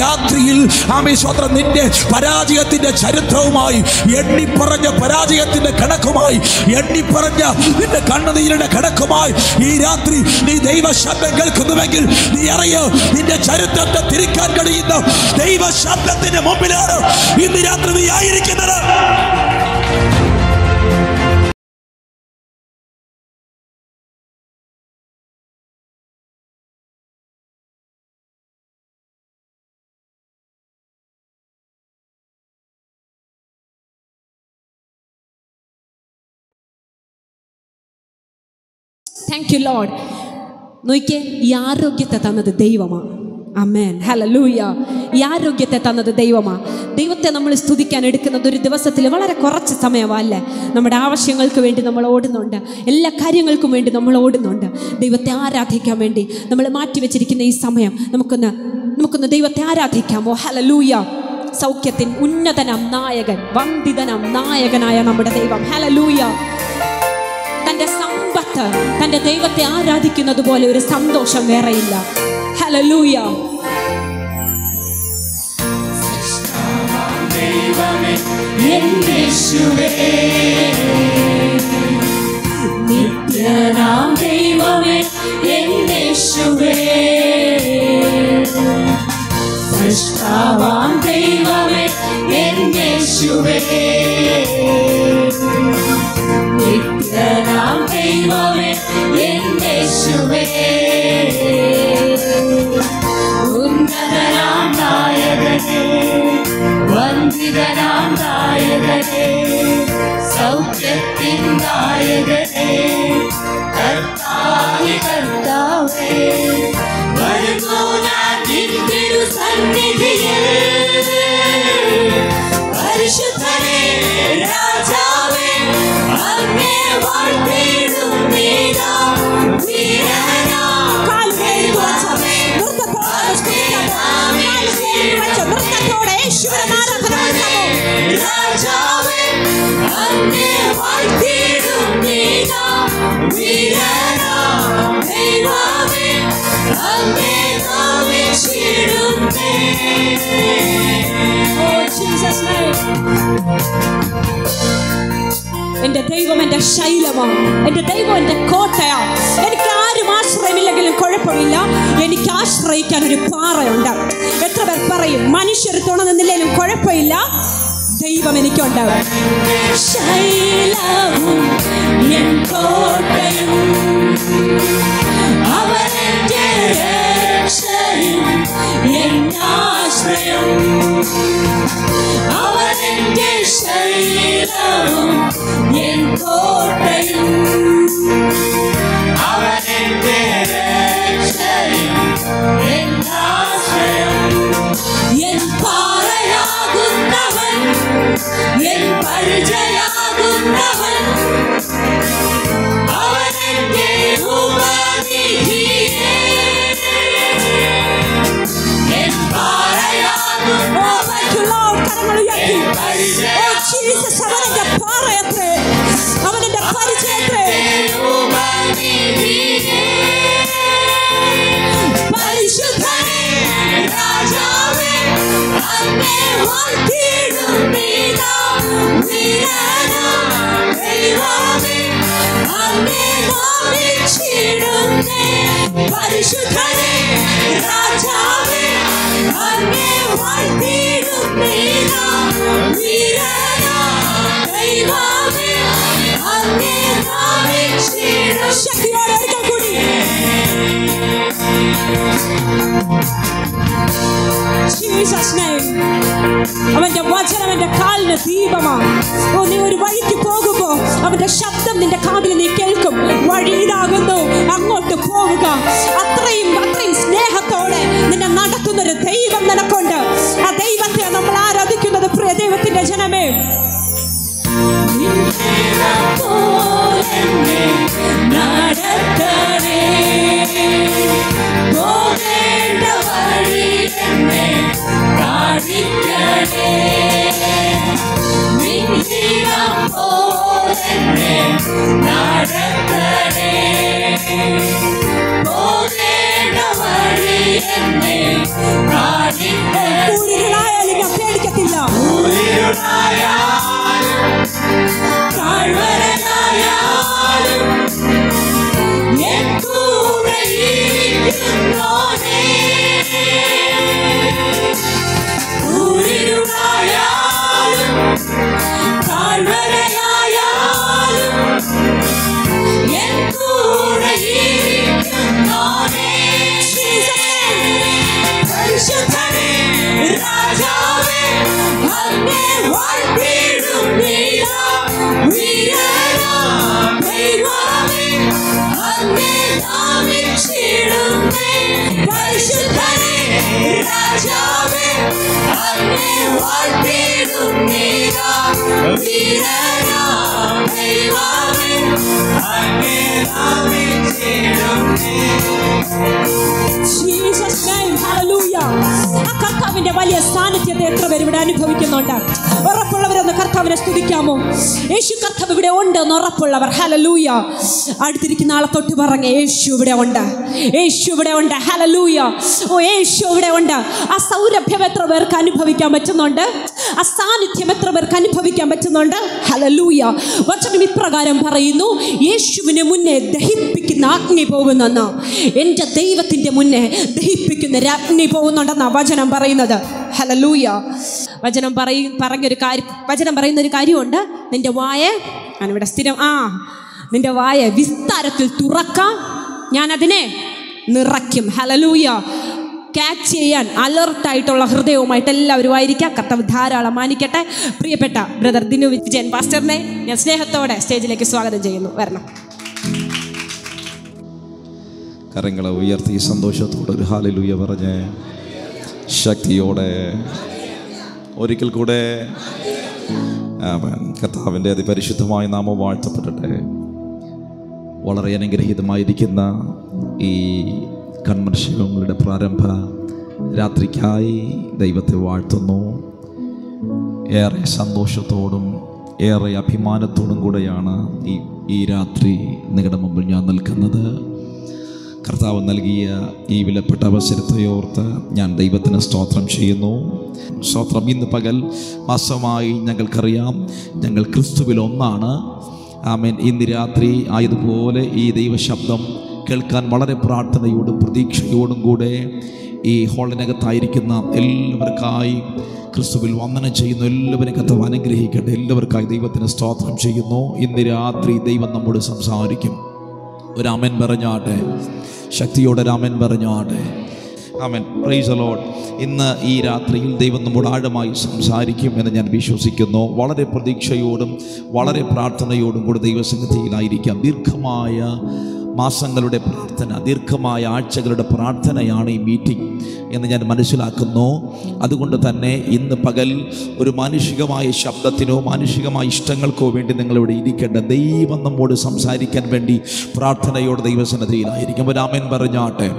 രാത്രിയിൽ ആമേശ്വത്രം നിന്റെ പരാജയത്തിന്റെ ചരിത്രവുമായി, എണ്ണിപ്പറഞ്ഞ പരാജയത്തിന്റെ കണക്കുമായി, എണ്ണിപ്പറഞ്ഞ നിന്റെ കണ്ണുനീരുടെ കണക്കുമായി ഈ രാത്രി നീ ദൈവശബ്ദം കേൾക്കുന്നുവെങ്കിൽ നീ അറിയോ, നിന്റെ ചരിത്രത്തെ തിരിക്കാൻ കഴിയുന്ന ദൈവശബ്ദത്തിന്റെ മുമ്പിലാണ് ഇന്ന് രാത്രി നീ ആയിരിക്കുന്നത്. Thank you Lord. നോക്കിയേ, ഈ ആരോഗ്യത്തെ തന്നത് ദൈവമാണ്. ആമേൻ, ഹല്ലേലൂയ. ഈ ആരോഗ്യത്തെ തന്നത് ദൈവമാണ്. ദൈവത്തെ നമ്മൾ സ്തുതിക്കാൻ എടുക്കുന്നത് ഒരു ദിവസത്തിൽ വളരെ കുറച്ച് സമയമല്ലേ. നമ്മുടെ ആവശ്യങ്ങൾക്ക് വേണ്ടി നമ്മൾ ഓടുന്നുണ്ട്, എല്ലാ കാര്യങ്ങൾക്കും വേണ്ടി നമ്മൾ ഓടുന്നുണ്ട്. ദൈവത്തെ ആരാധിക്കാൻ വേണ്ടി നമ്മൾ മാറ്റിവെച്ചിരിക്കുന്ന ഈ സമയം നമുക്കൊന്ന് ദൈവത്തെ ആരാധിക്കാമോ? ഹല്ലേലൂയ. സൗഖ്യത്തിൻ ഉന്നതനം നായകൻ, വന്ദിതനം നായകനായ നമ്മുടെ ദൈവം. ഹല്ലേലൂയ. തൻ്റെ സമ്പത്ത്, തൻ്റെ ദൈവത്തെ ആരാധിക്കുന്നത് പോലെ ഒരു സന്തോഷം വേറെയില്ല. ഹല്ലേലൂയ. നിത്യനാം ദൈവമേ യേശുവേ, സൃഷ്ടാവാം ദൈവമേ യേശുവേ, നിത്യനാം ദൈവമേ യേശുവേ, ഉന്നതനാം നായകനേ, വന്ദിതനാം നായകനേ, സൗഖ്യത്തിൻ നായകനേ, കർത്താവേ കർത്താവേ, വരുന്നു ഞാൻ നിൻ തിരുസന്നിധിയിൽ, പരിശുദ്ധനേ രാജാവേ, അങ്ങേ വാഴ്ത്തിടുന്നീതാ വീരനാം കാൽവേരുവാചമേ, നൃത്തത്തോടെ യേശുവിനെ ആരാധനമോ രാജാവേ, അങ്ങേ വാഴ്ത്തിടുന്നീതാ വീരനാം ദൈവമേ, അങ്ങേ നാമിച്ചിടുന്നേ. Oh Jesus name. എൻ്റെ ദൈവം എൻ്റെ ശൈലമാണ്, എൻ്റെ ദൈവം എൻ്റെ കോട്ടയാണ്. എനിക്ക് ആരും ആശ്രയമില്ലെങ്കിലും കുഴപ്പമില്ല, എനിക്ക് ആശ്രയിക്കാൻ ഒരു പാറയുണ്ട്. എത്ര പേർ പറയും, മനുഷ്യർ തുണ നിന്നില്ലെങ്കിലും കുഴപ്പമില്ല, ദൈവം എനിക്കുണ്ട്. ശൈലവും എൻ കോട്ടയും, അവനെന്റെ രക്ഷയും എൻ ആശ്രയം, അവനെന്റെ ശൈലവും എൻ കോട്ടയും, അവനെന്റെ രക്ഷയും എൻ ആശ്രയം, എൻ പാറയാകുന്നവൻ, എൻ പരിചയാകുന്നവൻ, അവനെന്റെ ഉപനിധിയേ, എൻ പാറയാകുന്നവൻ, എൻ പരിചയാകുന്നവൻ, അവനെന്റെ പാറയത്രേ, അവനെന്റെ പരിചയത്രേ. പരിശുദ്ധനേ രാജാവേ, അങ്ങേ വാഴ്ത്തിടുന്നീതാ വീരനാം ദൈവമേ, അങ്ങേ നാമിച്ചിടുന്നേ. പരിശുദ്ധനേ രാജാവേ, അങ്ങേ വാഴ്ത്തിടുന്നീതാ വീരനാം ദൈവമേ, അങ്ങേ നാമിച്ചിടുന്നേ. ശക്തിയോടെ ഒരിക്കൽ കൂടി Jesus name. അവന്റെ വചനം എന്റെ കാലിന് ദീപമാണ്. ഓ, നീ ഒരു വഴിക്ക് പോകുമ്പോ അവന്റെ ശബ്ദം നിന്റെ കാതിൽ നീ കേൾക്കും. വഴി ഇതാകുന്നു, അങ്ങോട്ട് പോവുക. അത്രയും സ്നേഹത്തോടെ നിന്നെ നടത്തുന്നൊരു ദൈവം നിനക്കുണ്ട്. ആ ദൈവത്തെ നമ്മൾ ആരാധിക്കുന്നത് പ്രിയ ദൈവത്തിന്റെ ജനമേ. നടത്തണേ, പോകേണ്ട വഴി എന്നെ കാണിക്കണേ, നിന്നിടം പോലെന്നെ നടത്തണേ, പോകേണ്ട വഴി എന്നെ കാണിക്കണേ. പരിശുദ്ധനെ രാജാവേ അങ്ങേ വാഴ്ത്തിടും വീരനാം ദൈവമേ അങ്ങേ നാമിച്ചിടുന്നേ പരിശുദ്ധനെ രാജാവേ അങ്ങേ വാഴ്ത്തിടും വീരനാം ദൈവമേ അങ്ങേ നാമിച്ചിടുന്നേ. Jesus name, hallelujah. ആ കർത്താവിന്റെ വലിയ സാന്നിധ്യത്തെ എത്ര പേര് ഇവിടെ അനുഭവിക്കുന്നുണ്ട്? ഉറപ്പുള്ളവരൊന്ന് കർത്താവിനെ സ്തുതിക്കാമോ? യേശു കർത്താവ് ഇവിടെ ഉണ്ട് എന്ന് ഉറപ്പുള്ളവർ ഹല്ലേലൂയ. അടുത്തിരിക്കുന്ന ആളെ തൊട്ട് പറഞ്ഞേ, യേശു ഇവിടെ ഉണ്ട്, യേശു ഇവിടെ ഉണ്ട്, ഹല്ലേലൂയ. ഓ യേശു ഇവിടെ ഉണ്ട്. ആ സൗരഭ്യം എത്ര പേർക്ക് അനുഭവിക്കാൻ പറ്റുന്നുണ്ട്? ആ സാന്നിധ്യം എത്ര പേർക്ക് അനുഭവിക്കാൻ പറ്റുന്നുണ്ട്? ഹല്ലേലൂയ. വചനം ഇപ്രകാരം പറയുന്നു, യേശുവിനെ മുന്നേ ദഹിപ്പിക്കുന്ന അഗ്നി പോകുന്നെന്ന്. എൻ്റെ ദൈവത്തിൻ്റെ മുന്നേ ദഹിപ്പിക്കുന്ന അഗ്നി പോകുന്നുണ്ടെന്നാണ് വചനം പറയുന്നത്. ഹല്ലേലൂയ. വചനം പറയുന്ന ഒരു കാര്യമുണ്ട്. നിന്റെ വായ ഞാനിവിടെ സ്ഥിരം നിന്റെ വായ വിസ്താരത്തിൽ തുറക്കാം, ഞാനതിനെ നിറയ്ക്കും. ഹല്ലേലൂയ. ക്യാച്ച് ചെയ്യാൻ അലർട്ടായിട്ടുള്ള ഹൃദയവുമായിട്ട് എല്ലാവരും ആയിരിക്കാം. കർത്താവ് ധാരാളം മാനിക്കട്ടെ. പ്രിയപ്പെട്ട ബ്രദർ ദിനു വിജയൻ പാസ്റ്ററിനെ ഞാൻ സ്നേഹത്തോടെ സ്റ്റേജിലേക്ക് സ്വാഗതം ചെയ്യുന്നു. വരണം. കരങ്ങളെ ഉയർത്തി സന്തോഷത്തോടെ ഒരു ഹല്ലേലൂയ പറഞ്ഞ് ശക്തിയോടെ ഒരിക്കൽ കൂടെ കർത്താവിൻ്റെ അതിപരിശുദ്ധമായ നാമം വാഴ്ത്തപ്പെടട്ടെ. വളരെ അനുഗ്രഹീതമായിരിക്കുന്ന ഈ കൺമർശങ്ങളുടെ പ്രാരംഭ രാത്രിക്കായി ദൈവത്തെ വാഴ്ത്തുന്നു. ഏറെ സന്തോഷത്തോടും ഏറെ അഭിമാനത്തോടും കൂടെയാണ് ഈ രാത്രി നിങ്ങളുടെ മുമ്പിൽ ഞാൻ നിൽക്കുന്നത്. കർത്താവ് നൽകിയ ഈ വിലപ്പെട്ട അവസരത്തെ ഓർത്ത് ഞാൻ ദൈവത്തിന് സ്തോത്രം ചെയ്യുന്നു. സ്തോത്രം. ഇന്ന് പകൽ മാസമായി ഞങ്ങൾക്കറിയാം ഞങ്ങൾ ക്രിസ്തുവിൽ ഒന്നാണ്. ആമേൻ. ഇന്ന് രാത്രി ആയതുപോലെ ഈ ദൈവശബ്ദം കേൾക്കാൻ വളരെ പ്രാർത്ഥനയോടും പ്രതീക്ഷയോടും കൂടെ ഈ ഹാളിനകത്തായിരിക്കുന്ന എല്ലാവർക്കായി ക്രിസ്തുവിൽ വന്ദനം ചെയ്യുന്നു. എല്ലാവരും കർത്താവ് അനുഗ്രഹിക്കട്ടെ. എല്ലാവർക്കായി ദൈവത്തിന് സ്തോത്രം ചെയ്യുന്നു. ഇന്ന് രാത്രി ദൈവം നമ്മോട് സംസാരിക്കും. ഒരു ആമേൻ പറഞ്ഞാട്ടെ. ശക്തിയോടെ ആമേൻ പറഞ്ഞാട്ടെ. ആമേൻ. Praise the lord. ഇന്ന് ഈ രാത്രിയിൽ ദൈവം നമ്മോട് ആഴമായി സംസാരിക്കും എന്ന് ഞാൻ വിശ്വസിക്കുന്നു. വളരെ പ്രതീക്ഷയോടും വളരെ പ്രാർത്ഥനയോടും കൂടെ ദൈവസന്നിധിയിലായിരിക്കാം. ദീർഘമായ മാസങ്ങളുടെ പ്രാർത്ഥന, ദീർഘമായ ആഴ്ചകളുടെ പ്രാർത്ഥനയാണ് ഈ മീറ്റിംഗ് എന്ന് ഞാൻ മനസ്സിലാക്കുന്നു. അതുകൊണ്ട് തന്നെ ഇന്ന് പകൽ ഒരു മാനുഷികമായ ശബ്ദത്തിനോ മാനുഷികമായ ഇഷ്ടങ്ങൾക്കോ വേണ്ടി നിങ്ങളിവിടെ ഇരിക്കേണ്ട. ദൈവം നമ്മോട് സംസാരിക്കാൻ വേണ്ടി പ്രാർത്ഥനയോടെ ദൈവസന്നിധിയിലായിരിക്കും. ഒരു ആമേൻ പറഞ്ഞാട്ടെ.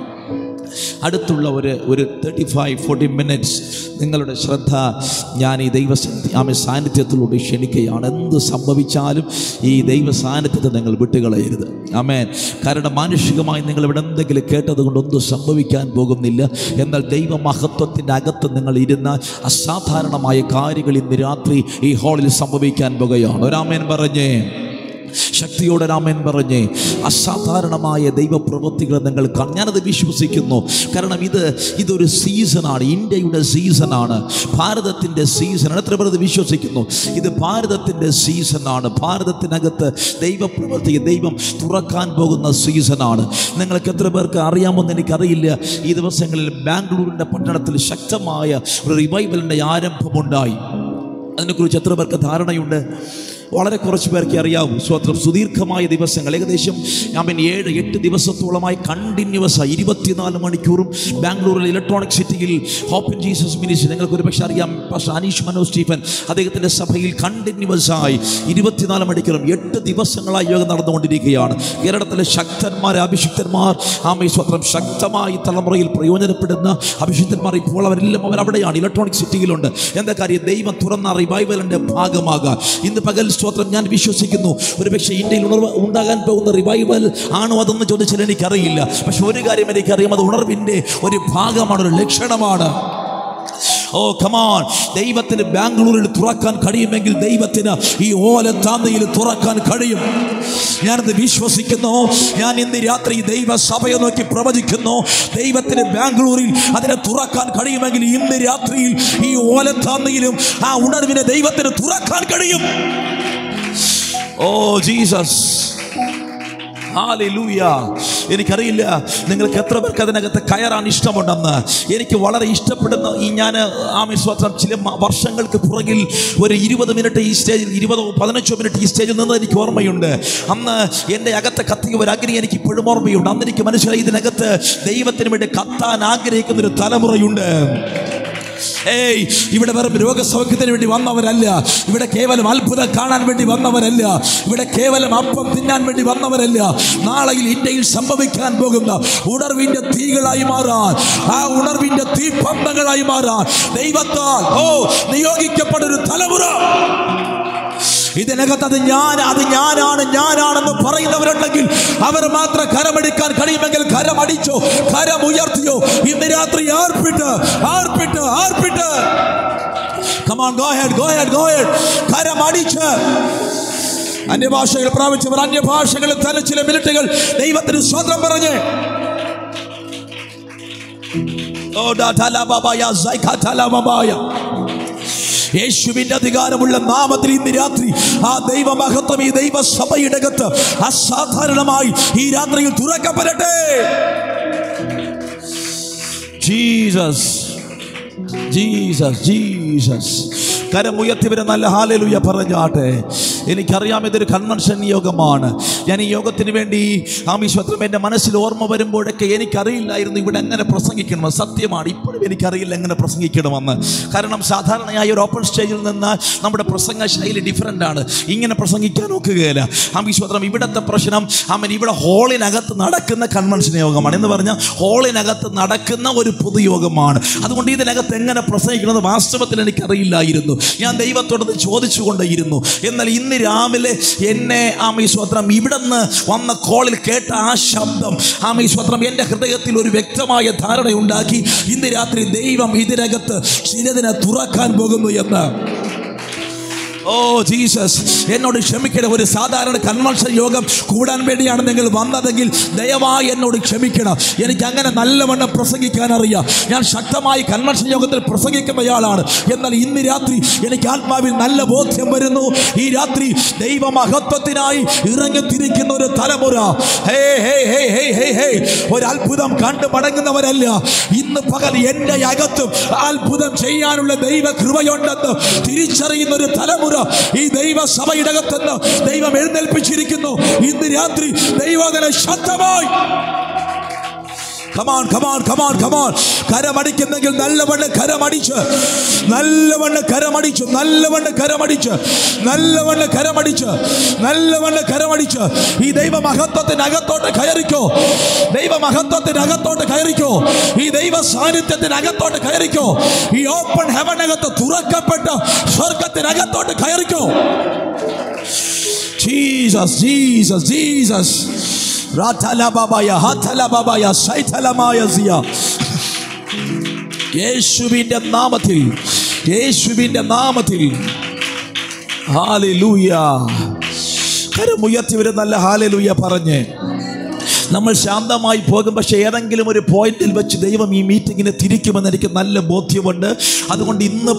അടുത്തുള്ള ഒരു 35-40 മിനിറ്റ്സ് നിങ്ങളുടെ ശ്രദ്ധ ഞാൻ ഈ സാന്നിധ്യത്തിലൂടെ ക്ഷണിക്കുകയാണ്. എന്ത് സംഭവിച്ചാലും ഈ ദൈവ സാന്നിധ്യത്തെ നിങ്ങൾ വിട്ടുകളയരുത്. ആമേൻ. കാരണം മാനുഷികമായി നിങ്ങൾ ഇവിടെ എന്തെങ്കിലും കേട്ടത് കൊണ്ടൊന്നും സംഭവിക്കാൻ പോകുന്നില്ല. എന്നാൽ ദൈവമഹത്വത്തിൻ്റെ അകത്ത് നിങ്ങൾ ഇരുന്ന അസാധാരണമായ കാര്യങ്ങൾ ഇന്ന് രാത്രി ഈ ഹാളിൽ സംഭവിക്കാൻ പോകുകയാണ്. ഒരാമേൻ പറഞ്ഞേ. ശക്തിയോടെ ആമേൻ പറഞ്ഞേ. അസാധാരണമായ ദൈവപ്രവൃത്തികൾ നിങ്ങൾ കാണും. ഞാനത് വിശ്വസിക്കുന്നു. കാരണം ഇതൊരു സീസണാണ്. ഇന്ത്യയുടെ സീസണാണ്. ഭാരതത്തിൻ്റെ സീസണാണ്. എത്ര പേർ വിശ്വസിക്കുന്നു? ഇത് ഭാരതത്തിൻ്റെ സീസണാണ്. ഭാരതത്തിനകത്ത് ദൈവപ്രവൃത്തി ദൈവം തുറക്കാൻ പോകുന്ന സീസണാണ്. നിങ്ങൾക്ക് എത്ര പേർക്ക് അറിയാമെന്ന് എനിക്കറിയില്ല. ഈ ദിവസങ്ങളിൽ ബാംഗ്ലൂരിൻ്റെ പട്ടണത്തിൽ ശക്തമായ ഒരു റിവൈവലിൻ്റെ ആരംഭമുണ്ടായി. അതിനെക്കുറിച്ച് എത്ര പേർക്ക് ധാരണയുണ്ട്? വളരെ കുറച്ച് പേർക്ക് അറിയാവൂ. സ്വത്രം. സുദീർഘമായ ദിവസങ്ങൾ, ഏകദേശം 7-8 ദിവസത്തോളമായി കണ്ടിന്യൂസ് 24 മണിക്കൂറും ബാംഗ്ലൂരിൽ ഇലക്ട്രോണിക് സിറ്റിയിൽ ഹോപ്പ് ഇൻ ജീസസ് മിനിസ്ട്രി, നിങ്ങൾക്ക് ഒരു പക്ഷേ അറിയാം, പാസ്റ്റർ അനീഷ് മനോജ് സ്റ്റീഫൻ അദ്ദേഹത്തിൻ്റെ സഭയിൽ കണ്ടിന്യൂസ് ആയി 24 മണിക്കൂറും 8 ദിവസങ്ങളായി യോഗം നടന്നുകൊണ്ടിരിക്കുകയാണ്. കേരളത്തിലെ ശക്തന്മാർ, അഭിഷിക്തന്മാർ, സ്വത്രം ശക്തമായി തലമുറയിൽ പ്രയോജനപ്പെടുന്ന അഭിഷിക്തന്മാർ ഇപ്പോൾ അവരവിടെയാണ്, ഇലക്ട്രോണിക് സിറ്റിയിലുണ്ട്. എന്താ കാര്യം? ദൈവം തുറന്ന റിവൈവലിൻ്റെ ഭാഗമാകാം. ഇന്ന് പകൽ സ്തോത്രം ഞാൻ വിശ്വസിക്കുന്നു. ഒരു പക്ഷേ ഇന്ത്യയിൽ ഉണ്ടാകാൻ പോകുന്ന റിവൈവൽ ആണോ അതെന്ന് ചോദിച്ചാൽ എനിക്കറിയില്ല. പക്ഷെ ഒരു കാര്യം എനിക്കറിയാം, അത് ഉണർവിൻ്റെ ഒരു ഭാഗമാണ്, ഒരു ലക്ഷണമാണ്. ഓ കമാൺ. ദൈവത്തിന് ബാംഗ്ലൂരിൽ തുറക്കാൻ കഴിയുമെങ്കിൽ ദൈവത്തിന് ഈ ഓലത്താന്തയിൽ തുറക്കാൻ കഴിയും. ഞാനത് വിശ്വസിക്കുന്നു. ഞാൻ ഇന്ന് രാത്രി ദൈവസഭയെ നോക്കി പ്രവചിക്കുന്നു. ദൈവത്തിന് ബാംഗ്ലൂരിൽ അതിനെ തുറക്കാൻ കഴിയുമെങ്കിൽ ഇന്ന് രാത്രിയിൽ ഈ ഓലത്താന്തയിലും ആ ഉണർവിനെ ദൈവത്തിന് തുറക്കാൻ കഴിയും. Oh Jesus. ഹല്ലേലൂയ. എനിക്കറിയില്ല നിങ്ങൾക്ക് എത്ര പേർക്ക് അതിനകത്ത് കയറാൻ ഇഷ്ടമുണ്ടെന്ന്. എനിക്ക് വളരെ ഇഷ്ടപ്പെടുന്ന ഞാൻ സ്വത്രം ചില വർഷങ്ങൾക്ക് പുറകിൽ ഒരു 20 മിനിറ്റ് ഈ സ്റ്റേജിൽ 15 മിനിറ്റ് ഈ സ്റ്റേജിൽ നിന്ന് എനിക്ക് ഓർമ്മയുണ്ട്. അന്ന് എൻ്റെ അകത്ത് കത്തിയ ഒരു അഗ്നി എനിക്ക് ഇപ്പോഴും ഓർമ്മയുണ്ട്. അന്ന് എനിക്ക് മനസ്സിലായി ഇതിനകത്ത് ദൈവത്തിന് വേണ്ടി കത്താൻ ആഗ്രഹിക്കുന്ന ഒരു തലമുറയുണ്ട്. ഇവിടെ വെറും രോഗസൗഖ്യത്തിന് വേണ്ടി വന്നവരല്ല, ഇവിടെ കേവലം അത്ഭുതം കാണാൻ വേണ്ടി വന്നവരല്ല, ഇവിടെ കേവലം അപ്പം തിന്നാൻ വേണ്ടി വന്നവരല്ല. നാളെയിൽ ഇന്ത്യയിൽ സംഭവിക്കാൻ പോകുന്ന ഉണർവിന്റെ തീകളായി മാറാൻ, ആ ഉണർവിന്റെ തീപ്പന്തങ്ങളായി മാറാൻ ദൈവത്താൽ നിയോഗിക്കപ്പെട്ടൊരു തലമുറ. ഇതിനകത്ത് അത് ഞാനാണെന്ന് പറയുന്നവരുണ്ടെങ്കിൽ അവർ മാത്രം കരമെടുക്കാൻ കഴിയുമെങ്കിൽ കരമടിച്ചോ, കരമുയർത്തിയോ. ഇന്ന് രാത്രി ആർപ്പിട്ട് Come on, go ahead. കരമടിച്ച് അന്യഭാഷകൾ പ്രാപിച്ചവർ അന്യഭാഷകളിൽ തന്നെ ചില മിനിറ്റുകൾ ദൈവത്തിന് സ്വന്തം പറഞ്ഞ് യേശുവിന്റെ അധികാരമുള്ള നാമത്തിൽ ഇന്ന് രാത്രി ആ ദൈവമഹത്വം ഈ ദൈവസഭയുടെ അകത്ത് അസാധാരണമായി ഈ രാത്രിയിൽ തുറക്കപ്പെടട്ടെ. ജീസസ് കരമുയർത്തിവരെ നല്ല ഹല്ലേലൂയ പറഞ്ഞാട്ടെ. എനിക്കറിയാം ഇതൊരു കൺവെൻഷൻ യോഗമാണ്. ഞാൻ ഈ യോഗത്തിന് വേണ്ടി ആമീശ്വത്രം എൻ്റെ മനസ്സിൽ ഓർമ്മ വരുമ്പോഴൊക്കെ എനിക്കറിയില്ലായിരുന്നു ഇവിടെ എങ്ങനെ പ്രസംഗിക്കണമെന്ന്. സത്യമാണ്, ഇപ്പോഴും എനിക്കറിയില്ല എങ്ങനെ പ്രസംഗിക്കണമെന്ന്. കാരണം സാധാരണയായി ഒരു ഓപ്പൺ സ്റ്റേജിൽ നിന്ന് നമ്മുടെ പ്രസംഗ ശൈലി ഡിഫറൻ്റ് ആണ്. ഇങ്ങനെ പ്രസംഗിക്കാൻ ഒക്കുകയില്ല. ആമീശ്വത്രം ഇവിടുത്തെ പ്രശ്നം ഇവിടെ ഹോളിനകത്ത് നടക്കുന്ന കൺവെൻഷൻ യോഗമാണ് എന്ന് പറഞ്ഞാൽ ഹോളിനകത്ത് നടക്കുന്ന ഒരു പൊതുയോഗമാണ്. അതുകൊണ്ട് ഇതിനകത്ത് എങ്ങനെ പ്രസംഗിക്കണമെന്ന് വാസ്തവത്തിൽ എനിക്കറിയില്ലായിരുന്നു. ഞാൻ ദൈവത്തോടത് ചോദിച്ചുകൊണ്ടേയിരുന്നു. എന്നാൽ ഇന്ന് രാവിലെ എന്നെ ആമീശ്വത്രം ഇവിടുന്ന് വന്ന കോളിൽ കേട്ട ആ ശബ്ദം ആമീശ്വത്രം എൻ്റെ ഹൃദയത്തിൽ ഒരു വ്യക്തമായ ധാരണയുണ്ടാക്കി. ഇന്ന് രാത്രി ദൈവം ഇതിനകത്ത് ചിലതിനെ തുറക്കാൻ പോകുന്നു എന്ന്. ജീസസ് എന്നോട് ക്ഷമിക്കണം. ഒരു സാധാരണ കൺവെൻഷൻ യോഗം കൂടാൻ വേണ്ടിയാണ് നിങ്ങൾ വന്നതെങ്കിൽ ദയവായി എന്നോട് ക്ഷമിക്കണം. എനിക്ക് അങ്ങനെ നല്ലവണ്ണം പ്രസംഗിക്കാൻ അറിയാം. ഞാൻ ശക്തമായി കൺവെൻഷൻ യോഗത്തിൽ പ്രസംഗിക്കുന്നയാളാണ്. എന്നാൽ ഇന്ന് രാത്രി എനിക്ക് ആത്മാവിൽ നല്ല ബോധ്യം വരുന്നു. ഈ രാത്രി ദൈവമഹത്വത്തിനായി ഇറങ്ങിത്തിരിക്കുന്ന ഒരു തലമുറ ഒരു അത്ഭുതം കണ്ടു മടങ്ങുന്നവരല്ല. ഇന്ന് പകൽ എൻ്റെ അകത്തും അത്ഭുതം ചെയ്യാനുള്ള ദൈവ കൃപയുണ്ടെന്ന് തിരിച്ചറിയുന്ന ഒരു തലമുറ ഈ ദൈവസഭയുടെ അകത്തുനിന്ന് ദൈവം എഴുന്നേൽപ്പിച്ചിരിക്കുന്നു. ഇന്ന് രാത്രി ദൈവത്തിനെ ശക്തമായി കരമടിക്കുന്നെങ്കിൽ നല്ലവണ്ണം കരമടിച്ച് ഈ ദൈവമഹത്വത്തിനകത്തോട്ട് കയറിക്കോ. ഈ ദൈവ സാന്നിധ്യത്തിനകത്തോട്ട് കയറിക്കോ. ഈ ഓപ്പൺ ഹെവനകത്ത് തുറക്കപ്പെട്ട സ്വർഗത്തിനകത്തോട്ട് കയറിക്കോ. ജീസസ് യേശുവിന്റെ നാമത്തിൽ ഹല്ലേലൂയ. കരമുയർത്തി വരും നല്ല ഹല്ലേലൂയ പറഞ്ഞ് നമ്മൾ ശാന്തമായി പോകും. പക്ഷേ ഏതെങ്കിലും ഒരു പോയിന്റിൽ വെച്ച് ദൈവം ഈ മീറ്റിങ്ങിനെ തിരിക്കുമെന്ന് എനിക്ക് നല്ല ബോധ്യമുണ്ട്. അതുകൊണ്ട് ഇന്ന്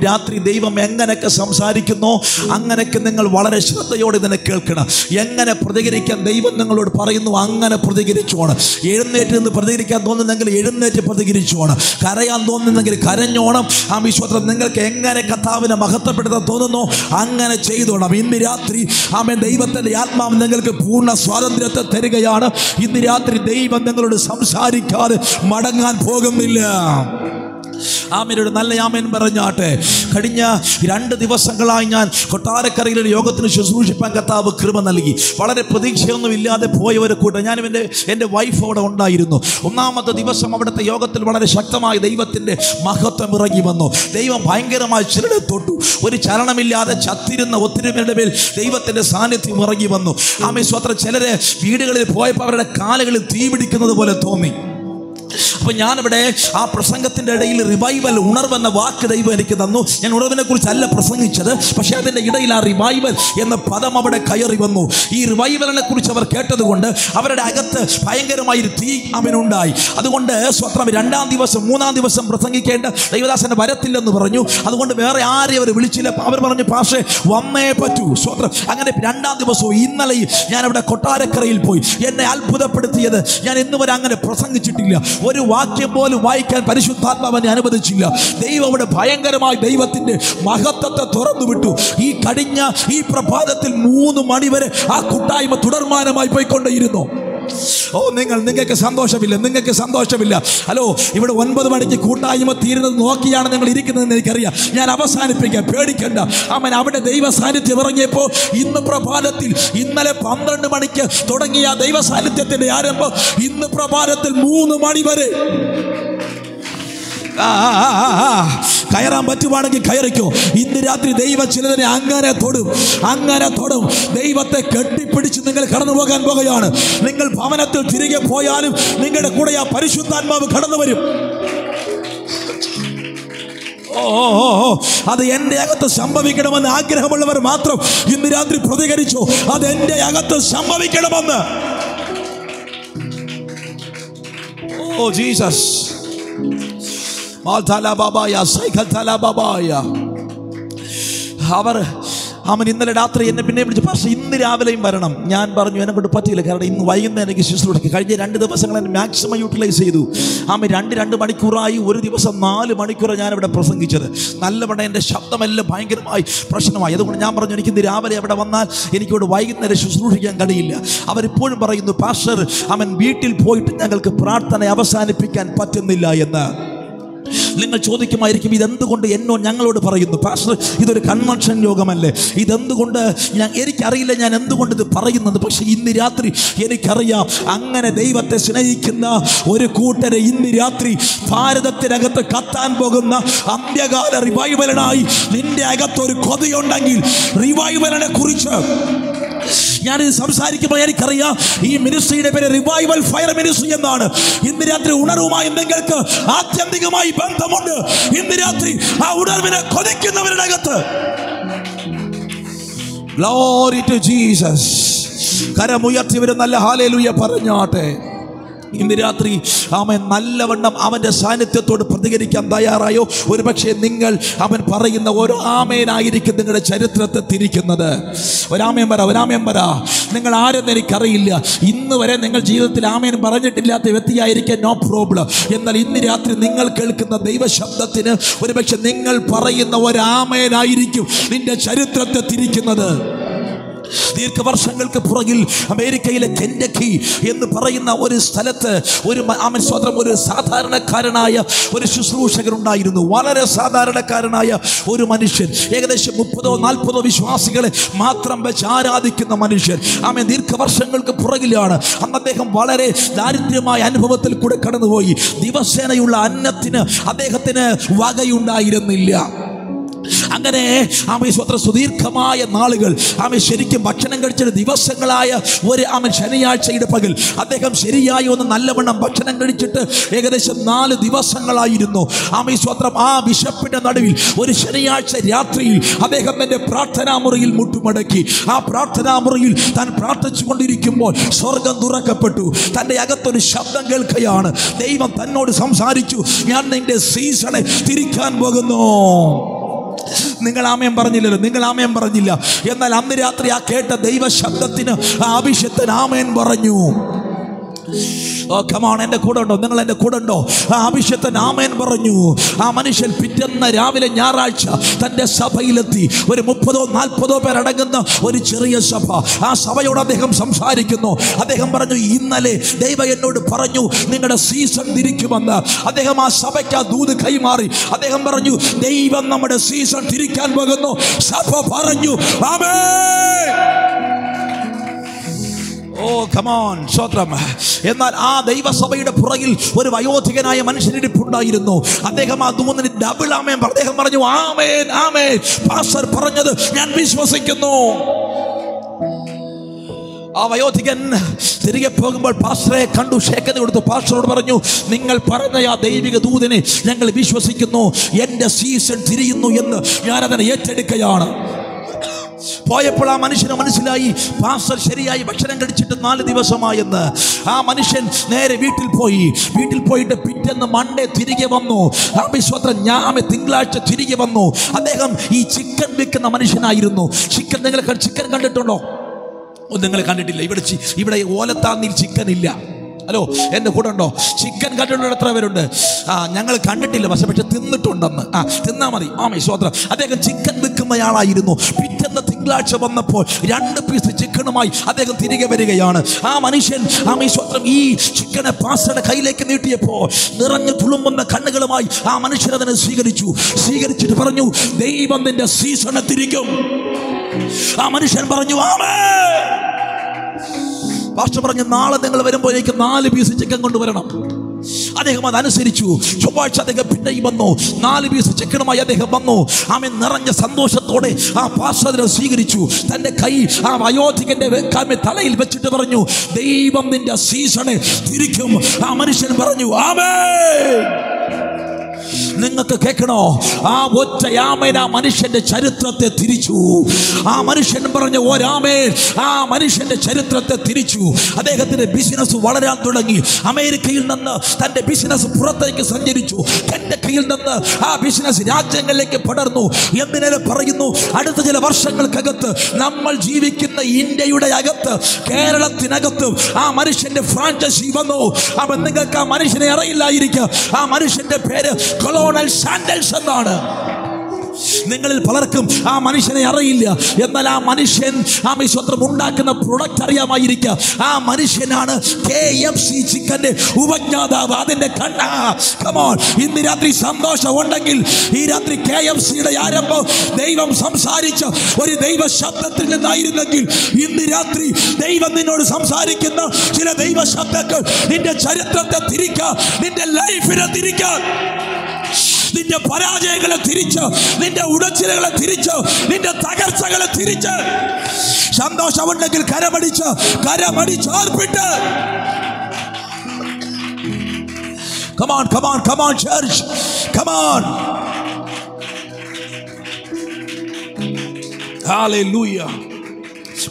രാത്രി ദൈവം എങ്ങനെയൊക്കെ സംസാരിക്കുന്നോ അങ്ങനെയൊക്കെ നിങ്ങൾ വളരെ ശ്രദ്ധയോടെ ഇതിനെ കേൾക്കണം. എങ്ങനെ പ്രതികരിക്കാൻ ദൈവം നിങ്ങളോട് പറയുന്നു അങ്ങനെ പ്രതികരിച്ചോണം. എഴുന്നേറ്റ് നിന്ന് പ്രതികരിക്കാൻ തോന്നുന്നെങ്കിൽ എഴുന്നേറ്റ് പ്രതികരിച്ചോണം. കരയാൻ തോന്നുന്നെങ്കിൽ കരഞ്ഞോണം. ആ വിശ്വാസം നിങ്ങൾക്ക് എങ്ങനെ കർത്താവിനെ മഹത്വപ്പെടുത്താൻ തോന്നുന്നോ അങ്ങനെ ചെയ്തോണം. ഇന്ന് രാത്രി ദൈവത്തിൻ്റെ ആത്മാവ് നിങ്ങൾക്ക് പൂർണ്ണ സ്വാതന്ത്ര്യത്തെ തരികയാണ്. ഇന്ന് രാത്രി ദൈവം നിങ്ങളോട് സംസാരിക്കാതെ മടങ്ങാൻ പോകുന്നില്ല. ആമേനോട് നല്ല ആമേൻ പറഞ്ഞാട്ടെ. കഴിഞ്ഞ 2 ദിവസങ്ങളായി ഞാൻ കൊട്ടാരക്കരയിൽ ഒരു യോഗത്തിന് ശുശ്രൂഷിപ്പാൻ കർത്താവ് കൃപ നൽകി. വളരെ പ്രതീക്ഷയൊന്നും ഇല്ലാതെ പോയ ഒരു കൂട്ടം. ഞാനും എൻ്റെ വൈഫ് അവിടെ ഉണ്ടായിരുന്നു. 1ാമത്തെ ദിവസം അവിടുത്തെ യോഗത്തിൽ വളരെ ശക്തമായി ദൈവത്തിൻ്റെ മഹത്വം ഇറങ്ങി വന്നു. ദൈവം ഭയങ്കരമായി ചിലരെ തൊട്ടു. ഒരു ചലനമില്ലാതെ ചത്തിരുന്ന ഒത്തിരി പേരുടെ മേൽ ദൈവത്തിൻ്റെ സാന്നിധ്യം ഇറങ്ങി വന്നു. ആമേ സ്വത്ര ചിലരെ വീടുകളിൽ പോയപ്പോൾ അവരുടെ കാലുകളിൽ തീ പിടിക്കുന്നത് പോലെ തോന്നി. അപ്പൊ ഞാനിവിടെ ആ പ്രസംഗത്തിന്റെ ഇടയിൽ റിവൈവൽ, ഉണർവെന്ന വാക്ക് ദൈവം എനിക്ക് തന്നു. ഞാൻ ഉണർവിനെ കുറിച്ചല്ല പ്രസംഗിച്ചത്, പക്ഷെ അതിന്റെ ഇടയിൽ ആ റിവൈവൽ എന്ന പദം അവിടെ കയറി വന്നു. ഈ റിവൈവലിനെ കുറിച്ച് അവർ കേട്ടതുകൊണ്ട് അവരുടെ അകത്ത് ഭയങ്കരമായൊരു തീ അവനുണ്ടായി. അതുകൊണ്ട് സ്വത്രം 2-ാം ദിവസം 3-ാം ദിവസം പ്രസംഗിക്കേണ്ട ദൈവദാസനെ വരത്തില്ലെന്ന് പറഞ്ഞു. അതുകൊണ്ട് വേറെ ആരെയും അവർ വിളിച്ചില്ല. അവർ പറഞ്ഞു പാഷേ വന്നേ പറ്റൂ. സ്വത്രം. അങ്ങനെ 2-ാം ദിവസവും ഇന്നലെയും ഞാൻ അവിടെ കൊട്ടാരക്കരയിൽ പോയി. എന്നെ അത്ഭുതപ്പെടുത്തിയത്, ഞാൻ ഇന്ന് വരെ അങ്ങനെ പ്രസംഗിച്ചിട്ടില്ല. ഒരു വാക്യം പോലും വായിക്കാൻ പരിശുദ്ധാത്മാവിനെ അനുവദിച്ചില്ല. ദൈവം അവിടെ ഭയങ്കരമായി ദൈവത്തിന്റെ മഹത്വത്തെ തുറന്നു വിട്ടു. കഴിഞ്ഞ ഈ പ്രഭാതത്തിൽ 3 മണി വരെ ആ കൂട്ടായ്മ തുടർമാനമായി പോയിക്കൊണ്ടേയിരുന്നു. നിങ്ങൾക്ക് സന്തോഷമില്ല, നിങ്ങൾക്ക് സന്തോഷമില്ല. ഹലോ, ഇവിടെ 9 മണിക്ക് കൂട്ടായ്മ തീരുന്നത് നോക്കിയാണ് നിങ്ങൾ ഇരിക്കുന്നതെന്ന് എനിക്കറിയാം. ഞാൻ അവസാനിപ്പിക്കാം, പേടിക്കണ്ട. അവൻ അവിടെ ദൈവ സാന്നിധ്യം ഇറങ്ങിയപ്പോൾ ഇന്ന് പ്രഭാതത്തിൽ, ഇന്നലെ 12 മണിക്ക് തുടങ്ങിയ ദൈവ സാന്നിധ്യത്തിന്റെ ആരംഭം ഇന്ന് പ്രഭാതത്തിൽ 3 മണി വരെ. കയറാൻ പറ്റുവാണെങ്കിൽ കയറിക്കോ. ഇന്ന് രാത്രി ദൈവ ചിലതിനെ അങ്ങനെ തൊടും. ദൈവത്തെ കെട്ടിപ്പിടിച്ച് നിങ്ങൾ കടന്നു പോകാൻ പോകുകയാണ്. നിങ്ങൾ ഭവനത്തിൽ തിരികെ പോയാലും നിങ്ങളുടെ കൂടെ ആ പരിശുദ്ധാത്മാവ് കടന്നു വരും. അത് എൻ്റെ അകത്ത് സംഭവിക്കണമെന്ന് ആഗ്രഹമുള്ളവർ മാത്രം ഇന്ന് രാത്രി പ്രതികരിച്ചു. അത് എൻ്റെ അകത്ത് സംഭവിക്കണമെന്ന്. ജീസസ്. അവൻ ഇന്നലെ രാത്രി എന്നെ പിന്നെ വിളിച്ചു, പക്ഷേ ഇന്ന് രാവിലെയും വരണം. ഞാൻ പറഞ്ഞു എന്നെ കൊണ്ട് പറ്റിയില്ല, കാരണം ഇന്ന് വൈകുന്നേരം എനിക്ക് ശുശ്രൂഷ. കഴിഞ്ഞ 2 ദിവസങ്ങൾ എന്നെ മാക്സിമം യൂട്ടിലൈസ് ചെയ്തു. ആമ 2 മണിക്കൂറായി. ഒരു ദിവസം 4 മണിക്കൂർ ഞാനിവിടെ പ്രസംഗിച്ചത്. നല്ലവണ്ണം എൻ്റെ ശബ്ദമെല്ലാം ഭയങ്കരമായി പ്രശ്നമായി. അതുകൊണ്ട് ഞാൻ പറഞ്ഞു എനിക്കിന്ന് രാവിലെ അവിടെ വന്നാൽ എനിക്കിവിടെ വൈകുന്നേരം ശുശ്രൂഷിക്കാൻ കഴിയില്ല. അവരിപ്പോഴും പറയുന്നു പാസ്റ്റർ, അവൻ വീട്ടിൽ പോയിട്ട് ഞങ്ങൾക്ക് പ്രാർത്ഥന അവസാനിപ്പിക്കാൻ പറ്റുന്നില്ല എന്ന്. നിങ്ങൾ ചോദിക്കുമായിരിക്കും, ഇതെന്തുകൊണ്ട് ഞങ്ങളോട് പറയുന്നു പാസ്റ്റർ? ഇതൊരു കൺവെൻഷൻ യോഗമല്ലേ, ഇതെന്തുകൊണ്ട്? എനിക്കറിയില്ല ഞാൻ എന്തുകൊണ്ട് ഇത് പറയുന്നത്. പക്ഷെ ഇന്ന് രാത്രി എനിക്കറിയാം, അങ്ങനെ ദൈവത്തെ സ്നേഹിക്കുന്ന ഒരു കൂട്ടരെ ഇന്ന് രാത്രി ഭാരതത്തിനകത്ത് കത്താൻ പോകുന്ന അന്ത്യകാല റിവൈവലിനായി നിന്റെ അകത്തൊരു കൊതിയുണ്ടെങ്കിൽ റിവൈവലിനെ കുറിച്ച് ഞാനിത് സംസാരിക്കുമ്പോൾ എനിക്കറിയാം, ഈ മിനിസ്ട്രിയുടെ പേര് റിവൈവൽ ഫയർ മിനിസ്ട്രി എന്നാണ്. ഇന്ന് രാത്രി ഉണർവുമായി നിങ്ങൾക്ക് ആത്യന്തികമായി ബന്ധമുണ്ട്. ഇന്ന് രാത്രി ആ ഉണർവിനെ കൊതിക്കുന്നവരുടെ അകത്ത്. Glory to Jesus. കരമുയർത്തിയവരും നല്ല ഹല്ലേലൂയ പറഞ്ഞാട്ടെ. ഇന്ന് രാത്രി അവൻ നല്ലവണ്ണം അവൻ്റെ സാന്നിധ്യത്തോട് പ്രതികരിക്കാൻ തയ്യാറായോ? ഒരുപക്ഷെ നിങ്ങൾ അവൻ പറയുന്ന ഒരു ആമേനായിരിക്കും നിങ്ങളുടെ ചരിത്രത്തെ തിരിക്കുന്നത്. ഒരാമേൻ പറ. നിങ്ങൾ ആരെന്ന് എനിക്കറിയില്ല. ഇന്ന് വരെ നിങ്ങൾ ജീവിതത്തിൽ ആമേൻ പറഞ്ഞിട്ടില്ലാത്ത വ്യക്തിയായിരിക്കാം, നോ പ്രോബ്ലം. എന്നാൽ ഇന്ന് രാത്രി നിങ്ങൾ കേൾക്കുന്ന ദൈവശബ്ദത്തിന് ഒരുപക്ഷെ നിങ്ങൾ പറയുന്ന ഒരു ആമേനായിരിക്കും നിന്റെ ചരിത്രത്തെ തിരിക്കുന്നത്. ദീർഘവർഷങ്ങൾക്ക് പുറകിൽ അമേരിക്കയിലെ കെൻഡക്കി എന്ന് പറയുന്ന ഒരു സ്ഥലത്ത് ഒരു സാധാരണക്കാരനായ ഒരു ശുശ്രൂഷകനുണ്ടായിരുന്നു. വളരെ സാധാരണക്കാരനായ ഒരു മനുഷ്യൻ. ഏകദേശം 30-40 വിശ്വാസികളെ മാത്രം വെച്ച് ആരാധിക്കുന്ന മനുഷ്യൻ. ദീർഘവർഷങ്ങൾക്ക് പുറകിലാണ്. അന്ന് അദ്ദേഹം വളരെ ദാരിദ്ര്യമായ അനുഭവത്തിൽ കൂടെ കടന്നുപോയി. ദിവസേനയുള്ള അന്നത്തിന് അദ്ദേഹത്തിന് വകയുണ്ടായിരുന്നില്ല. അങ്ങനെ സുദീർഘമായ നാളുകൾ ശരിക്കും ഭക്ഷണം കഴിച്ചിട്ട് ദിവസങ്ങളായ ഒരു ശനിയാഴ്ചയുടെ പകൽ അദ്ദേഹം ശരിയായി ഒന്ന് നല്ലവണ്ണം ഭക്ഷണം കഴിച്ചിട്ട് ഏകദേശം 4 ദിവസങ്ങളായിരുന്നു. ആ വിശപ്പിന്റെ നടുവിൽ ഒരു ശനിയാഴ്ച രാത്രിയിൽ അദ്ദേഹം തന്റെ പ്രാർത്ഥനാ മുറിയിൽ മുട്ടുമടക്കി. ആ പ്രാർത്ഥനാ മുറിയിൽ താൻ പ്രാർത്ഥിച്ചു കൊണ്ടിരിക്കുമ്പോൾ സ്വർഗം തുറക്കപ്പെട്ടു. തന്റെ അകത്തൊരു ശബ്ദം കേൾക്കുകയാണ്. ദൈവം തന്നോട് സംസാരിച്ചു, ഞാൻ നിന്റെ സീസണെ തിരിക്കാൻ പോകുന്നു. നിങ്ങൾ ആമേൻ പറഞ്ഞില്ല. എന്നാൽ അന്ന് രാത്രി ആ കേട്ട ദൈവ ശബ്ദത്തിന് ആ അഭിഷേകത്തിന് ആമേൻ പറഞ്ഞു. എൻ്റെ കൂടെ ഉണ്ടോ? നിങ്ങൾ എൻ്റെ കൂടെ ഉണ്ടോ? ആ അഭിഷേകത്തിന് ആമേൻ പറഞ്ഞു. ആ മനുഷ്യൻ പിറ്റേന്ന് രാവിലെ ഞായറാഴ്ച തൻ്റെ സഭയിലെത്തി. ഒരു 30-40 പേരടങ്ങുന്ന ഒരു ചെറിയ സഭ. ആ സഭയോട് അദ്ദേഹം സംസാരിക്കുന്നു. അദ്ദേഹം പറഞ്ഞു, ഇന്നലെ ദൈവം എന്നോട് പറഞ്ഞു നിങ്ങളുടെ സീസൺ തിരിക്കുമെന്ന്. അദ്ദേഹം ആ സഭയ്ക്ക് ആ ദൂത് കൈമാറി. അദ്ദേഹം പറഞ്ഞു, ദൈവം നമ്മുടെ സീസൺ തിരിക്കാൻ പോകുന്നു. സഭ പറഞ്ഞു ആമേൻ. സ്വത്രം. എന്നാൽ ആ ദൈവസഭയുടെ പുറകിൽ ഒരു വയോധികനായ മനുഷ്യനിരിപ്പുണ്ടായിരുന്നു. അദ്ദേഹം ആ ദൂതിന് ഡബിൾ ആമേൻ. അദ്ദേഹം പറഞ്ഞു, ആമേൻ ആമേൻ, പാസ്റ്റർ പറഞ്ഞത് ഞാൻ വിശ്വസിക്കുന്നു. ആ വയോധികൻ തിരികെ പോകുമ്പോൾ പാസ്റ്ററെ കണ്ടു, ഷേക്കന് കൊടുത്തു. പാസ്റ്ററോട് പറഞ്ഞു, നിങ്ങൾ പറഞ്ഞ ആ ദൈവിക ദൂതനെ ഞങ്ങൾ വിശ്വസിക്കുന്നു, എൻ്റെ സീസൺ തിരിയുന്നു എന്ന് ഞാനതിനെ ഏറ്റെടുക്കുകയാണ്. പോയപ്പോൾ ആ മനുഷ്യന് മനസ്സിലായി പാസ്റ്റർ ശരിയായി ഭക്ഷണം കഴിച്ചിട്ട് 4 ദിവസമായെന്ന്. ആ മനുഷ്യൻ നേരെ വീട്ടിൽ പോയിട്ട് പിറ്റേന്ന് മൺഡേ തിരികെ വന്നു. തിങ്കളാഴ്ച തിരികെ വന്നു. അദ്ദേഹം ഈ ചിക്കൻ വിൽക്കുന്ന മനുഷ്യനായിരുന്നു. നിങ്ങൾ ചിക്കൻ കണ്ടിട്ടുണ്ടോ? നിങ്ങൾ കണ്ടിട്ടില്ല. ഇവിടെ ഓലത്താന്നിൽ ചിക്കൻ ഇല്ല. ഹലോ, എൻ്റെ കൂടെ ഉണ്ടോ? ചിക്കൻ കണ്ടിട്ടുള്ള എത്ര പേരുണ്ട്? ഞങ്ങൾ കണ്ടിട്ടില്ല, പക്ഷെ തിന്നിട്ടുണ്ടെന്ന്. തിന്നാ മതി. സ്വത്രം. അദ്ദേഹം ചിക്കൻ വിൽക്കുന്നയാളായിരുന്നു. പിറ്റേന്ന് തിങ്കളാഴ്ച വന്നപ്പോൾ 2 പീസ് ചിക്കനുമായി അദ്ദേഹം തിരികെ വരികയാണ്. ആ മനുഷ്യൻ സ്വത്രം ഈ ചിക്കനെ പാസ്റ്ററുടെ കയ്യിലേക്ക് നീട്ടിയപ്പോൾ നിറഞ്ഞു തുളുമ്പുന്ന കണ്ണുകളുമായി ആ മനുഷ്യൻ അതിനെ സ്വീകരിച്ചിട്ട് പറഞ്ഞു, ദൈവം നിന്റെ സീസണെ തിരിക്കും. ആ മനുഷ്യൻ പറഞ്ഞു, ആമേൻ. പാസ്റ്റർ പറഞ്ഞു, നാളെ നിങ്ങൾ വരുമ്പോഴേക്കും 4 പീസ് ചിക്കൻ കൊണ്ടുവരണം. അദ്ദേഹം അതനുസരിച്ചു. ചൊവ്വാഴ്ച അദ്ദേഹം പിന്നെയും വന്നു. 4 പീസ് ചിക്കനുമായി അദ്ദേഹം വന്നു. ആമേൻ. നിറഞ്ഞ സന്തോഷത്തോടെ ആ പാസ്റ്റർ അതിനെ സ്വീകരിച്ചു. തൻ്റെ കൈ ആ വയോധികന്റെ തലയിൽ വെച്ചിട്ട് പറഞ്ഞു, ദൈവം നിന്റെ സീസണെ തിരിക്കും. ആ മനുഷ്യൻ പറഞ്ഞു, ആമേൻ. നിങ്ങൾക്ക് കേൾക്കണോ? ആ ഒറ്റ ആമേൻ ആ മനുഷ്യന്റെ ചരിത്രത്തെ തിരിച്ചു. ആ മനുഷ്യൻ പറഞ്ഞ ഒരാമേൻ ആ മനുഷ്യന്റെ ചരിത്രത്തെ തിരിച്ചു. അദ്ദേഹത്തിന്റെ ബിസിനസ് വളരാൻ തുടങ്ങി. അമേരിക്കയിൽ നിന്ന് തന്റെ ബിസിനസ് പുറത്തേക്ക് സഞ്ചരിച്ചു. കെൻഡക്കിയിൽ നിന്ന് ആ ബിസിനസ് രാജ്യങ്ങളിലേക്ക് പടർന്നു. എന്തിനേറെ പറയുന്നു, അടുത്ത ചില വർഷങ്ങൾക്കകത്ത് നമ്മൾ ജീവിക്കുന്ന ഇന്ത്യയുടെ അകത്ത്, കേരളത്തിനകത്ത് ആ മനുഷ്യന്റെ ഫ്രാഞ്ചൈസി വന്നു. അവൻ നിങ്ങൾക്ക് ആ മനുഷ്യനെ അറിയില്ലായിരിക്കും. ആ മനുഷ്യന്റെ പേര് കൊളോണൽ സാൻഡൽസ് എന്നാണ്. നിങ്ങളിൽ പലർക്കും ആ മനുഷ്യനെ അറിയില്ല. എന്നാൽ ആ മനുഷ്യൻ സ്വത്രം ഉണ്ടാക്കുന്ന പ്രൊഡക്റ്റ് അറിയാമായിരിക്കാം. ആ മനുഷ്യനാണ് KFC ചിക്കന്റെ ഉപജ്ഞാതാവ്. അതിന്റെ ഇന്ന് രാത്രി സന്തോഷം ഉണ്ടെങ്കിൽ, ഈ രാത്രി KFCയുടെ ആരംഭം ദൈവം സംസാരിച്ച ഒരു ദൈവ ശബ്ദത്തിൽ നിന്നായിരുന്നെങ്കിൽ, ഇന്ന് രാത്രി ദൈവം നിന്നോട് സംസാരിക്കുന്ന ചില ദൈവ ശബ്ദങ്ങൾ നിന്റെ ചരിത്രത്തെ തിരിക്കാൻ, നിന്റെ ലൈഫിനെ തിരിക്കാൻ, നിന്റെ പരാജയങ്ങളെ തിരിച്ച്, നിന്റെ ഉടച്ചിലുകളെ തിരിച്ച്, നിന്റെ തകർച്ചകളെ തിരിച്ച്, സന്തോഷമുണ്ടെങ്കിൽ കരമടിച്ചോർപ്പിട്ട് come on church, come on, hallelujah.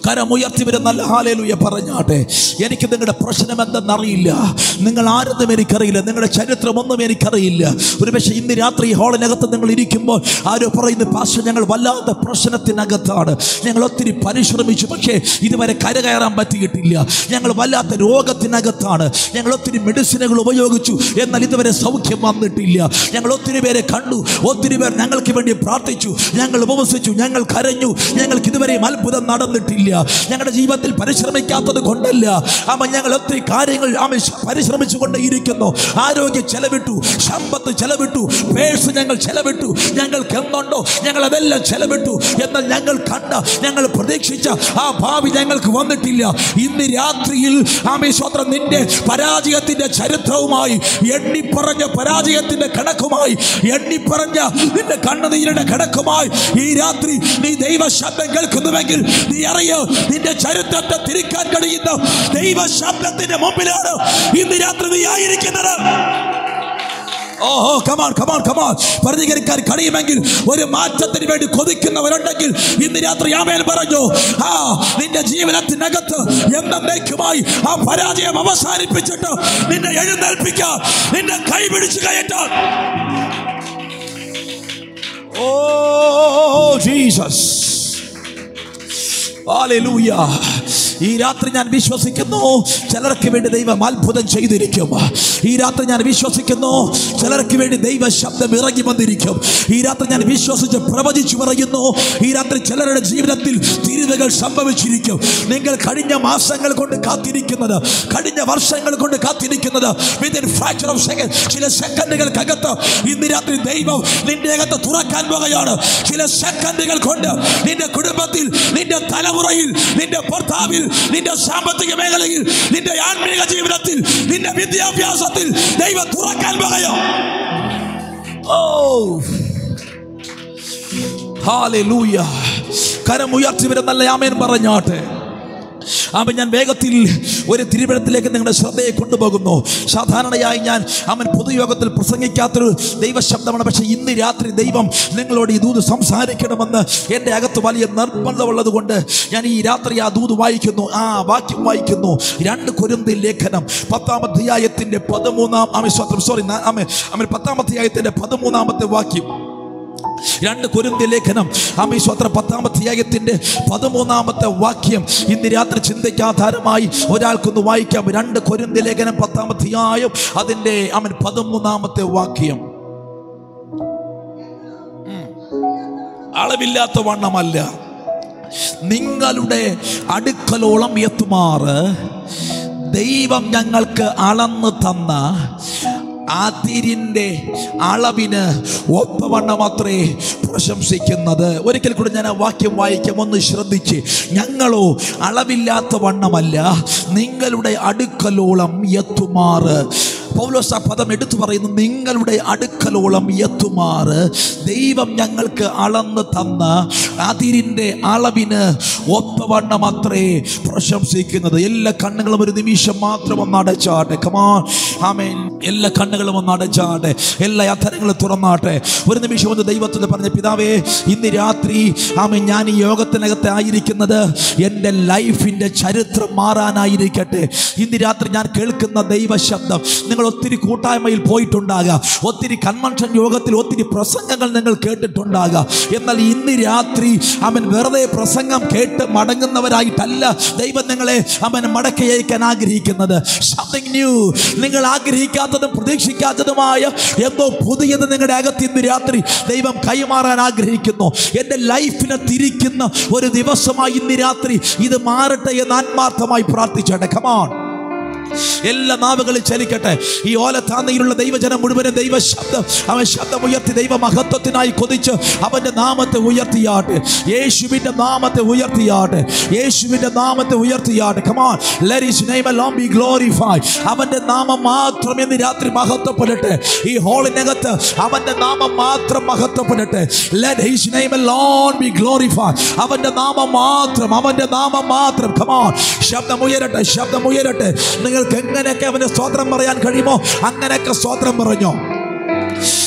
കരമുയർത്തി വരും നല്ല ഹല്ലേലൂയ പറഞ്ഞാട്ടെ. എനിക്ക് നിങ്ങളുടെ പ്രശ്നം എന്തെന്നറിയില്ല, നിങ്ങൾ ആരെന്നും എനിക്കറിയില്ല, നിങ്ങളുടെ ചരിത്രമൊന്നും എനിക്കറിയില്ല. ഒരുപക്ഷെ ഇന്ന് രാത്രി ഈ ഹാളിനകത്ത് നിങ്ങൾ ഇരിക്കുമ്പോൾ ആരോ പറയുന്നു, പാസ്റ്റർ ഞങ്ങൾ വല്ലാത്ത പ്രശ്നത്തിനകത്താണ്, ഞങ്ങൾ ഒത്തിരി പരിശ്രമിച്ചു, പക്ഷേ ഇതുവരെ കരകയറാൻ പറ്റിയിട്ടില്ല, ഞങ്ങൾ വല്ലാത്ത രോഗത്തിനകത്താണ്, ഞങ്ങൾ ഒത്തിരി മെഡിസിനുകൾ ഉപയോഗിച്ചു, എന്നാൽ ഇതുവരെ സൗഖ്യം വന്നിട്ടില്ല, ഞങ്ങൾ ഒത്തിരി പേരെ കണ്ടു, ഒത്തിരി പേർ ഞങ്ങൾക്ക് വേണ്ടി പ്രാർത്ഥിച്ചു, ഞങ്ങൾ ഉപവസിച്ചു, ഞങ്ങൾ കരഞ്ഞു, ഞങ്ങൾക്ക് ഇതുവരെയും അത്ഭുതം നടന്നിട്ടില്ല. ഞങ്ങളുടെ ജീവിതത്തിൽ പരിശ്രമിക്കാത്തത് കൊണ്ടല്ല, ഞങ്ങൾ ഒത്തിരി കാര്യങ്ങൾ പരിശ്രമിച്ചു കൊണ്ടേയിരിക്കുന്നു. ആരോഗ്യം ചെലവിട്ടു, സമ്പത്ത് ചെലവിട്ടു, പേഴ്സ് ഞങ്ങൾ ചെലവിട്ടു, ഞങ്ങൾക്ക് എന്തുണ്ടോ ഞങ്ങൾ അതെല്ലാം ചെലവിട്ടു, എന്നാൽ ഞങ്ങൾ കണ്ട, ഞങ്ങൾ പ്രതീക്ഷിച്ച ആ ഭാവി ഞങ്ങൾക്ക് വന്നിട്ടില്ല. ഇന്ന് രാത്രിയിൽ സ്വത്രം നിന്റെ പരാജയത്തിന്റെ ചരിത്രവുമായി, എണ്ണിപ്പറഞ്ഞ പരാജയത്തിന്റെ കണക്കുമായി, എണ്ണിപ്പറഞ്ഞ നിന്റെ കണ്ണുനീരുടെ കണക്കുമായി ഈ രാത്രി നീ ദൈവ ശബ്ദം കേൾക്കുന്നുവെങ്കിൽ നീ അറിയോ, നിന്റെ ചരിത്രത്തെ തിരിക്കാൻ കഴിയുന്ന ദൈവ ശബ്ദത്തിന്റെ മുമ്പിലാണ് ഇന്ന് രാത്രി നീ ആയിരിക്കുന്നത്. പ്രതികരിക്കാൻ കഴിയുമെങ്കിൽ, ഒരു മാറ്റത്തിന് വേണ്ടി കൊതിക്കുന്നവരുണ്ടെങ്കിൽ ഇന്ന് രാത്രി ആമേൻ പറഞ്ഞു. നിന്റെ ജീവിതത്തിനകത്ത് എന്നേക്കുമായി ആ പരാജയം അവസാനിപ്പിച്ചിട്ട് നിന്നെ എഴുന്നേൽപ്പിക്കാൻ, നിന്നെ കൈപിടിച്ച് കയറ്റാൻ. Oh Jesus, hallelujah. ഈ രാത്രി ഞാൻ വിശ്വസിക്കുന്നു ചിലർക്ക് വേണ്ടി ദൈവം അത്ഭുതം ചെയ്തിരിക്കും. ഈ രാത്രി ഞാൻ വിശ്വസിക്കുന്നു ചിലർക്ക് വേണ്ടി ദൈവ ശബ്ദം ഇറങ്ങി വന്നിരിക്കും. ഈ രാത്രി ഞാൻ വിശ്വസിച്ച് പ്രവചിച്ചു പറയുന്നു, ഈ രാത്രി ചിലരുടെ ജീവിതത്തിൽ തിരിവുകൾ സംഭവിച്ചിരിക്കും. നിങ്ങൾ കഴിഞ്ഞ മാസങ്ങൾ കൊണ്ട് കാത്തിരിക്കുന്നത്, കഴിഞ്ഞ വർഷങ്ങൾ കൊണ്ട് കാത്തിരിക്കുന്നത്, വിത്തിൻ ഫ്രാക്ഷൻ ഓഫ് സെക്കൻഡ്, ചില സെക്കൻഡുകൾക്കകത്ത് ഇന്ന് രാത്രി ദൈവം നിന്റെ അകത്ത് തുറക്കാൻ പോകുകയാണ്. ചില സെക്കൻഡുകൾ കൊണ്ട് നിന്റെ കുടുംബത്തിൽ, നിന്റെ തലമുറയിൽ, നിന്റെ ഭർത്താവിൽ, നിന്റെ സാമ്പത്തിക മേഖലയിൽ, നിന്റെ ആത്മീക ജീവിതത്തിൽ, നിന്റെ വിദ്യാഭ്യാസത്തിൽ ദൈവം തുറക്കാൻ പോകുകയോ. ഹല്ലേലൂയ. കരമുയർത്തി വരും നല്ല ആമേൻ പറഞ്ഞാട്ടെ. അവൻ ഞാൻ വേഗത്തിൽ ഒരു തിരുവനന്തപുരത്തിലേക്ക് നിങ്ങളുടെ ശ്രദ്ധയെ കൊണ്ടുപോകുന്നു. സാധാരണയായി ഞാൻ പൊതുയോഗത്തിൽ പ്രസംഗിക്കാത്തൊരു ദൈവശബ്ദമാണ്. പക്ഷേ ഇന്ന് രാത്രി ദൈവം നിങ്ങളോട് ഈ ദൂത് സംസാരിക്കണമെന്ന് എൻ്റെ അകത്ത് വലിയ നിർബന്ധമുള്ളത് കൊണ്ട് ഞാൻ ഈ രാത്രി ആ ദൂത് വായിക്കുന്നു, ആ വാക്യം വായിക്കുന്നു. 2 കൊരിന്ത്യർ ലേഖനം 10-ാം അധ്യായത്തിൻ്റെ 13-ാമത്തെ വാക്യം. 2 കൊരിന്ത്യർ ലേഖനം 10-ാം അധ്യായത്തിൻ്റെ 13-ാമത്തെ വാക്യം ഇന്ന് രാത്രി ചിന്തയ്ക്കാധാരമായി ഒരാൾക്കൊന്ന് വായിക്കാം. 2 കൊരിന്ത്യർ ലേഖനം 10-ാം അധ്യായം അതിൻ്റെ 13-ാമത്തെ വാക്യം. അളവില്ലാത്ത വണ്ണമല്ല, നിങ്ങളുടെ അടുക്കലോളം എത്തുമാറ് ദൈവം ഞങ്ങൾക്ക് അളന്ന് തന്ന അതിരിൻ്റെ അളവിന് ഒത്തവണ്ണമത്രേ പ്രശംസിക്കുന്നത്. ഒരിക്കൽ കൂടെ ഞാൻ ആ വാക്യം വായിക്കാം, ഒന്ന് ശ്രദ്ധിച്ച്. ഞങ്ങളോ അളവില്ലാത്ത വണ്ണമല്ല, നിങ്ങളുടെ അടുക്കലോളം എത്തുമാറ്. പൗലോസ് ആ പദം എടുത്തു പറയുന്നു, നിങ്ങളുടെ അടുക്കലോളം എത്തുമാറ് ദൈവം ഞങ്ങൾക്ക് അളന്ന് തന്ന അതിരിൻ്റെ അളവിന് ഒത്തവണ്ണമത്രേ പ്രശംസിക്കുന്നത്. എല്ലാ കണ്ണുകളും ഒരു നിമിഷം മാത്രം ഒന്ന് അടച്ചാട്ടെ. കമാൻ, ആമേൻ. എല്ലാ കണ്ണുകളും ഒന്ന് അടച്ചാട്ടെ, എല്ലാ അധരങ്ങളും തുറന്നാട്ടെ. ഒരു നിമിഷം ഒന്ന് ദൈവത്തോട് പറഞ്ഞ, പിതാവേ, ഇന്ന് രാത്രി ആമേൻ, ഞാൻ ഈ യോഗത്തിനകത്ത് ആയിരിക്കുന്നത് എൻ്റെ ലൈഫിൻ്റെ ചരിത്രം മാറാനായിരിക്കട്ടെ. ഇന്ന് രാത്രി ഞാൻ കേൾക്കുന്ന ദൈവശബ്ദം, നിങ്ങൾ ഒത്തിരി കൂട്ടായ്മയിൽ പോയിട്ടുണ്ടാകാം, ഒത്തിരി കൺവെൻഷൻ യോഗത്തിൽ ഒത്തിരി പ്രസംഗങ്ങൾ നിങ്ങൾ കേട്ടിട്ടുണ്ടാകാം. എന്നാൽ ഇന്ന് രാത്രി അവൻ വെറുതെ പ്രസംഗം കേട്ട് മടങ്ങുന്നവരായിട്ടല്ല ദൈവം നിങ്ങളെ അവൻ മടക്കി അയക്കാൻ ആഗ്രഹിക്കുന്നത്. സംതിങ് ന്യൂ, നിങ്ങൾ ആഗ്രഹിക്കാത്തതും പ്രതീക്ഷിക്കാത്തതുമായ എന്തോ പുതിയത് നിങ്ങളുടെ അകത്ത് ഇന്ന് രാത്രി ദൈവം കൈമാറാൻ ആഗ്രഹിക്കുന്നു. എൻ്റെ ലൈഫിനെ തിരിക്കുന്ന ഒരു ദിവസമായി ഇന്ന് രാത്രി ഇത് മാറട്ടെ എന്ന് ആത്മാർത്ഥമായി പ്രാർത്ഥിച്ചേട്ടെ. കമോൺ, എല്ലാ നാവുകളിൽ ചലിക്കട്ടെ. ഈ ഓലത്താന്നയിലുള്ള ദൈവജനം മുഴുവനും ദൈവശബ്ദം അവൻ ശബ്ദമുയർത്തി ദൈവമഹത്വത്തിനായി കൊതിച്ച് അവൻ്റെ നാമത്തെ ഉയർത്തിയാട്ടെ, യേശുവിൻ്റെ നാമത്തെ ഉയർത്തിയാട്ടെ, യേശുവിൻ്റെ നാമത്തെ ഉയർത്തിയാട്ടെ. Come on, let his name alone be glorified. അവൻ്റെ നാമം മാത്രം ഇന്ന് രാത്രി മഹത്വപ്പെടട്ടെ. ഈ ഹോളിനകത്ത് അവൻ്റെ നാമം മാത്രം മഹത്വപ്പെടട്ടെ. Let his name alone be glorified. അവൻ്റെ നാമം മാത്രം, അവൻ്റെ നാമം മാത്രം. Come on, ശബ്ദമുയരട്ടെ, ശബ്ദമുയരട്ടെ. നിങ്ങൾക്ക് എങ്ങനെയൊക്കെ അവന് സ്തോത്രം പറയാൻ കഴിയുമോ അങ്ങനെയൊക്കെ സ്തോത്രം പറഞ്ഞോ.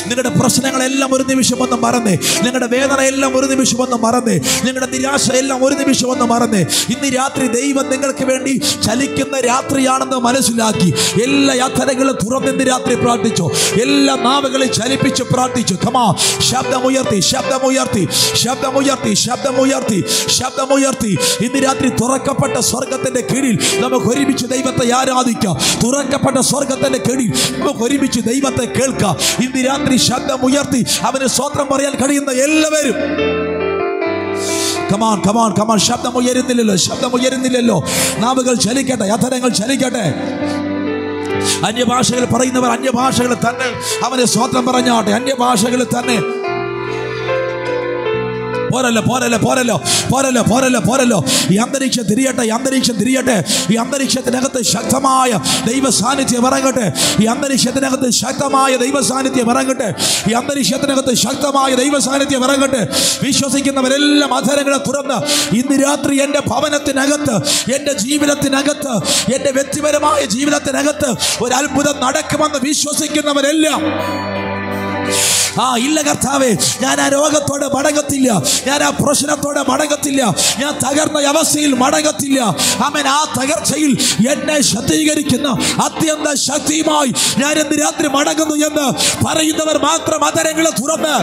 നിങ്ങളുടെ പ്രശ്നങ്ങളെല്ലാം ഒരു നിമിഷം ഒന്ന് മറന്നേ, നിങ്ങളുടെ വേദനയെല്ലാം ഒരു നിമിഷം ഒന്ന് മറന്നേ, നിങ്ങളുടെ നിരാശയെല്ലാം ഒരു നിമിഷം ഒന്ന് മറന്നേ. ഇന്ന് രാത്രി ദൈവം നിങ്ങൾക്ക് വേണ്ടി ചലിക്കുന്ന രാത്രിയാണെന്ന് മനസ്സിലാക്കി എല്ലാ യാത്രകളും തുറന്നിന്ന് രാത്രി പ്രാർത്ഥിച്ചു, എല്ലാ നാവുകളെ ചലിപ്പിച്ച് പ്രാർത്ഥിച്ചു. കമാ, ശബ്ദമുയർത്തി, ശബ്ദമുയർത്തി, ശബ്ദമുയർത്തി, ശബ്ദമുയർത്തി, ശബ്ദമുയർത്തി. ഇന്ന് രാത്രി തുറക്കപ്പെട്ട സ്വർഗത്തിന്റെ കീഴിൽ നമുക്ക് ഒരുമിച്ച് ദൈവത്തെ ആരാധിക്കാം. തുറക്കപ്പെട്ട സ്വർഗത്തിന്റെ കീഴിൽ നമുക്ക് ഒരുമിച്ച് ദൈവത്തെ കേൾക്കാം. ഇന്ന് രാത്രി ശബ്ദമുയർത്തി അവന് സ്തോത്രം പറയാൻ കഴിയുന്ന എല്ലാവരും കമാൻ, കമാൻ, കമാൻ. ശബ്ദമുയരുന്നില്ലല്ലോ, ശബ്ദമുയരുന്നില്ലല്ലോ. നാവുകൾ ചലിക്കട്ടെ, അധരങ്ങൾ ചലിക്കട്ടെ. അന്യഭാഷകൾ പറയുന്നവർ അന്യഭാഷകൾ തന്നെ അവനെ സ്തോത്രം പറഞ്ഞാട്ടെ. അന്യഭാഷകൾ തന്നെ. പോരല്ലോ, പോരല്ലോ, പോരല്ലോ, പോരല്ലോ, പോരല്ലോ, പോരല്ലോ. ഈ അന്തരീക്ഷം തിരിയട്ടെ, ഈ അന്തരീക്ഷം തിരിയട്ടെ. ഈ അന്തരീക്ഷത്തിനകത്ത് ശക്തമായ ദൈവ സാന്നിധ്യം ഇറങ്ങട്ടെ. ഈ അന്തരീക്ഷത്തിനകത്ത് ശക്തമായ ദൈവ സാന്നിധ്യം ഇറങ്ങട്ടെ. ഈ അന്തരീക്ഷത്തിനകത്ത് ശക്തമായ ദൈവ സാന്നിധ്യം ഇറങ്ങട്ടെ. വിശ്വസിക്കുന്നവരെല്ലാം അധരങ്ങളെ തുറന്ന് ഇന്ന് രാത്രി എൻ്റെ ഭവനത്തിനകത്ത്, എൻ്റെ ജീവിതത്തിനകത്ത്, എൻ്റെ വ്യക്തിപരമായ ജീവിതത്തിനകത്ത് ഒരു അത്ഭുതം നടക്കുമെന്ന് വിശ്വസിക്കുന്നവരെല്ലാം, ഇല്ല കർത്താവേ, ഞാൻ ആ രോഗത്തോടെ മടങ്ങത്തില്ല, ഞാൻ ആ പ്രശ്നത്തോടെ മടങ്ങത്തില്ല, ഞാൻ തകർന്ന അവസ്ഥയിൽ മടങ്ങത്തില്ല. ആമേൻ. ആ തകർച്ചയിൽ എന്നെ ശക്തീകരിക്കുന്ന അത്യന്ത ശക്തിയുമായി ഞാൻ ഇന്ന് രാത്രി മടങ്ങുന്നു എന്ന് പറയുന്നവർ മാത്രം അധരങ്ങളെ തുറന്ന്,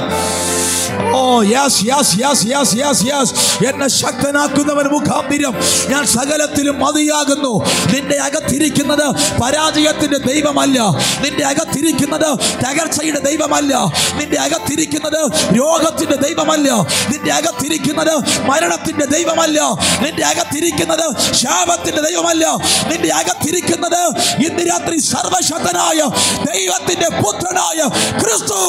oh yes, yes, yes, yes, yes, yes, എന്നെ ശക്തനാക്കുന്നവൻ മുഖാന്തരം ഞാൻ സകലത്തിലും മതിയാകുന്നു. നിന്റെ അകത്തിരിക്കുന്നത് പരാജയത്തിന്റെ ദൈവമല്ല, നിന്റെ അകത്തിരിക്കുന്നത് തകർച്ചയുടെ ദൈവമല്ല, നിന്റെ അകത്തിരിക്കുന്നത് രോഗത്തിന്റെ ദൈവമല്ല, നിന്റെ അകത്തിരിക്കുന്നത് മരണത്തിന്റെ ദൈവമല്ല, നിന്റെ അകത്തിരിക്കുന്നത് ശാപത്തിന്റെ ദൈവമല്ല, നിന്റെ അകത്തിരിക്കുന്നത് ഇന്ന് രാത്രി സർവശക്തനായ ദൈവത്തിന്റെ പുത്രനായ ക്രിസ്തു.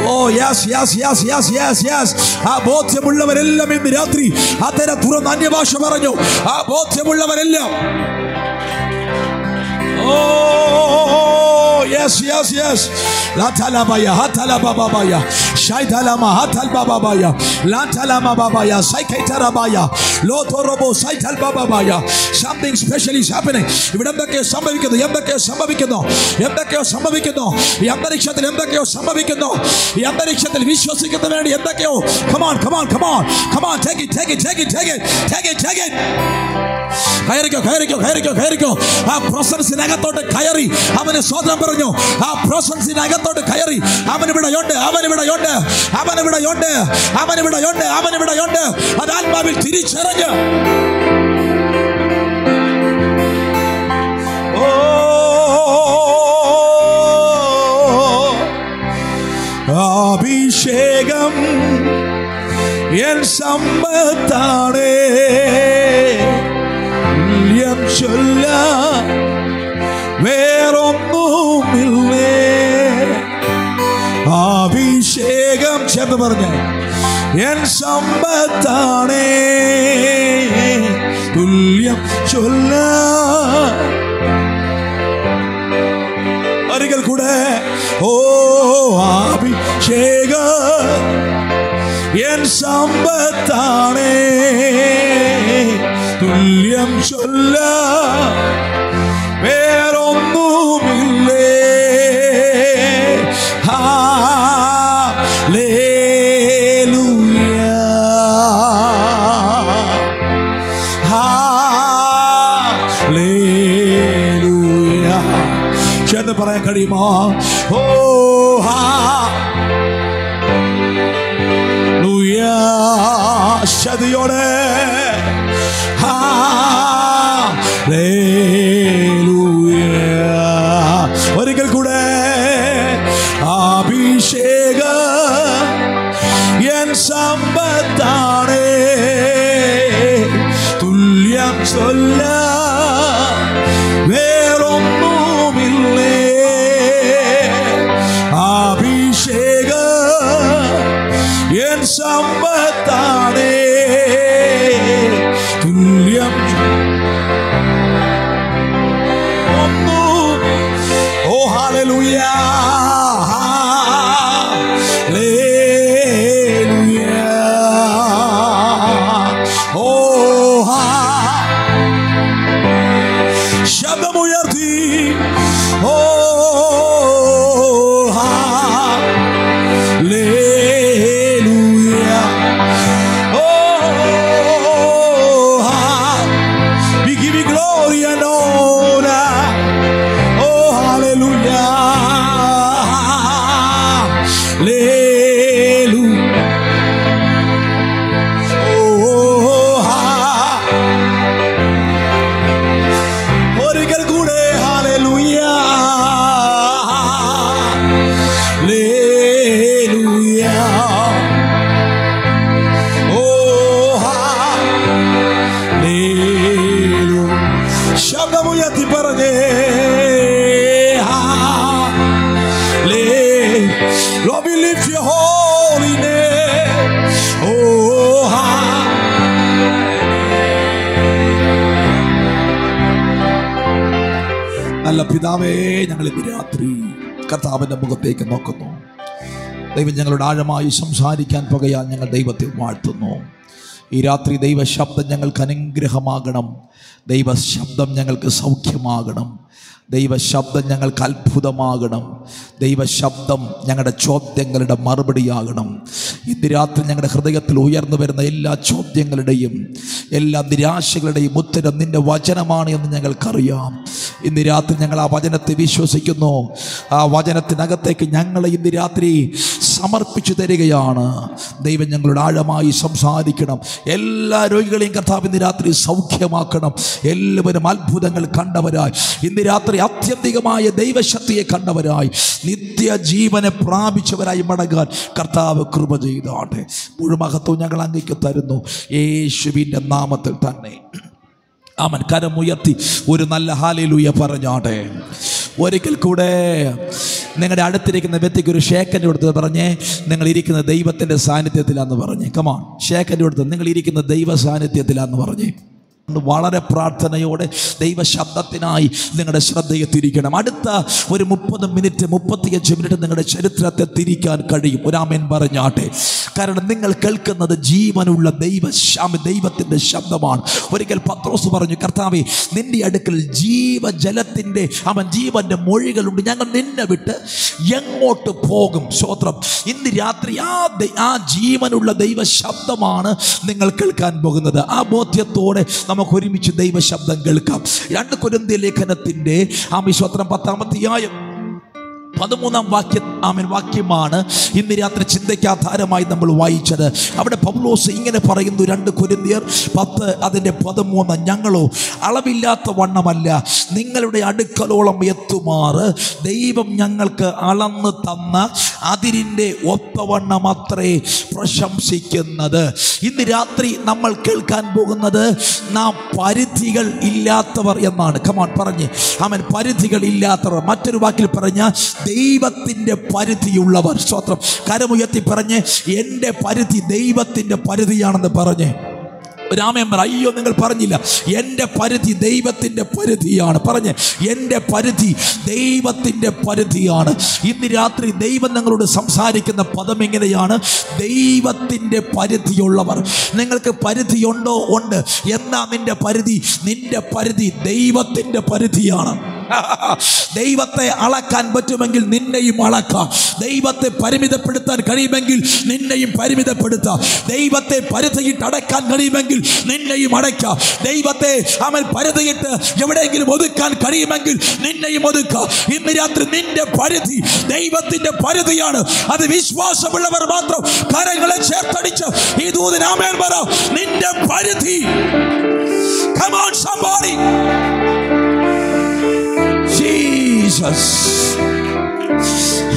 Oh yes, yes, yes, yes, yes, yes. ആ ബോധ്യമുള്ളവരെല്ലാം ഇന്ന് രാത്രി അത്തര തുറന്ന് അന്യഭാഷ പറഞ്ഞു. ആ ബോധ്യമുള്ളവരെല്ലാം, ഓ yes. Latalabaya, hatalababaya, shaidalama, hatalbabaya, lantalamababaya, saiketarabaya, lotorobo, saitalbabaya. Something special is happening. ഇവിടെ എന്തൊക്കെയോ സംഭവിക്കുന്നു, എന്തൊക്കെയോ സംഭവിക്കുന്നു, എന്തൊക്കെയോ സംഭവിക്കുന്നു. ഈ അന്തരീക്ഷത്തിൽ എന്തൊക്കെയോ സംഭവിക്കുന്നു. ഈ അന്തരീക്ഷത്തിൽ വിശ്വസിക്കുന്നതിന് വേണ്ടി എന്തൊക്കെയോ. Come on, take it. കയറിക്കോ. ആ പ്രസൻസിനകത്തോട്ട് കയറി അവന് സ്വതന്ത്രം പറഞ്ഞു. ആ പ്രസൻസിനകത്തോട്ട് കയറി അവനിവിടെയുണ്ട്. അത് ആത്മാവിൽ തിരിച്ചറിഞ്ഞ് അഭിഷേകം എൻ സമ്പത്താണേ, ചൊല്ല വേറൊന്നുമില്ലേ. അഭിഷേകം ചേർന്ന് പറഞ്ഞ എൻ സമ്പത്താണേ, തുല്യം ചൊല്ല. ഒരിക്കൽ കൂടെ ഓ അഭിഷേകം എൻ സമ്പത്താണേ, തുല്യം ചൊല്ല വേറൊന്നുമില്ലേ. Hallelujah, hallelujah. ചേർന്ന് പറയാൻ കഴിയുമോ? ഓ ഹല്ലേലൂയ. ശക്തിയോടെ ഒരിക്കൽ കൂടെ അഭിഷേകം എൻ സമ്പത്താണേ, തുല്യം ചൊല്ല വേറൊന്നുമില്ലേ. അഭിഷേകം എൻ സമ്പത്താണേ, തുല്യം Hallelujah, hallelujah. Oh, ശബ്ദമുയർത്തി oh, hallelujah. Oh, we give you glory and honor. Oh, hallelujah. ശബ്ദമുയർത്തി പറഞ്ഞേ Lord, we lift your holy name. Oh, നല്ല പിതാവേ, ഞങ്ങൾ ഇന്ന് രാത്രി കർത്താവിന്റെ മുഖത്തേക്ക് നോക്കുന്നു. ദൈവം ഞങ്ങളോട് ആഴമായി സംസാരിക്കാൻ പോകയാൽ ഞങ്ങൾ ദൈവത്തെ വാഴ്ത്തുന്നു. ഈ രാത്രി ദൈവശബ്ദം ഞങ്ങൾക്ക് അനുഗ്രഹമാകണം. ദൈവശബ്ദം ഞങ്ങൾക്ക് സൗഖ്യമാകണം. ദൈവശബ്ദം ഞങ്ങൾക്ക് അത്ഭുതമാകണം. ദൈവശബ്ദം ഞങ്ങളുടെ ചോദ്യങ്ങളുടെ മറുപടിയാകണം. ഇന്ന് രാത്രി ഞങ്ങളുടെ ഹൃദയത്തിൽ ഉയർന്നു വരുന്ന എല്ലാ ചോദ്യങ്ങളുടെയും എല്ലാ നിരാശകളുടെയും ഉത്തരം നിൻ്റെ വചനമാണ് എന്ന് ഞങ്ങൾക്കറിയാം. ഇന്ന് രാത്രി ഞങ്ങൾ ആ വചനത്തെ വിശ്വസിക്കുന്നു. ആ വചനത്തിനകത്തേക്ക് ഞങ്ങളെ ഇന്ന് രാത്രി സമർപ്പിച്ചു തരികയാണ്. ദൈവം ഞങ്ങളോട് ആഴമായി സംസാരിക്കണം. എല്ലാ രോഗികളെയും കർത്താവ് ഇന്ന് രാത്രി സൗഖ്യമാക്കണം. എല്ലാവരും അത്ഭുതങ്ങൾ കണ്ടവരായി, ഇന്ന് രാത്രി ആത്യന്തികമായ ദൈവശക്തിയെ കണ്ടവരായി, നിത്യജീവനെ പ്രാപിച്ചവരായി മടങ്ങാൻ കർത്താവ് കൃപ ചെയ്താട്ടെ. മുഴുമഹത്വം ഞങ്ങൾ അങ്ങേക്ക് തരുന്നു, യേശുവിൻ്റെ നാമത്തിൽ തന്നെ. അവൻ കരമുയർത്തി ഒരു നല്ല ഹല്ലേലൂയ പറഞ്ഞാട്ടെ. ഒരിക്കൽ കൂടെ നിങ്ങളുടെ അടുത്തിരിക്കുന്ന വ്യക്തിക്ക് ഒരു ഷേക്കൻ്റെ കൊടുത്ത് പറഞ്ഞേ, നിങ്ങൾ ഇരിക്കുന്ന ദൈവത്തിൻ്റെ സാന്നിധ്യത്തിലാന്ന് പറഞ്ഞേ. കമാൺ, ഷേക്കൻ്റെ കൊടുത്ത് നിങ്ങൾ ഇരിക്കുന്ന ദൈവ സാന്നിധ്യത്തിലാന്ന് പറഞ്ഞേ. വളരെ പ്രാർത്ഥനയോടെ ദൈവശബ്ദത്തിനായി നിങ്ങളുടെ ശ്രദ്ധയെ തിരിക്കണം. അടുത്ത ഒരു 30 മിനിറ്റ് 35 മിനിറ്റ് നിങ്ങളുടെ ചരിത്രത്തെ തിരിക്കാൻ കഴിയും. ഒരാമേൻ പറഞ്ഞാട്ടെ. കാരണം നിങ്ങൾ കേൾക്കുന്നത് ജീവനുള്ള ദൈവത്തിൻ്റെ ശബ്ദമാണ്. ഒരിക്കൽ പത്രോസ് പറഞ്ഞു, കർത്താവേ, നിന്റെ അടുക്കൽ ജീവജലത്തിൻ്റെ ജീവന്റെ മൊഴികളുണ്ട്, ഞങ്ങൾ നിന്നെ വിട്ട് എങ്ങോട്ട് പോകും? സ്തോത്രം. ഇന്ന് രാത്രി ആ ജീവനുള്ള ദൈവ ശബ്ദമാണ് നിങ്ങൾ കേൾക്കാൻ പോകുന്നത്. ആ ബോധ്യത്തോടെ നമുക്ക് ഒരുമിച്ച് ദൈവശബ്ദം കേൾക്കാം. 2 കൊരിന്ത്യർ ലേഖനത്തിന്റെ സ്തോത്രം 10-ാം അധ്യായം 13-ാം വാക്യമാണ് ഇന്ന് രാത്രി ചിന്തയ്ക്ക് ആധാരമായി നമ്മൾ വായിച്ചത്. അവിടെ പൗലോസ് ഇങ്ങനെ പറയുന്നു, 2 കൊരിന്ത്യർ 10 അതിൻ്റെ 13, ഞങ്ങളോ അളവില്ലാത്ത വണ്ണമല്ല നിങ്ങളുടെ അടുക്കലോളം എത്തുമാറ് ദൈവം ഞങ്ങൾക്ക് അളന്ന് തന്ന അതിരിൻ്റെ ഒത്തവണ്ണമത്രേ പ്രശംസിക്കുന്നത്. ഇന്ന് രാത്രി നമ്മൾ കേൾക്കാൻ പോകുന്നത് നാം പരിധികൾ ഇല്ലാത്തവർ എന്നാണ്. കമാൻ പറഞ്ഞ് അവൻ പരിധികൾ ഇല്ലാത്തവർ. മറ്റൊരു വാക്കിൽ പറഞ്ഞ ദൈവത്തിൻ്റെ പരിധിയുള്ളവർ. സ്തോത്രം. കരമുയർത്തി പറഞ്ഞ് എൻ്റെ പരിധി ദൈവത്തിൻ്റെ പരിധിയാണെന്ന് പറഞ്ഞ് രാമൻ പറ. അയ്യോ, നിങ്ങൾ പറഞ്ഞില്ല. എൻ്റെ പരിധി ദൈവത്തിൻ്റെ പരിധിയാണ്. പറഞ്ഞ് എൻ്റെ പരിധി ദൈവത്തിൻ്റെ പരിധിയാണ്. ഇന്ന് രാത്രി ദൈവം നിങ്ങളോട് സംസാരിക്കുന്ന പദം എങ്ങനെയാണ്? ദൈവത്തിൻ്റെ പരിധിയുള്ളവർ. നിങ്ങൾക്ക് പരിധിയുണ്ടോ? ഉണ്ട്. എന്നാ നിന്റെ പരിധി ദൈവത്തിൻ്റെ പരിധിയാണ്. ദൈവത്തെ അളക്കാൻ പറ്റുമെങ്കിൽ നിന്നെയും അളക്കാം. ദൈവത്തെ പരിമിതപ്പെടുത്താൻ കഴിയുമെങ്കിൽ നിന്നെയും പരിമിതപ്പെടുത്താം. ദൈവത്തെ പരിധിയിട്ട് അടക്കാൻ കഴിയുമെങ്കിൽ നിന്നെയും അടയ്ക്കാം. ദൈവത്തെ പരിധിയിട്ട് എവിടെയെങ്കിലും ഒതുക്കാൻ കഴിയുമെങ്കിൽ നിന്നെയും ഒതുക്കാം. ഇന്ന് രാത്രി നിന്റെ പരിധി ദൈവത്തിന്റെ പരിധിയാണ്. അത് വിശ്വാസമുള്ളവർ മാത്രം കരങ്ങളെ ചേർത്തടിച്ച് ഈ ദൂതൻ ആമേൻ പറ. നിന്റെ പരിധി. Come on somebody. Jesus.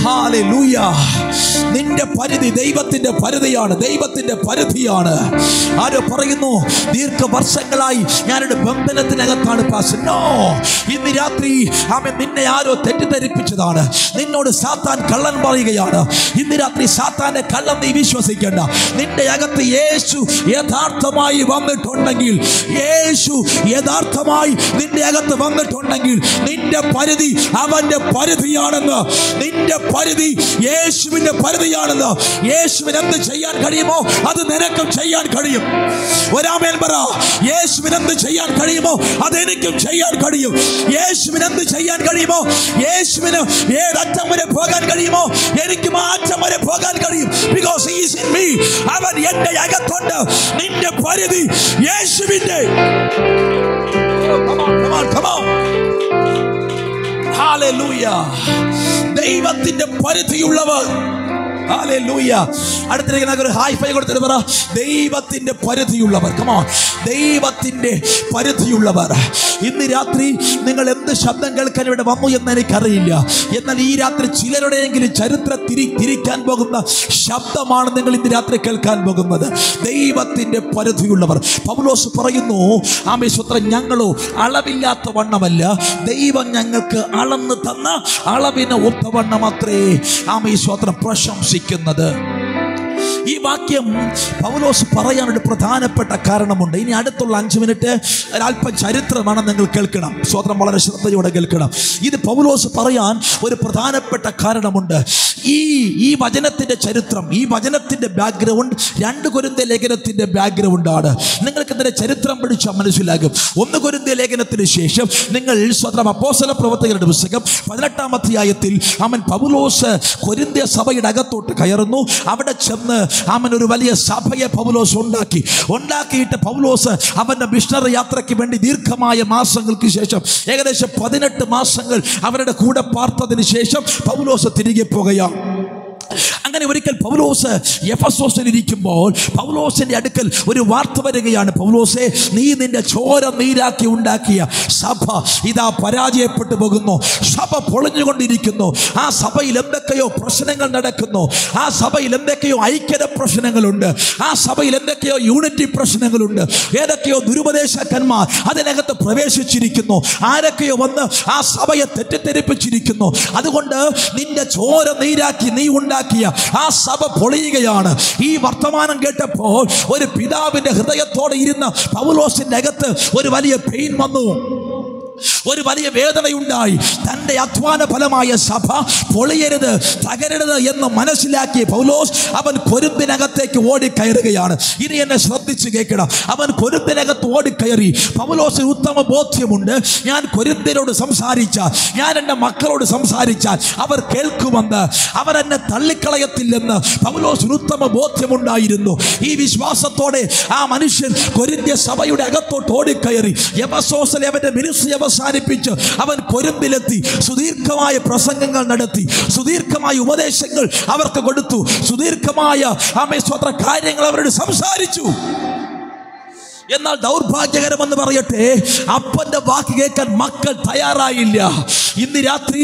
Hallelujah. നിന്റെ പരിധി ദൈവത്തിന്റെ പരിധിയാണ്. ദൈവത്തിന്റെ പരിധിയാണ്. ആരോ പറയുന്നു, ദീർഘവർഷങ്ങളായി ഞാനൊരു ബന്ധനത്തിനകത്താണ് പാസ്റ്റർ. നോ, ഇന്ന് രാത്രി നിന്നെ ആരോ തെറ്റിദ്ധരിപ്പിച്ചതാണ്. നിന്നോട് സാത്താൻ കള്ളൻ പറയുകയാണ്. ഇന്ന് രാത്രി സാത്താന്റെ കള്ളം നീ വിശ്വസിക്കേണ്ട. നിന്റെ അകത്ത് യേശു യഥാർത്ഥമായി വന്നിട്ടുണ്ടെങ്കിൽ, യേശു യഥാർത്ഥമായി നിന്റെ അകത്ത് വന്നിട്ടുണ്ടെങ്കിൽ നിന്റെ പരിധി അവന്റെ പരിധിയാണെന്ന്. നിന്റെ പരിധി യേശുവിന്റെ പരിധിയാണെന്ന്. യേശുവിന് എന്ത് ചെയ്യാൻ കഴിയുമോ അത് നിനക്കും ചെയ്യാൻ കഴിയും. ഒരാമേൻ പറ. യേശുവിന് എന്ത് ചെയ്യാൻ കഴിയുമോ അതെനിക്കും ചെയ്യാൻ കഴിയും. യേശുവിന് എന്ത് ചെയ്യാൻ കഴിയുമോ, യേശുവിന് ഏതറ്റം വരെ പോകാൻ കഴിയുമോ എനിക്കും ആ അറ്റം വരെ പോകാൻ കഴിയും. Because he is in me. അവൻ എന്റെ അകത്തുണ്ട്. നിന്റെ പരിധി യേശുവിന്റെ. Come on. Hallelujah. ദൈവത്തിന്റെ പരിധിയുള്ളവർ. ഹല്ലേലൂയ. അടുത്തിരിക്കുന്ന ഒരു ഹൈ ഫൈ കൊടുത്തിട്ട് പറ, ദൈവത്തിന്റെ പരിധിയുള്ളവർ. Come on. ദൈവത്തിന്റെ പരിധിയുള്ളവർ. ഇന്ന് രാത്രി നിങ്ങൾ എന്ത് ശബ്ദം കേൾക്കാൻ ഇവിടെ വന്നു എന്ന് എനിക്കറിയില്ല. എന്നാൽ ഈ രാത്രി ചിലരുടെയെങ്കിലും ചരിത്രം തിരിക്കാൻ പോകുന്ന ശബ്ദമാണ് നിങ്ങൾ ഇന്ന് രാത്രി കേൾക്കാൻ പോകുന്നത്. ദൈവത്തിന്റെ പരിധിയുള്ളവർ. പൗലോസ് പറയുന്നു, ആമേശ്വത്രം, ഞങ്ങളോ അളവില്ലാത്ത വണ്ണമല്ല ദൈവം ഞങ്ങൾക്ക് അളന്ന് തന്ന അളവിന് ഒത്തവണ്ണം അത്രേ ആമേശ്വത്രം പ്രശംസിക്കുന്നത്. ഈ വാക്യം പൗലോസ് പറയാനൊരു പ്രധാനപ്പെട്ട കാരണമുണ്ട്. ഇനി അടുത്തുള്ള 5 മിനിറ്റ് ഒരല്പം ചരിത്രമാണ് നിങ്ങൾ കേൾക്കണം. സ്വതന്ത്രം വളരെ ശ്രദ്ധയോടെ കേൾക്കണം. ഇത് പൗലോസ് പറയാൻ ഒരു പ്രധാനപ്പെട്ട കാരണമുണ്ട്. ഈ വചനത്തിന്റെ ചരിത്രം, ഈ വചനത്തിന്റെ ബാക്ക്ഗ്രൗണ്ട് 2 കൊരിന്ത്യർ ലേഖനത്തിന്റെ ബാക്ക്ഗ്രൗണ്ടാണ്. നിങ്ങൾക്ക് ഇതിന്റെ ചരിത്രം പഠിച്ചാൽ മനസ്സിലാകും. 1 കൊരിന്ത്യർ ലേഖനത്തിന് ശേഷം നിങ്ങൾ സ്വതന്ത്രം അപ്പോസ്തല പ്രവർത്തകരുടെ പുസ്തകം 18-ാം അധ്യായത്തിൽ പൗലോസ് കൊരിന്ത്യ സഭയുടെ അകത്തോട്ട് കയറുന്നു. അവിടെ ചെന്ന് ഒരു വലിയ സഭയെ പൗലോസ് ഉണ്ടാക്കിയിട്ട് പൗലോസ് അവന്റെ മിഷണറി യാത്രയ്ക്ക് വേണ്ടി ദീർഘമായ മാസങ്ങൾക്ക് ശേഷം ഏകദേശം 18 മാസങ്ങൾ അവരുടെ കൂടെ പാർത്തതിന് ശേഷം പൗലോസ് തിരികെ പോകുകയാണ്. അങ്ങനെ ഒരിക്കൽ പൗലോസ് എഫെസോസിൽ ഇരിക്കുമ്പോൾ പൗലോസിന്റെ അടുക്കൽ ഒരു വാർത്ത വരികയാണ്. പൗലോസേ, നീ നിന്റെ ചോര നീരാക്കി ഉണ്ടാക്കിയ സഭ ഇതാ പരാജയപ്പെട്ടു പോകുന്നു. സഭ പൊളിഞ്ഞുകൊണ്ടിരിക്കുന്നു. ആ സഭയിൽ എന്തൊക്കെയോ പ്രശ്നങ്ങൾ നടക്കുന്നു. ആ സഭയിൽ എന്തൊക്കെയോ ഐക്യത പ്രശ്നങ്ങളുണ്ട്. ആ സഭയിൽ എന്തൊക്കെയോ യൂണിറ്റി പ്രശ്നങ്ങളുണ്ട്. ഏതൊക്കെയോ ദുരുപദേശകന്മാർ അതിനകത്ത് പ്രവേശിച്ചിരിക്കുന്നു. ആരൊക്കെയോ വന്ന് ആ സഭയെ തെറ്റിദ്ധരിപ്പിച്ചിരിക്കുന്നു. അതുകൊണ്ട് നിന്റെ ചോര നീരാക്കി നീ ഉണ്ടാക്കിയ മനസ്സിലാക്കിയ ആ സഭ പൊളിയുകയാണ്. ഈ വർത്തമാനം കേട്ടപ്പോൾ ഒരു പിതാവിന്റെ ഹൃദയത്തോടെ ഇരുന്ന പൗലോസിന്റെ അകത്ത് ഒരു വലിയ പെയിൻ വന്നു, ഒരു വലിയ വേദനയുണ്ടായി. തൻ്റെ അധ്വാന ഫലമായ സഭ പൊളിയരുത്, തകരരുത് എന്ന് മനസ്സിലാക്കിയ പൗലോസ് അവൻ കൊരിന്തിനകത്തേക്ക് ഓടിക്കയറുകയാണ്. ഇനി എന്നെ ശ്രദ്ധിച്ച് കേൾക്കണം. അവൻ കൊരിന്തിനകത്ത് ഓടിക്കയറി. പൗലോസിന് ഉത്തമ ബോധ്യമുണ്ട്, ഞാൻ കൊരിന്ത്യരോട് സംസാരിച്ചാൽ, ഞാൻ എൻ്റെ മക്കളോട് സംസാരിച്ചാൽ അവർ കേൾക്കുമെന്ന്, അവരെന്നെ തള്ളിക്കളയത്തില്ലെന്ന് പൗലോസിന് ഉത്തമ ബോധ്യമുണ്ടായിരുന്നു. ഈ വിശ്വാസത്തോടെ ആ മനുഷ്യൻ കൊരിന്ത്യ സഭയുടെ അകത്തോട്ട് ഓടിക്കയറി. എഫെസോസിലെ അവൻ്റെ മിനിസ്ട്രി അവസാനിപ്പിച്ച് അവൻ കൊരിന്തിലെത്തി. സുദീർഘമായ പ്രസംഗങ്ങൾ നടത്തി, സുദീർഘമായ ഉപദേശങ്ങൾ അവർക്ക് കൊടുത്തു, സുദീർഘമായ സ്വതന്ത്ര കാര്യങ്ങൾ അവരോട് സംസാരിച്ചു. എന്നാൽ ദൗർഭാഗ്യകരമെന്ന് പറയട്ടെ, അപ്പന്റെ വാക്ക് കേൾക്കാൻ മക്കൾ തയ്യാറായില്ല. ഇന്ന് രാത്രി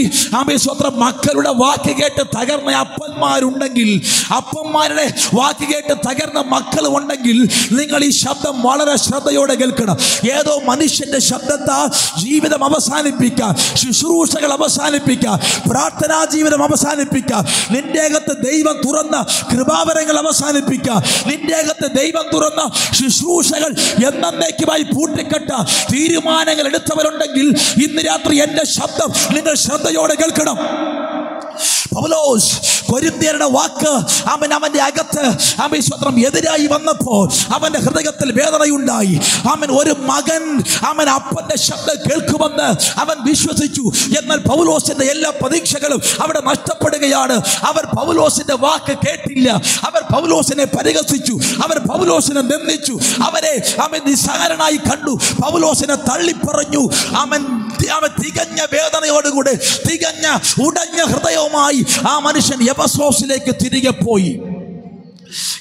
സ്വന്തം മക്കളുടെ വാക്ക് കേട്ട് തകർന്ന അപ്പന്മാരുണ്ടെങ്കിൽ, അപ്പന്മാരുടെ വാക്ക് കേട്ട് തകർന്ന മക്കൾ ഉണ്ടെങ്കിൽ നിങ്ങൾ ഈ ശബ്ദം വളരെ ശ്രദ്ധയോടെ കേൾക്കണം. ഏതോ മനുഷ്യന്റെ ശബ്ദത്താൽ ജീവിതം അവസാനിപ്പിക്കാൻ, ശുശ്രൂഷകൾ അവസാനിപ്പിക്കാൻ, പ്രാർത്ഥനാ ജീവിതം അവസാനിപ്പിക്കാൻ, നിന്റെ അകത്ത് ദൈവം തുറന്ന കൃപാവരങ്ങൾ അവസാനിപ്പിക്കാൻ, നിന്റെ അകത്ത് ദൈവം തുറന്ന ശുശ്രൂഷകൾ എന്നേക്കുമായി പൂട്ടിക്കെട്ട തീരുമാനങ്ങൾ എടുത്തവരുണ്ടെങ്കിൽ ഇന്ന് രാത്രി എന്റെ ശബ്ദം നിങ്ങൾ ശ്രദ്ധയോടെ കേൾക്കണം. പൗലോസ് കൊരിന്ത്യരുടെ വാക്ക് അവന്റെ അകത്ത് സ്വന്തം എതിരായി വന്നപ്പോൾ അവന്റെ ഹൃദയത്തിൽ വേദനയുണ്ടായി. ഒരു മകൻ അപ്പന്റെ ശബ്ദം കേൾക്കുമെന്ന് അവൻ വിശ്വസിച്ചു. എന്നാൽ പൗലോസിന്റെ എല്ലാ പ്രതീക്ഷകളും അവിടെ നഷ്ടപ്പെടുകയാണ്. അവർ പൗലോസിന്റെ വാക്ക് കേട്ടില്ല. അവർ പൗലോസിനെ പരിഹസിച്ചു, അവർ പൗലോസിനെ നിന്ദിച്ചു, അവരെ നിസ്സാരനായി കണ്ടു, പൗലോസിനെ തള്ളിപ്പറഞ്ഞു. അവൻ തികഞ്ഞ വേദനയോടുകൂടെ, തികഞ്ഞ ഉടഞ്ഞ ഹൃദയവുമായി ആ മനുഷ്യൻ എഫെസോസിലേക്ക് തിരികെ പോയി.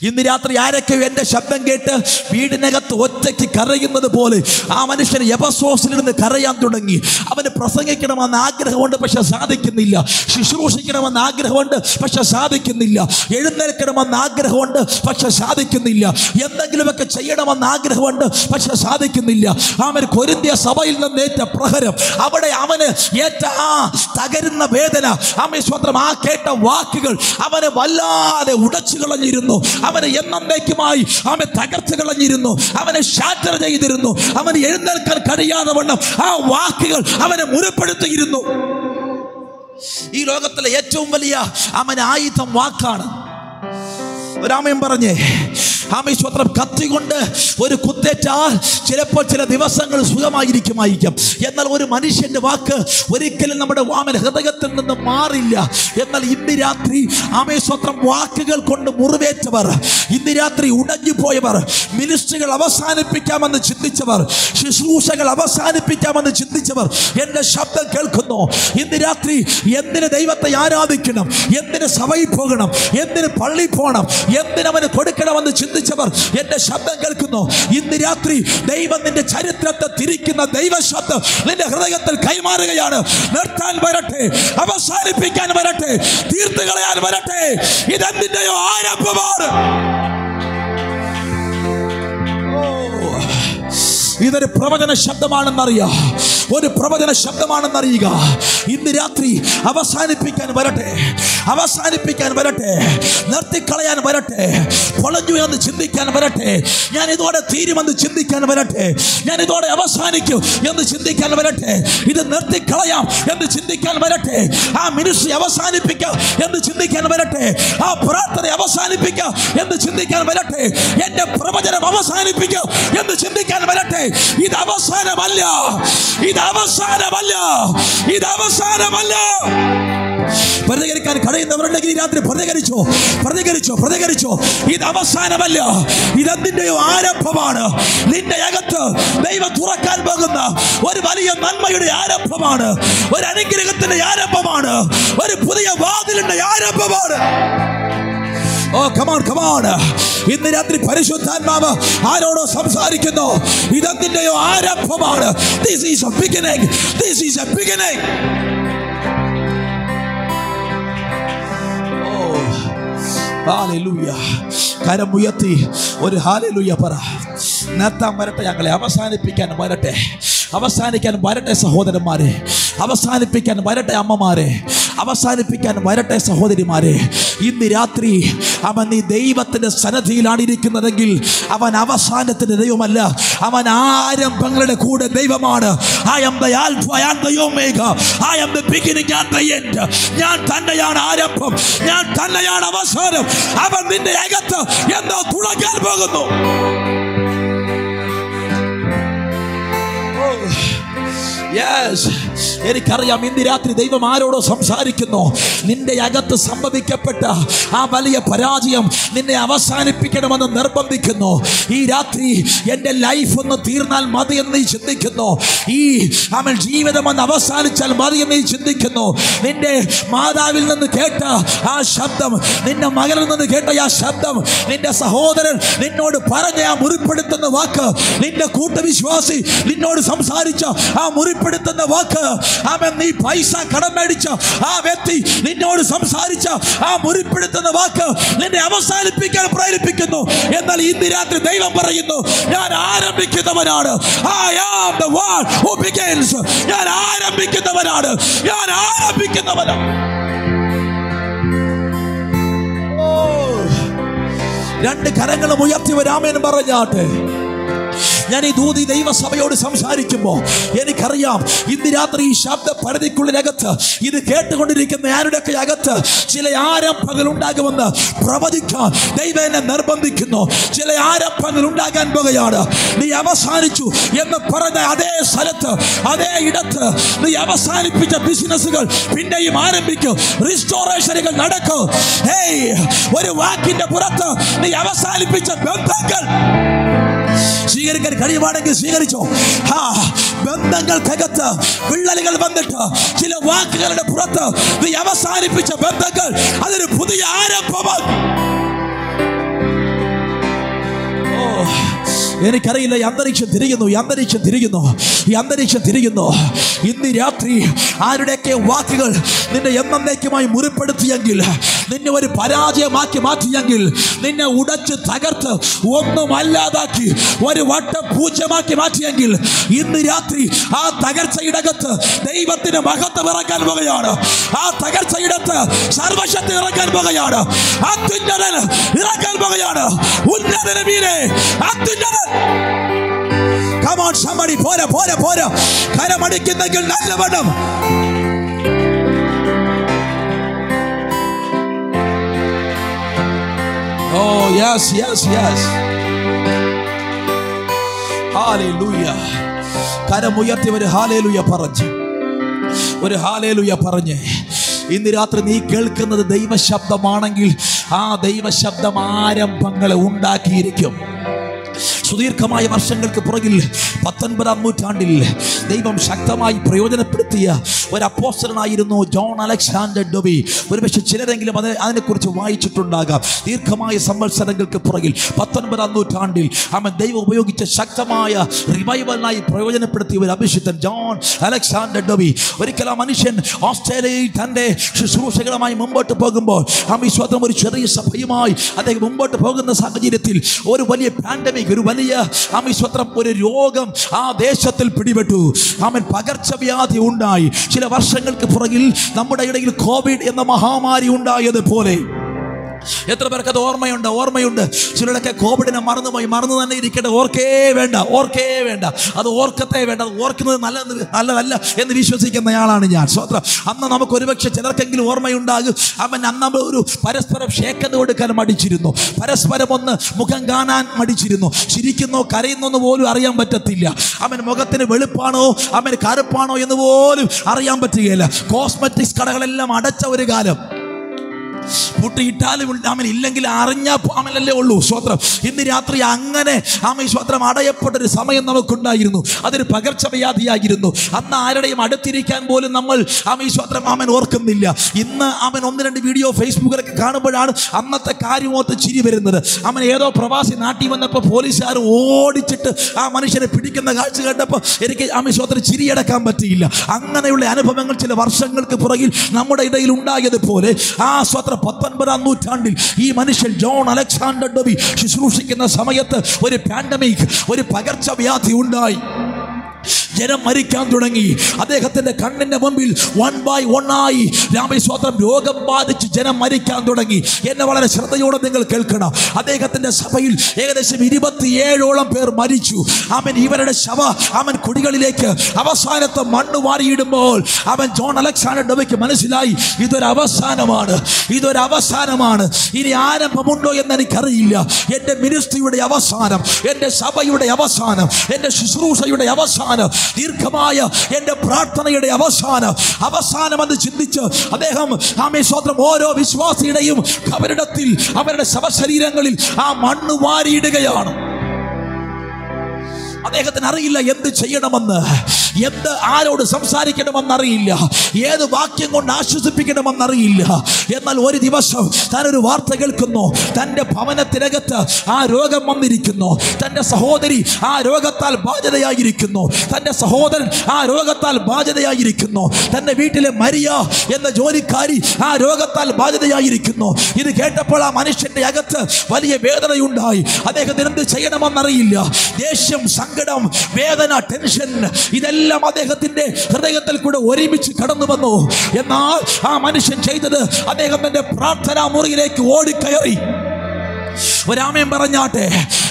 ഇന്ന് രാത്രി ആരൊക്കെ എൻ്റെ ശബ്ദം കേട്ട് വീടിനകത്ത് ഒറ്റയ്ക്ക് കരയുന്നത് പോലെ ആ മനുഷ്യൻ എഫെസോസിൽ നിന്ന് കരയാൻ തുടങ്ങി. അവന് പ്രസംഗിക്കണമെന്ന് ആഗ്രഹമുണ്ട്, പക്ഷെ സാധിക്കുന്നില്ല. ശുശ്രൂഷിക്കണമെന്ന് ആഗ്രഹമുണ്ട്, പക്ഷെ സാധിക്കുന്നില്ല. എഴുന്നേൽക്കണമെന്ന് ആഗ്രഹമുണ്ട്, പക്ഷെ സാധിക്കുന്നില്ല. എന്തെങ്കിലുമൊക്കെ ചെയ്യണമെന്ന് ആഗ്രഹമുണ്ട്, പക്ഷെ സാധിക്കുന്നില്ല. അവൻ കൊരിന്ത്യ സഭയിൽ നിന്നേറ്റ പ്രഹരം, അവിടെ അവന് ഏറ്റ ആ തകരുന്ന വേദന, സ്വന്തം ആ കേട്ട വാക്കുകൾ അവനെ വല്ലാതെ ഉടച്ചു കളഞ്ഞിരുന്നു. അവനെ എന്നേക്കുമായി അവനെ തകർത്ത് കളഞ്ഞിരുന്നു. അവനെ ഷാറ്റർ ചെയ്തിരുന്നു. അവന് എഴുന്നേൽക്കാൻ കഴിയാതെ വണ്ണം ആ വാക്കുകൾ അവനെ മുറിപ്പെടുത്തിയിരുന്നു. ഈ ലോകത്തിലെ ഏറ്റവും വലിയ ആയുധം വാക്കാണ്. ഒരാമയം പറഞ്ഞേ. സ്വത്രം കത്തി കൊണ്ട് ഒരു കുത്തേറ്റാൽ ചിലപ്പോൾ ചില ദിവസങ്ങൾ സുഖമായിരിക്കുമായിരിക്കും. എന്നാൽ ഒരു മനുഷ്യന്റെ വാക്ക് ഒരിക്കലും നമ്മുടെ ഹൃദയത്തിൽ നിന്ന് മാറില്ല. എന്നാൽ ഇന്ന് രാത്രി സ്വത്രം വാക്കുകൾ കൊണ്ട് മുറിവേറ്റവർ, ഇന്ന് രാത്രി ഉടഞ്ഞു പോയവർ, മിനിസ്ട്രികൾ അവസാനിപ്പിക്കാമെന്ന് ചിന്തിച്ചവർ, ശുശ്രൂഷകൾ അവസാനിപ്പിക്കാമെന്ന് ചിന്തിച്ചവർ എൻ്റെ ശബ്ദം കേൾക്കുന്നു. ഇന്ന് രാത്രി എന്തിന് ദൈവത്തെ ആരാധിക്കണം, എന്തിന് സഭയിൽ പോകണം, എന്തിന് പള്ളിയിൽ പോകണം, എന്തിനവന് കൊടുക്കണമെന്ന് ചിന്തിച്ചവർ എന്റെ ശബ്ദം കേൾക്കുന്നു. ഇന്ന് രാത്രി ദൈവം നിന്റെ ചരിത്രത്തെ തിരിക്കുന്ന ദൈവശബ്ദം നിന്റെ ഹൃദയത്തിൽ കൈമാറുകയാണ്. നിർത്താൻ വരട്ടെ, അവസാനിപ്പിക്കാൻ വരട്ടെ, തീർത്തു കളയാൻ വരട്ടെ. ഇതെന്തിന്റെയോ ആരംഭമാണ്. ഇതൊരു പ്രവചന ശബ്ദമാണെന്നറിയാം, ഒരു പ്രവചന ശബ്ദമാണെന്നറിയുക. ഇന്ന് രാത്രി അവസാനിപ്പിക്കാൻ വരട്ടെ, അവസാനിപ്പിക്കാൻ വരട്ടെ, നിർത്തിക്കളയാൻ വരട്ടെ, പൊളഞ്ഞു എന്ന് ചിന്തിക്കാൻ വരട്ടെ, ഞാൻ ഇതോടെ തീരുമെന്ന് ചിന്തിക്കാൻ വരട്ടെ, ഞാൻ ഇതോടെ അവസാനിക്കും എന്ന് ചിന്തിക്കാൻ വരട്ടെ, ഇത് നിർത്തിക്കളയാം എന്ന് ചിന്തിക്കാൻ വരട്ടെ, ആ മിനിസ്ട്രി അവസാനിപ്പിക്കാം എന്ന് ചിന്തിക്കാൻ വരട്ടെ, ആ പ്രാർത്ഥന അവസാനിപ്പിക്കാം എന്ന് ചിന്തിക്കാൻ വരട്ടെ, എന്റെ പ്രവചനം അവസാനിപ്പിക്കാം എന്ന് ചിന്തിക്കാൻ വരട്ടെ. ഇത് അവസാനമല്ല, ഇത് അവസാനമല്ല, ഇത് അവസാനമല്ല. പ്രതികരിക്കാൻ കഴിയുന്നവരുണ്ടെങ്കിൽ ഈ രാത്രി പ്രതികരിച്ചോ, പ്രതികരിച്ചോ, പ്രതികരിച്ചോ. ഇത് അവസാനമല്ല, ഇതെന്തിന്റെയോ ആരംഭമാണ്. നിന്റെ അകത്ത് ദൈവം തുറക്കാൻ പോകുന്ന ഒരു വലിയ നന്മയുടെ ആരംഭമാണ്, ഒരു അനുഗ്രഹത്തിന്റെ ആരംഭമാണ്, ഒരു പുതിയ വാതിലിന്റെ ആരംഭമാണ്. Oh, come on, come on. ഇന്ന് രാത്രി പരിശുദ്ധാത്മാവ് ആരോടോ സംസാരിക്കുന്നു. ഇതെന്തിന്റെയോ ആരംഭമാണ്. This is a beginning. This is a beginning. Oh, hallelujah. കരം ഉയർത്തി ഒരു ഹല്ലേലൂയ പറ. നിർത്താൻ വരട്ടെ, ഞങ്ങളെ അവസാനിപ്പിക്കാൻ വരട്ടെ, അവസാനിക്കാൻ വരട്ടെ സഹോദരന്മാരെ, അവസാനിപ്പിക്കാൻ വരട്ടെ അമ്മമാരെ, അവസാനിപ്പിക്കാൻ വരട്ടെ സഹോദരിമാരെ. ഇന്ന് രാത്രി അവൻ നീ ദൈവത്തിന്റെ സന്നിധിയിലാണ് ഇരിക്കുന്നതെങ്കിൽ അവൻ അവസാനത്തിന്റെ ദൈവമല്ല, അവൻ ആരംഭങ്ങളുടെ കൂടെ ദൈവമാണ്. I am the Alpha, I am the Omega, I am the beginning and the end. ഞാൻ തന്നെയാണ് ആരംഭം, ഞാൻ തന്നെയാണ് അവസാനം. അവൻ നിന്റെ അകത്ത് എന്തോ തുടങ്ങാൻ പോകുന്നു. യെസ്, എനിക്കറിയാം ഇന്ന് രാത്രി ദൈവം ആരോടോ സംസാരിക്കുന്നു. നിന്റെ അകത്ത് സംഭവിക്കപ്പെട്ട ആ വലിയ പരാജയം നിന്നെ അവസാനിപ്പിക്കണമെന്ന് നിർബന്ധിക്കുന്നു. ഈ രാത്രി എൻ്റെ ലൈഫ് ഒന്ന് തീർന്നാൽ മതിയെന്ന് നീ ചിന്തിക്കുന്നു. ഈ അവൻ ജീവിതം ഒന്ന് അവസാനിച്ചാൽ മതിയെന്ന് നീ ചിന്തിക്കുന്നു. നിന്റെ മാതാവിൽ നിന്ന് കേട്ട ആ ശബ്ദം, നിന്റെ മകനിൽ നിന്ന് കേട്ട ആ ശബ്ദം, നിന്റെ സഹോദരൻ നിന്നോട് പറഞ്ഞ ആ മുറിപ്പെടുത്തുന്ന വാക്ക്, നിന്റെ കൂട്ടവിശ്വാസി നിന്നോട് സംസാരിച്ച ആ മുറിപ്പെടുത്തുന്ന വാക്ക്, അവൻ നീ പൈസ കടം മേടിച്ച ആ വ്യക്തി നിന്നോട് സംസാരിച്ച ആ മുറിപ്പെടുത്തുന്ന വാക്ക് നിന്നെ അവസാനിപ്പിക്കാൻ പ്രേരിപ്പിക്കുന്നു. എന്നാൽ ഇന്ന് രാത്രി ദൈവം പറയുന്നു, ഞാൻ ആരംഭിക്കുന്നവനാണ്. I am the one who begins. ഞാൻ ആരംഭിക്കുന്നവനാണ്, ഞാൻ ആരംഭിക്കുന്നവനാണ്. രണ്ട് കരങ്ങളും ഉയർത്തി വരാമെന്ന് പറഞ്ഞാട്ടെ. ഞാൻ ഈ ദൂതി ദൈവസഭയോട് സംസാരിക്കുമ്പോൾ എനിക്കറിയാം ഇന്ന് രാത്രി ഈ ശബ്ദ പരിധിക്കുള്ളിനകത്ത് ഇത് കേട്ടുകൊണ്ടിരിക്കുന്ന ആരുടെയൊക്കെ അകത്ത് ചില ആരംഭങ്ങൾ ഉണ്ടാകുമെന്ന് പ്രവചിക്കാൻ ദൈവം എന്നെ നിർബന്ധിക്കുന്നു. ചില ആരംഭങ്ങൾ ഉണ്ടാകാൻ പോകുകയാണ്. നീ അവസാനിച്ചു എന്ന് പറഞ്ഞ അതേ സ്ഥലത്ത്, അതേ ഇടത്ത് നീ അവസാനിപ്പിച്ച ബിസിനസ്സുകൾ പിന്നെയും ആരംഭിക്കും. റിസ്റ്റോറേഷനുകൾ നടക്കും. ഒരു വാക്കിന്റെ പുറത്ത് നീ അവസാനിപ്പിച്ച ബന്ധങ്ങൾ സ്വീകരിക്കാൻ കഴിയുവാണെങ്കിൽ സ്വീകരിച്ചോ. ബന്ധങ്ങൾക്കകത്ത് വിള്ളലുകൾ വന്നിട്ട് ചില വാക്കുകളുടെ പുറത്ത് നീ അവസാനിപ്പിച്ച ബന്ധങ്ങൾ അതൊരു പുതിയ ആരംഭമാണ്. എനിക്കറിയില്ല, ഈ അന്തരീക്ഷം തിരിയുന്നു, ഈ അന്തരീക്ഷം തിരിയുന്നു, ഈ അന്തരീക്ഷം തിരിയുന്നു. ഇന്ന് രാത്രി ആരുടെയൊക്കെ വാക്കുകൾ നിന്നെ എന്നേക്കുമായി മുറിപ്പെടുത്തിയെങ്കിൽ, നിന്നെ ഒരു പരാജയമാക്കി മാറ്റിയെങ്കിൽ, നിന്നെ ഉടച്ച് തകർത്ത് ഒന്നുമല്ലാതാക്കി ഒരു വട്ടപൂജ്യമാക്കി മാറ്റിയെങ്കിൽ, ഇന്ന് രാത്രി ആ തകർച്ചയിടകത്ത് ദൈവത്തിന് മഹത്വം ഇറക്കാൻ പോകുകയാണ്. ആ തകർച്ചയിടത്ത് സർവശക്തി ഇറക്കാൻ പോകുകയാണ്. അത്യുന്നതൻ ഇറക്കാൻ പോകുകയാണ്. ഉന്നതന് മീതെ അത്യുന്നതൻ. Come on somebody, പോരാ പോരാ പോരാ. കരമടിക്കുന്നെങ്കിൽ നല്ലവണ്ണം. Oh yes, yes, yes. Hallelujah. കരമുയർത്തി ഒരു ഹാലേലുയ പറഞ്ഞ്, ഒരു ഹാലേലുയ പറഞ്ഞ്. ഇന്ന് രാത്രി നീ കേൾക്കുന്നത് ദൈവശബ്ദമാണെങ്കിൽ ആ ദൈവശബ്ദം ആരംഭങ്ങളെ ഉണ്ടാക്കിയിരിക്കും. സുദീർഘമായ വർഷങ്ങൾക്ക് പുറകിൽ 19-ാം നൂറ്റാണ്ടിൽ ദൈവം ശക്തമായി പ്രയോജനപ്പെടുത്തിയ ഒരു അപ്പോസ്തലനായിരുന്നു ജോൺ അലക്സാണ്ടർ ഡൊബി. ഒരുപക്ഷെ ചിലരെങ്കിലും അതിനെക്കുറിച്ച് വായിച്ചിട്ടുണ്ടാകാം. ദീർഘമായ സംവത്സരങ്ങൾക്ക് പുറകിൽ 19-ാം നൂറ്റാണ്ടിൽ അവൻ ദൈവം ഉപയോഗിച്ച ശക്തമായ റിവൈവലിനായി പ്രയോജനപ്പെടുത്തിയ ഒരു അഭിഷിക്തൻ ജോൺ അലക്സാണ്ടർ ഡൊബി. ഒരിക്കൽ ആ മനുഷ്യൻ ഓസ്ട്രേലിയയിൽ തൻ്റെ ശുശ്രൂഷകളുമായി മുമ്പോട്ട് പോകുമ്പോൾ സ്വന്തം ഒരു ചെറിയ സഭയുമായി അദ്ദേഹം മുമ്പോട്ട് പോകുന്ന സാഹചര്യത്തിൽ ഒരു വലിയ പാൻഡമിക്, ഒരു വലിയ ഒരു രോഗം ആ ദേശത്തിൽ പിടിപെട്ടു. പകർച്ചവ്യാധി ഉണ്ടായി. ചില വർഷങ്ങൾക്ക് പുറകിൽ നമ്മുടെ ഇടയിൽ കോവിഡ് എന്ന മഹാമാരി ഉണ്ടായതുപോലെ എത്ര പേർക്ക് അത് ഓർമ്മയുണ്ട്? ചിലരൊക്കെ കോവിഡിനെ മറന്നുപോയി. മറന്നു തന്നെ ഇരിക്കട്ടെ, ഓർക്കേ വേണ്ട, ഓർക്കേ വേണ്ട, അത് ഓർക്കത്തേ വേണ്ട. അത് ഓർക്കുന്നത് നല്ലതല്ല എന്ന് വിശ്വസിക്കുന്നയാളാണ് ഞാൻ. സ്വത്രം. അന്ന് നമുക്ക് ഒരുപക്ഷെ ചിലർക്കെങ്കിലും ഓർമ്മയുണ്ടാകും. അന്ന് ഒരു പരസ്പരം ഷേക്കത് കൊടുക്കാൻ മടിച്ചിരുന്നു. പരസ്പരം ഒന്ന് മുഖം കാണാൻ മടിച്ചിരുന്നു. ചിരിക്കുന്നോ കരയുന്നോ എന്ന് പോലും അറിയാൻ പറ്റത്തില്ല. മുഖത്തിന് വെളുപ്പാണോ കറുപ്പാണോ എന്ന് പോലും അറിയാൻ പറ്റുകയില്ല. കോസ്മെറ്റിക്സ് കടകളെല്ലാം അടച്ച ഒരു കാലം. പൂട്ടിയിട്ടാലും ഇല്ലെങ്കിൽ അറിഞ്ഞാലല്ലേ ഉള്ളൂ. സ്വത്രം. ഇന്ന് രാത്രി അങ്ങനെ സ്വത്രം അടയപ്പെട്ടൊരു സമയം നമുക്കുണ്ടായിരുന്നു. അതൊരു പകർച്ചവ്യാധിയായിരുന്നു. അന്ന് ആരുടെയും അടുത്തിരിക്കാൻ പോലും നമ്മൾ സ്വത്രം ഓർക്കുന്നില്ല. ഇന്ന് 1-2 വീഡിയോ ഫേസ്ബുക്കിലൊക്കെ കാണുമ്പോഴാണ് അന്നത്തെ കാര്യമോത്ത് ചിരി വരുന്നത്. ഏതോ പ്രവാസി നാട്ടിൽ വന്നപ്പോൾ പോലീസുകാർ ഓടിച്ചിട്ട് ആ മനുഷ്യനെ പിടിക്കുന്ന കാഴ്ച കണ്ടപ്പോൾ എനിക്ക് സ്വത്രം ചിരിയടക്കാൻ പറ്റിയില്ല. അങ്ങനെയുള്ള അനുഭവങ്ങൾ ചില വർഷങ്ങൾക്ക് പുറകിൽ നമ്മുടെ ഇടയിൽ ഉണ്ടായതുപോലെ ആ സ്വത്രം 19-ാം നൂറ്റാണ്ടിൽ ഈ മനുഷ്യൻ ജോൺ അലക്സാണ്ടർ ഡൊബി ശുശ്രൂഷിക്കുന്ന സമയത്ത് ഒരു പാൻഡമിക്, ഒരു പകർച്ചവ്യാധി ഉണ്ടായി. ജനം മരിക്കാൻ തുടങ്ങി. അദ്ദേഹത്തിന്റെ കണ്ണിന്റെ മുമ്പിൽ 1 by 1 ആയി രാമസ്വത്രം രോഗം ബാധിച്ച് ജനം മരിക്കാൻ തുടങ്ങി. എന്നെ വളരെ ശ്രദ്ധയോടെ നിങ്ങൾ കേൾക്കണം. അദ്ദേഹത്തിന്റെ സഭയിൽ ഏകദേശം 27ഓളം പേർ മരിച്ചു. അവൻ ഇവരുടെ ശവ അവൻ കുടികളിലേക്ക് അവസാനത്തെ മണ്ണ് വാരിയിടുമ്പോൾ അവൻ ജോൺ അലക്സാണ്ടർ ഡൊബയ്ക്ക് മനസ്സിലായി, ഇതൊരു അവസാനമാണ്, ഇതൊരു അവസാനമാണ്. ഇനി ആരംഭമുണ്ടോ എന്ന് എനിക്കറിയില്ല. എൻ്റെ മിനിസ്ട്രിയുടെ അവസാനം, എൻ്റെ സഭയുടെ അവസാനം, എൻ്റെ ശുശ്രൂഷയുടെ അവസാനം, ദീർഘമായ എൻ്റെ പ്രാർത്ഥനയുടെ അവസാനം എന്ന് ചിന്തിച്ച് അദ്ദേഹം ആമേൻ ഓരോ വിശ്വാസിയുടെയും കബറിടത്തിൽ അവരുടെ ശവശരീരങ്ങളിൽ ആ മണ്ണ് വാരിയിടുകയാണ്. അദ്ദേഹത്തിന് അറിയില്ല എന്ത് ചെയ്യണമെന്ന്, എന്ത് ആരോട് സംസാരിക്കണമെന്നറിയില്ല, ഏത് വാക്യം കൊണ്ട് ആശ്വസിപ്പിക്കണമെന്നറിയില്ല. എന്നാൽ ഒരു ദിവസം താനൊരു വാർത്ത കേൾക്കുന്നു. തൻ്റെ ഭവനത്തിനകത്ത് ആ രോഗം വന്നിരിക്കുന്നു. തൻ്റെ സഹോദരി ആ രോഗത്താൽ ബാധിതയായിരിക്കുന്നു. തൻ്റെ സഹോദരൻ ആ രോഗത്താൽ ബാധിതയായിരിക്കുന്നു. തൻ്റെ വീട്ടിലെ മരിയ എന്ന ജോലിക്കാരി ആ രോഗത്താൽ ബാധിതയായിരിക്കുന്നു. ഇത് കേട്ടപ്പോൾ ആ മനുഷ്യന്റെ അകത്ത് വലിയ വേദനയുണ്ടായി. അദ്ദേഹത്തിന് എന്ത് ചെയ്യണമെന്നറിയില്ല. ദേഷ്യം, സങ്കടം, വേദന, ടെൻഷൻ ഇതെല്ലാം അദ്ദേഹത്തിന്റെ ഹൃദയത്തിൽ കൂടെ ഒരുമിച്ച് കടന്നു വന്നു. എന്നാൽ ആ മനുഷ്യൻ ചെയ്തത് അദ്ദേഹത്തിന്റെ പ്രാർത്ഥനാ മുറിയിലേക്ക് ഓടിക്കയറി. ഒരാമയം പറഞ്ഞാട്ടെ.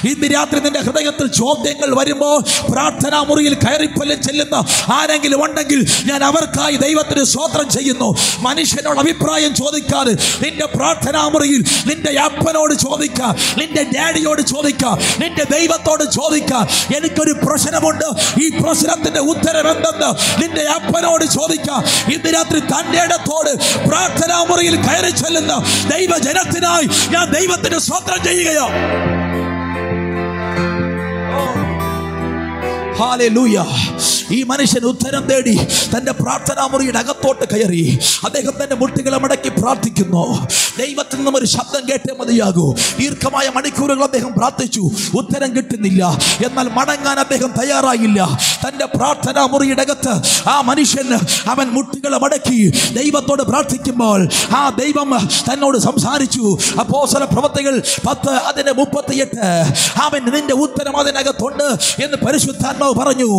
ഇന്ന് രാത്രി നിന്റെ ഹൃദയത്തിൽ ചോദ്യങ്ങൾ വരുമ്പോൾ പ്രാർത്ഥനാ മുറിയിൽ കയറിപ്പല്ലും ചെല്ലുന്ന ആരെങ്കിലും ഉണ്ടെങ്കിൽ ഞാൻ അവർക്കായി ദൈവത്തിന് സ്തോത്രം ചെയ്യുന്നു. മനുഷ്യനോട് അഭിപ്രായം ചോദിക്കാതെ നിന്റെ പ്രാർത്ഥനാ മുറിയിൽ നിന്റെ അപ്പനോട് ചോദിക്കാം, നിന്റെ ഡാഡിയോട് ചോദിക്കാം, നിന്റെ ദൈവത്തോട് ചോദിക്കാം. എനിക്കൊരു പ്രശ്നമുണ്ട്, ഈ പ്രശ്നത്തിന്റെ ഉത്തരം എന്തെന്ന് നിന്റെ അപ്പനോട് ചോദിക്കാം. ഇന്ന് രാത്രി തന്റെ ഇടത്തോട് പ്രാർത്ഥനാ മുറിയിൽ കയറി ചെല്ലുന്ന ദൈവജനത്തിനായി ഞാൻ ദൈവത്തിന് സ്തോത്രം ചെയ്യുകയോ. ഹല്ലേലൂയ. ഈ മനുഷ്യൻ ഉത്തരം തേടി തന്റെ പ്രാർത്ഥനാ മുറിയുടെ അകത്തോട്ട് കയറി. അദ്ദേഹം തന്റെ മുട്ടുകളെ മടക്കി പ്രാർത്ഥിക്കുന്നു. ദൈവത്തിൽ നിന്നും ഒരു ശബ്ദം കേട്ടേ മതിയാകൂ. ദീർഘമായ മണിക്കൂറുകൾ അദ്ദേഹം പ്രാർത്ഥിച്ചു, ഉത്തരം കിട്ടുന്നില്ല. എന്നാൽ മടങ്ങാൻ അദ്ദേഹം തയ്യാറായില്ല. തന്റെ പ്രാർത്ഥനാ മുറിയുടെ അകത്ത് ആ മനുഷ്യൻ അവൻ മുട്ടുകളെ മടക്കി ദൈവത്തോട് പ്രാർത്ഥിക്കുമ്പോൾ ആ ദൈവം തന്നോട് സംസാരിച്ചു. അപ്പോസ്തല പ്രവൃത്തികൾ 10:38 അവൻ നിന്റെ ഉത്തരം അതിനകത്തുണ്ട് എന്ന് പരിശുദ്ധാത്മാവ് പറഞ്ഞു.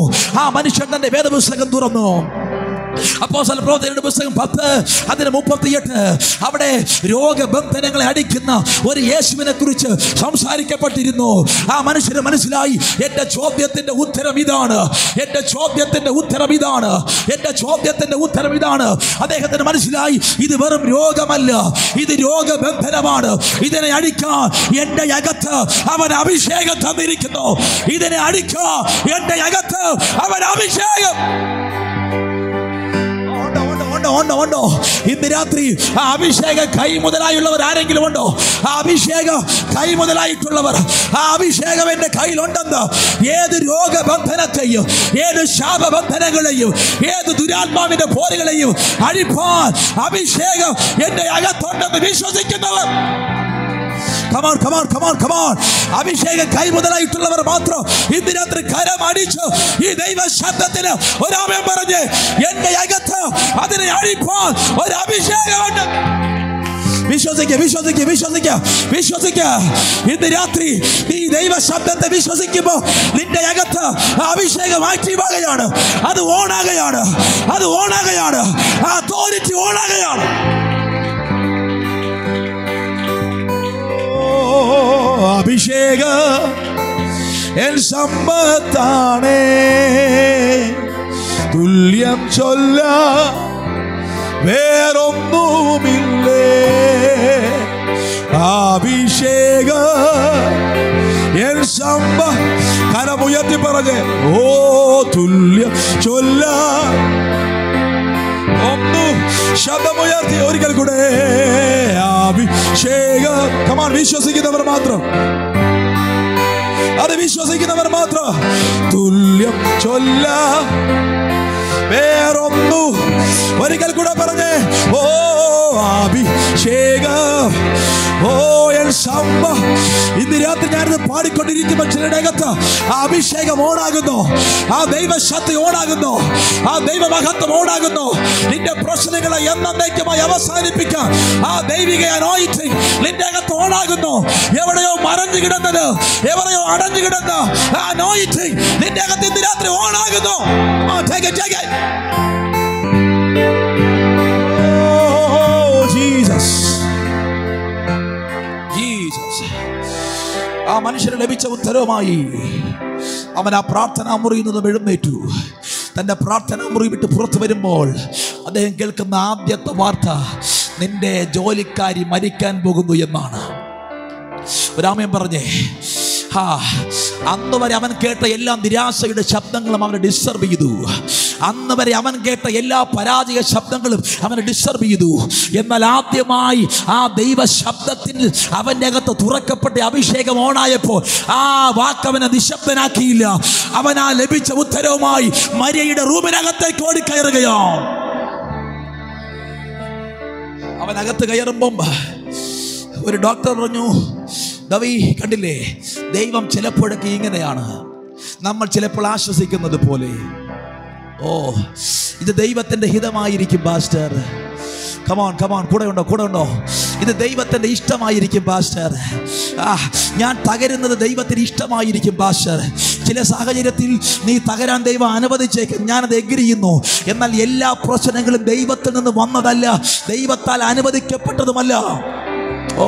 ആ മനുഷ്യൻ തന്റെ വേദപുസ്തകം തുറന്നു. അപ്പോസ്തല പ്രവൃത്തികളുടെ പുസ്തകം 10:38 അവിടെ രോഗബന്ധനങ്ങളെ അടിക്കുന്ന ഒരു യേശുവിനെ കുറിച്ച് സംസാരിക്കപ്പെട്ടിരുന്നു. ആ മനുഷ്യന് മനസ്സിലായി, എന്റെ ചോദ്യത്തിന്റെ ഉത്തരം ഇതാണ്, എന്റെ ചോദ്യത്തിന്റെ ഉത്തരം ഇതാണ്, എന്റെ ചോദ്യത്തിന്റെ ഉത്തരം ഇതാണ്. അദ്ദേഹത്തിന് മനസ്സിലായി, ഇത് വെറും രോഗമല്ല, ഇത് രോഗബന്ധനമാണ്. ഇതിനെ അടിക്കാൻ എന്റെ അകത്ത് അവൻ അഭിഷേകം തന്നിരിക്കുന്നു. ഇതിനെ അടിക്കാൻ എന്റെ അകത്ത് അവൻ അഭിഷേകം. ഉണ്ടോ? ഇന്ന് രാത്രി ആ അഭിഷേക കൈ മുതലായുള്ളവർ ആരെങ്കിലും ഉണ്ടോ? ആ അഭിഷേക കൈ മുതലായിട്ടുള്ളവർ, ആ അഭിഷേകം എന്റെ കയ്യിലുണ്ടെന്ന് ഏത് രോഗബന്ധനത്തെയും, ഏത് ശാപബന്ധനങ്ങളെയും, ഏത് ദുരാത്മാവിന്റെ പോരുകളെയും അഴിപ്പാൻ അഭിഷേകം എന്റെ അകത്തുണ്ടെന്ന് വിശ്വസിക്കുന്നവർ. Come on. അഭിഷേകം കൈ മുതലായിട്ടുള്ളവർ മാത്രം ഇന്ന് രാത്രി കരം അടിച്ച് ഈ ദൈവ ശബ്ദത്തിന് ഒരാമയം പറഞ്ഞ് എന്റെ അകത്ത് അതിനെ അഴിപ്പാൻ ഒരു അഭിഷേകമുണ്ട്. വിശ്വസിക്കുക. ഇന്ന് രാത്രി ഈ ദൈവ ശബ്ദത്തെ വിശ്വസിക്കുമ്പോൾ നിന്റെ അകത്ത് അഭിഷേകം ആക്റ്റീവാകുകയാണ്. അത് ഓണാകുകയാണ്. ആ അതോറിറ്റി ഓണാകുകയാണ്. അഭിഷേക എൻ സമ്പത്താണേ, തുല്യം ചൊല്ല വേറൊന്നുമില്ലേ. അഭിഷേക എൻ കരമുയർത്തി പറഞ്ഞേ, ഓ തുല്യം ചൊല്ല. ശബ്ദമുയർത്തി ഒരിക്കൽ കൂടെ അഭിഷേക. കമാൻ, വിശ്വസിക്കുന്നവർ മാത്രം, അത് വിശ്വസിക്കുന്നവർ മാത്രം. തുല്യം ചൊല്ല വേറൊന്നു. ഒരിക്കൽ കൂടെ പറഞ്ഞേ, ഓ അഭിഷേക, ഓ എൻ ഇന്ന് രാത്രി ഞാനിത് പാടിക്കൊണ്ടിരിക്കുമ്പോൾ ചിലരുടെ അകത്ത് ആ അഭിഷേകം ഓണാകുന്നു, ആ ദൈവശക്തി ഓണാകുന്നു, ആ ദൈവമഹത്വം ഓണാകുന്നു. നിന്റെ പ്രശ്നങ്ങളെ എന്നേക്കുമായി അവസാനിപ്പിക്കാൻ ആ ദൈവിക അനോയിന്റിംഗ് നിന്റെ അകത്ത് ഓണാകുന്നു. എവിടെയോ മറഞ്ഞു കിടന്നത്, എവിടെയോ അടഞ്ഞു കിടന്ന ആ അനോയിന്റിംഗ് നിന്റെ അകത്ത് ഇന്ന് രാത്രി ഓണാകുന്നു. ആ മനുഷ്യന് ലഭിച്ച ഉത്തരവുമായി അവൻ ആ പ്രാർത്ഥനാ മുറിയിൽ നിന്നും എഴുന്നേറ്റു. തൻ്റെ പ്രാർത്ഥനാ മുറി വിട്ട് പുറത്തു വരുമ്പോൾ അദ്ദേഹം കേൾക്കുന്ന ആദ്യത്തെ വാർത്ത നിന്റെ ജോലിക്കാരി മരിക്കാൻ പോകുന്നു എന്നാണ്. ഒരാമൻ പറഞ്ഞേ. അന്ന് വരെ അവൻ കേട്ട എല്ലാ നിരാശയുടെ ശബ്ദങ്ങളും അവനെ ഡിസ്റ്റർബ് ചെയ്തു. അന്ന് വരെ അവൻ കേട്ട എല്ലാ പരാജയ ശബ്ദങ്ങളും അവനെ ഡിസ്റ്റർബ് ചെയ്തു. എന്നാൽ ആദ്യമായി ആ ദൈവ ശബ്ദത്തിൽ അവൻ്റെ അകത്ത് തുറക്കപ്പെട്ട അഭിഷേകം ഓണായപ്പോൾ ആ വാക്കവനെ നിശബ്ദനാക്കിയില്ല. അവൻ ആ ലഭിച്ച ഉത്തരവുമായി മരിയയുടെ റൂമിനകത്തേക്ക് ഓടിക്കയറുകയോ. അവനകത്ത് കയറുമ്പം ഒരു ഡോക്ടർ പറഞ്ഞു, ദവി കണ്ടില്ലേ, ദൈവം ചിലപ്പോഴൊക്കെ ഇങ്ങനെയാണ്. നമ്മൾ ചിലപ്പോൾ ആശ്വസിക്കുന്നത് പോലെ, ഓ ഇത് ദൈവത്തിൻ്റെ ഹിതമായിരിക്കും പാസ്റ്റർ. കമോൺ കമോൺ, കൂടെ ഉണ്ടോ? ഇത് ദൈവത്തിൻ്റെ ഇഷ്ടമായിരിക്കും പാസ്റ്റർ. ഞാൻ തകരുന്നത് ദൈവത്തിന് ഇഷ്ടമായിരിക്കും പാസ്റ്റർ. ചില സാഹചര്യത്തിൽ നീ തകരാൻ ദൈവം അനുവദിച്ചേക്കും, ഞാനത് എഗ്രി ചെയ്യുന്നു. എന്നാൽ എല്ലാ പ്രശ്നങ്ങളും ദൈവത്തിൽ നിന്ന് വന്നതല്ല, ദൈവത്താൽ അനുവദിക്കപ്പെട്ടതുമല്ല. ഓ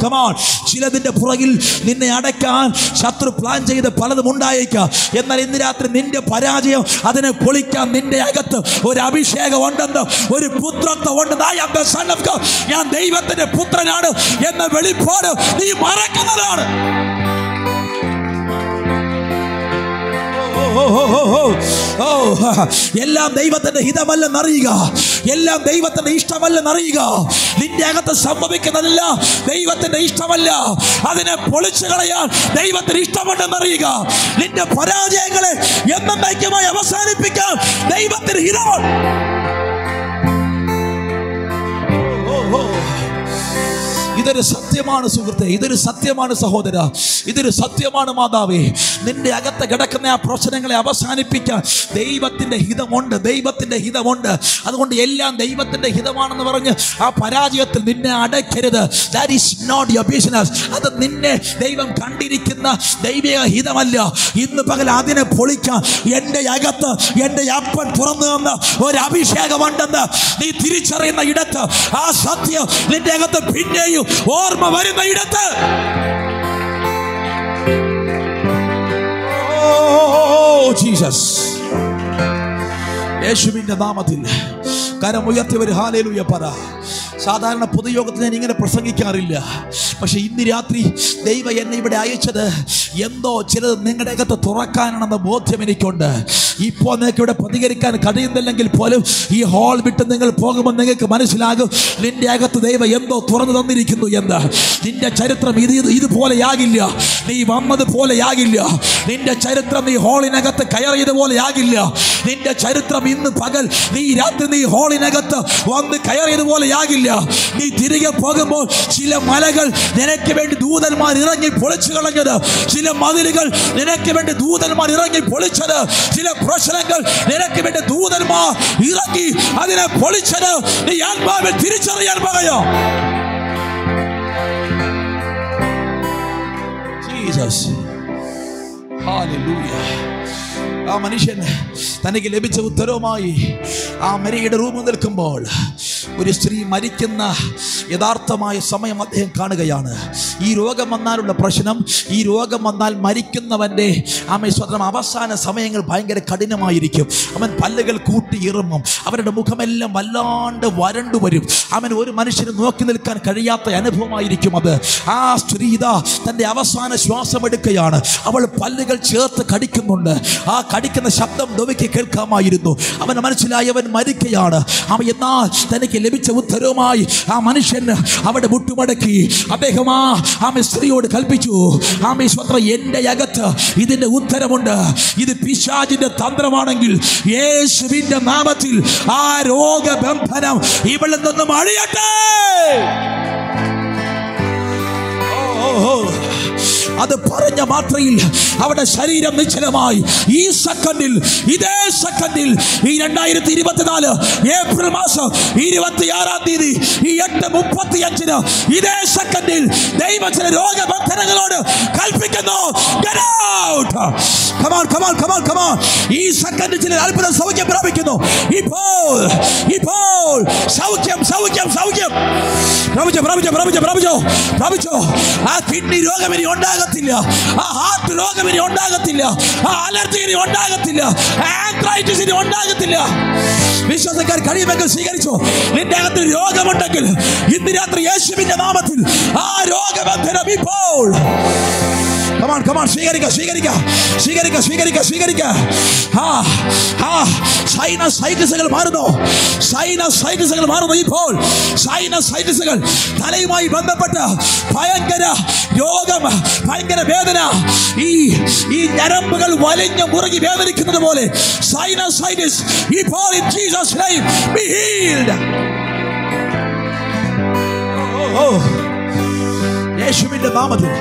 കമോൺ, ചിലതിൻ്റെ പുറകിൽ നിന്നെ അടയ്ക്കാൻ ശത്രു പ്ലാൻ ചെയ്ത് പലതും ഉണ്ടായേക്കാം. എന്നാൽ ഇന്ന് രാത്രി നിന്റെ പരാജയം അതിനെ പൊളിക്കാൻ നിന്റെ അകത്ത് ഒരു അഭിഷേകം ഉണ്ടെന്ന്, ഒരു പുത്രത്വം ഉണ്ടെന്ന്. I am the son of God, ഞാൻ ദൈവത്തിന്റെ പുത്രനാണ് എന്ന വെളിപ്പാട് നീ മറക്കുന്നതാണ്. എല്ലാം ദൈവത്തിന്റെ ഹിതമല്ലെന്നറിയുക, എല്ലാം ദൈവത്തിന്റെ ഇഷ്ടമല്ലെന്നറിയുക. നിന്റെ അകത്ത് സംഭവിക്കുന്നതല്ല ദൈവത്തിന്റെ ഇഷ്ടമല്ല, അതിനെ പൊളിച്ചു കളയാൻ ദൈവത്തിന് ഇഷ്ടമുണ്ടെന്നറിയുക. നിന്റെ പരാജയങ്ങളെ എന്നേക്കുമായി അവസാനിപ്പിക്കാൻ ദൈവത്തിന് ഹിതമാണ്. ഇതൊരു സത്യമാണ് സുഹൃത്തെ, ഇതൊരു സത്യമാണ് സഹോദര, ഇതൊരു സത്യമാണ് മാതാവേ. നിന്റെ അകത്ത് കിടക്കുന്ന ആ പ്രശ്നങ്ങളെ അവസാനിപ്പിക്കാൻ ദൈവത്തിന്റെ ഹിതമുണ്ട്, ദൈവത്തിന്റെ ഹിതമുണ്ട്. അതുകൊണ്ട് എല്ലാം ദൈവത്തിന്റെ ഹിതമാണെന്ന് പറഞ്ഞ് ആ പരാജയത്തിൽ നിന്നെ അടയ്ക്കരുത്. That is not your business. അത് നിന്നെ ദൈവം കണ്ടിരിക്കുന്ന ദൈവിക ഹിതമല്ല. ഇന്ന് പകൽ അതിനെ പൊളിക്കാൻ എൻ്റെ അകത്ത് എൻ്റെ അപ്പൻ തുറന്നു തന്ന ഒരു അഭിഷേകമുണ്ടെന്ന് നീ തിരിച്ചറിയുന്ന ഇടത്ത്, ആ സത്യം നിന്റെ അകത്ത് പിന്നെയും ഓർമ്മ വരുന്ന ഇടത്ത്, ജീസസ്, യേശുവിന്റെ നാമത്തിൽ കരമുയർത്തിയവർ ഹല്ലേലൂയ പറ. സാധാരണ പൊതുയോഗത്തിൽ ഞാൻ ഇങ്ങനെ പ്രസംഗിക്കാറില്ല, പക്ഷെ ഇന്ന് രാത്രി ദൈവം എന്നെ ഇവിടെ അയച്ചത് എന്തോ ചിലത് നിങ്ങളുടെ അകത്ത് തുറക്കാനാണെന്ന ബോധ്യം എനിക്കുണ്ട്. ഇപ്പോൾ നിങ്ങൾക്ക് ഇവിടെ പ്രതികരിക്കാൻ കഴിയുന്നില്ലെങ്കിൽ പോലും ഈ ഹാൾ വിട്ട് നിങ്ങൾ പോകുമ്പോൾ നിങ്ങൾക്ക് മനസ്സിലാകും നിന്റെ അകത്ത് ദൈവം എന്തോ തുറന്നു തന്നിരിക്കുന്നു എന്ന്. നിന്റെ ചരിത്രം ഇതുപോലെയാകില്ല, നീ വന്നതുപോലെയാകില്ല. നിന്റെ ചരിത്രം നീ ഹാളിനകത്ത് കയറിയതുപോലെയാകില്ല. നിന്റെ ചരിത്രം ഇന്ന് പകൽ നീ രാത്രി നീ ഹാളിനകത്ത് വന്ന് കയറിയതുപോലെയാകില്ല. നീ തിരികെ പോകുമ്പോൾ ചില മലകൾ നിനക്ക് വേണ്ടി ദൂതന്മാർ ഇറങ്ങി പൊളിച്ചു കളഞ്ഞത്, ചില മതിലുകൾ നിനക്ക് വേണ്ടി ദൂതന്മാർ ഇറങ്ങി പൊളിച്ചത്, ചില പ്രശ്നങ്ങൾ നിനക്ക് വേണ്ടി ദൂതന്മാർ ഇറങ്ങി അതിനെ പൊളിച്ചത് നീ ആത്മാവിൽ തിരിച്ചറിയാൻ പറയോ. Jesus, hallelujah. ആ മനുഷ്യൻ തനിക്ക് ലഭിച്ച ഉത്തരവുമായി ആ മരിയയുടെ റൂമിൽ നിൽക്കുമ്പോൾ ഒരു സ്ത്രീ മരിക്കുന്ന യഥാർത്ഥമായ സമയം അദ്ദേഹം കാണുകയാണ്. ഈ രോഗം വന്നാലുള്ള പ്രശ്നം, ഈ രോഗം വന്നാൽ മരിക്കുന്നവൻ്റെ അവസാന സമയങ്ങൾ ഭയങ്കര കഠിനമായിരിക്കും. അവൻ പല്ലുകൾ കൂട്ടി ഇറങ്ങും, അവരുടെ മുഖമെല്ലാം വല്ലാണ്ട് വരണ്ടു വരും. അവൻ ഒരു മനുഷ്യന് നോക്കി നിൽക്കാൻ കഴിയാത്ത അനുഭവമായിരിക്കും അത്. ആ സ്ത്രീ ഇതാ തൻ്റെ അവസാന ശ്വാസം എടുക്കുകയാണ്. അവൾ പല്ലുകൾ ചേർത്ത് കടിക്കുന്നുണ്ട്. ആ കടിക്കുന്ന ശബ്ദം ഡോവിക്ക് കേൾക്കാമായിരുന്നു. അവന് മനസ്സിലായി അവൻ മരിക്കുകയാണ്. അവൻ എന്നാൽ തനിക്ക് ലഭിച്ച ഉത്തരവുമായി ആ മനുഷ്യൻ അവിടെ മുട്ടുമടക്കി അദ്ദേഹം ആ സ്ത്രീയോട് കൽപ്പിച്ചു, ആമേ സ്വത്ര, എൻ്റെ അകത്ത് ഇതിൻ്റെ ഉത്തരമുണ്ട്. ഇത് പിശാചിന്റെ തന്ത്രമാണെങ്കിൽ യേശുവിന്റെ നാമത്തിൽ ആ രോഗബന്ധനം ഇവളിൽ നിന്നും അഴിയട്ടെ. അത് പറഞ്ഞ മാത്രയിൽ അവരുടെ ശരീരം നിശ്ചലമായി. ഈ സെക്കൻഡിൽ, ഇതേ സെക്കൻഡിൽ, ഈ 2024 ഏപ്രിൽ മാസം 26-ാം തീയതി ഈ 8:35 ഇതേ സെക്കൻഡിൽ ദൈവം ചില രോഗബന്ധനങ്ങളോട് കൽപ്പിക്കുന്നു. Get out! Come on, come on, come on, come on. ഈ സെക്കൻഡിൽ ചില അത്ഭുത സൗഖ്യം പ്രാപിക്കുന്നു. ഇപ്പോൾ സൗഖ്യം, സൗഖ്യം, സൗഖ്യം പ്രാപിച്ചോ. ആ കിഡ്നി രോഗം ഇനി ഉണ്ടാകത്തില്ല, ആ ഹാർട്ട് രോഗം ഇനി ഉണ്ടാകത്തില്ല, ആ അലർജി ഇനി ഉണ്ടാകത്തില്ല, ആന്ത്രൈറ്റിസ് ഇനി ഉണ്ടാകത്തില്ല. വിശ്വാസക്കാർ കഴിയുമെങ്കിൽ സ്വീകരിച്ചോ. നിന്റെ അകത്ത് രോഗമുണ്ടെങ്കിൽ ഇന്ന് രാത്രി യേശുവിന്റെ നാമത്തിൽ ആ രോഗബന്ധനം ഇപ്പോൾ സ്വീകരിക്കുക. സൈനസൈറ്റിസുകൾ മാറുന്നു. ഇപ്പോൾ സൈനസൈറ്റിസുകൾ, തലയുമായി ബന്ധപ്പെട്ട ഭയങ്കര രോഗം, ഭയങ്കര വേദന, ഈ ഞരമ്പുകൾ വലിഞ്ഞു മുറുകി വേദനിക്കുന്നത് പോലെ സൈനസൈറ്റിസ് ഇപ്പോൾ in Jesus name be healed. യേശുവിന്റെ നാമത്തിൽ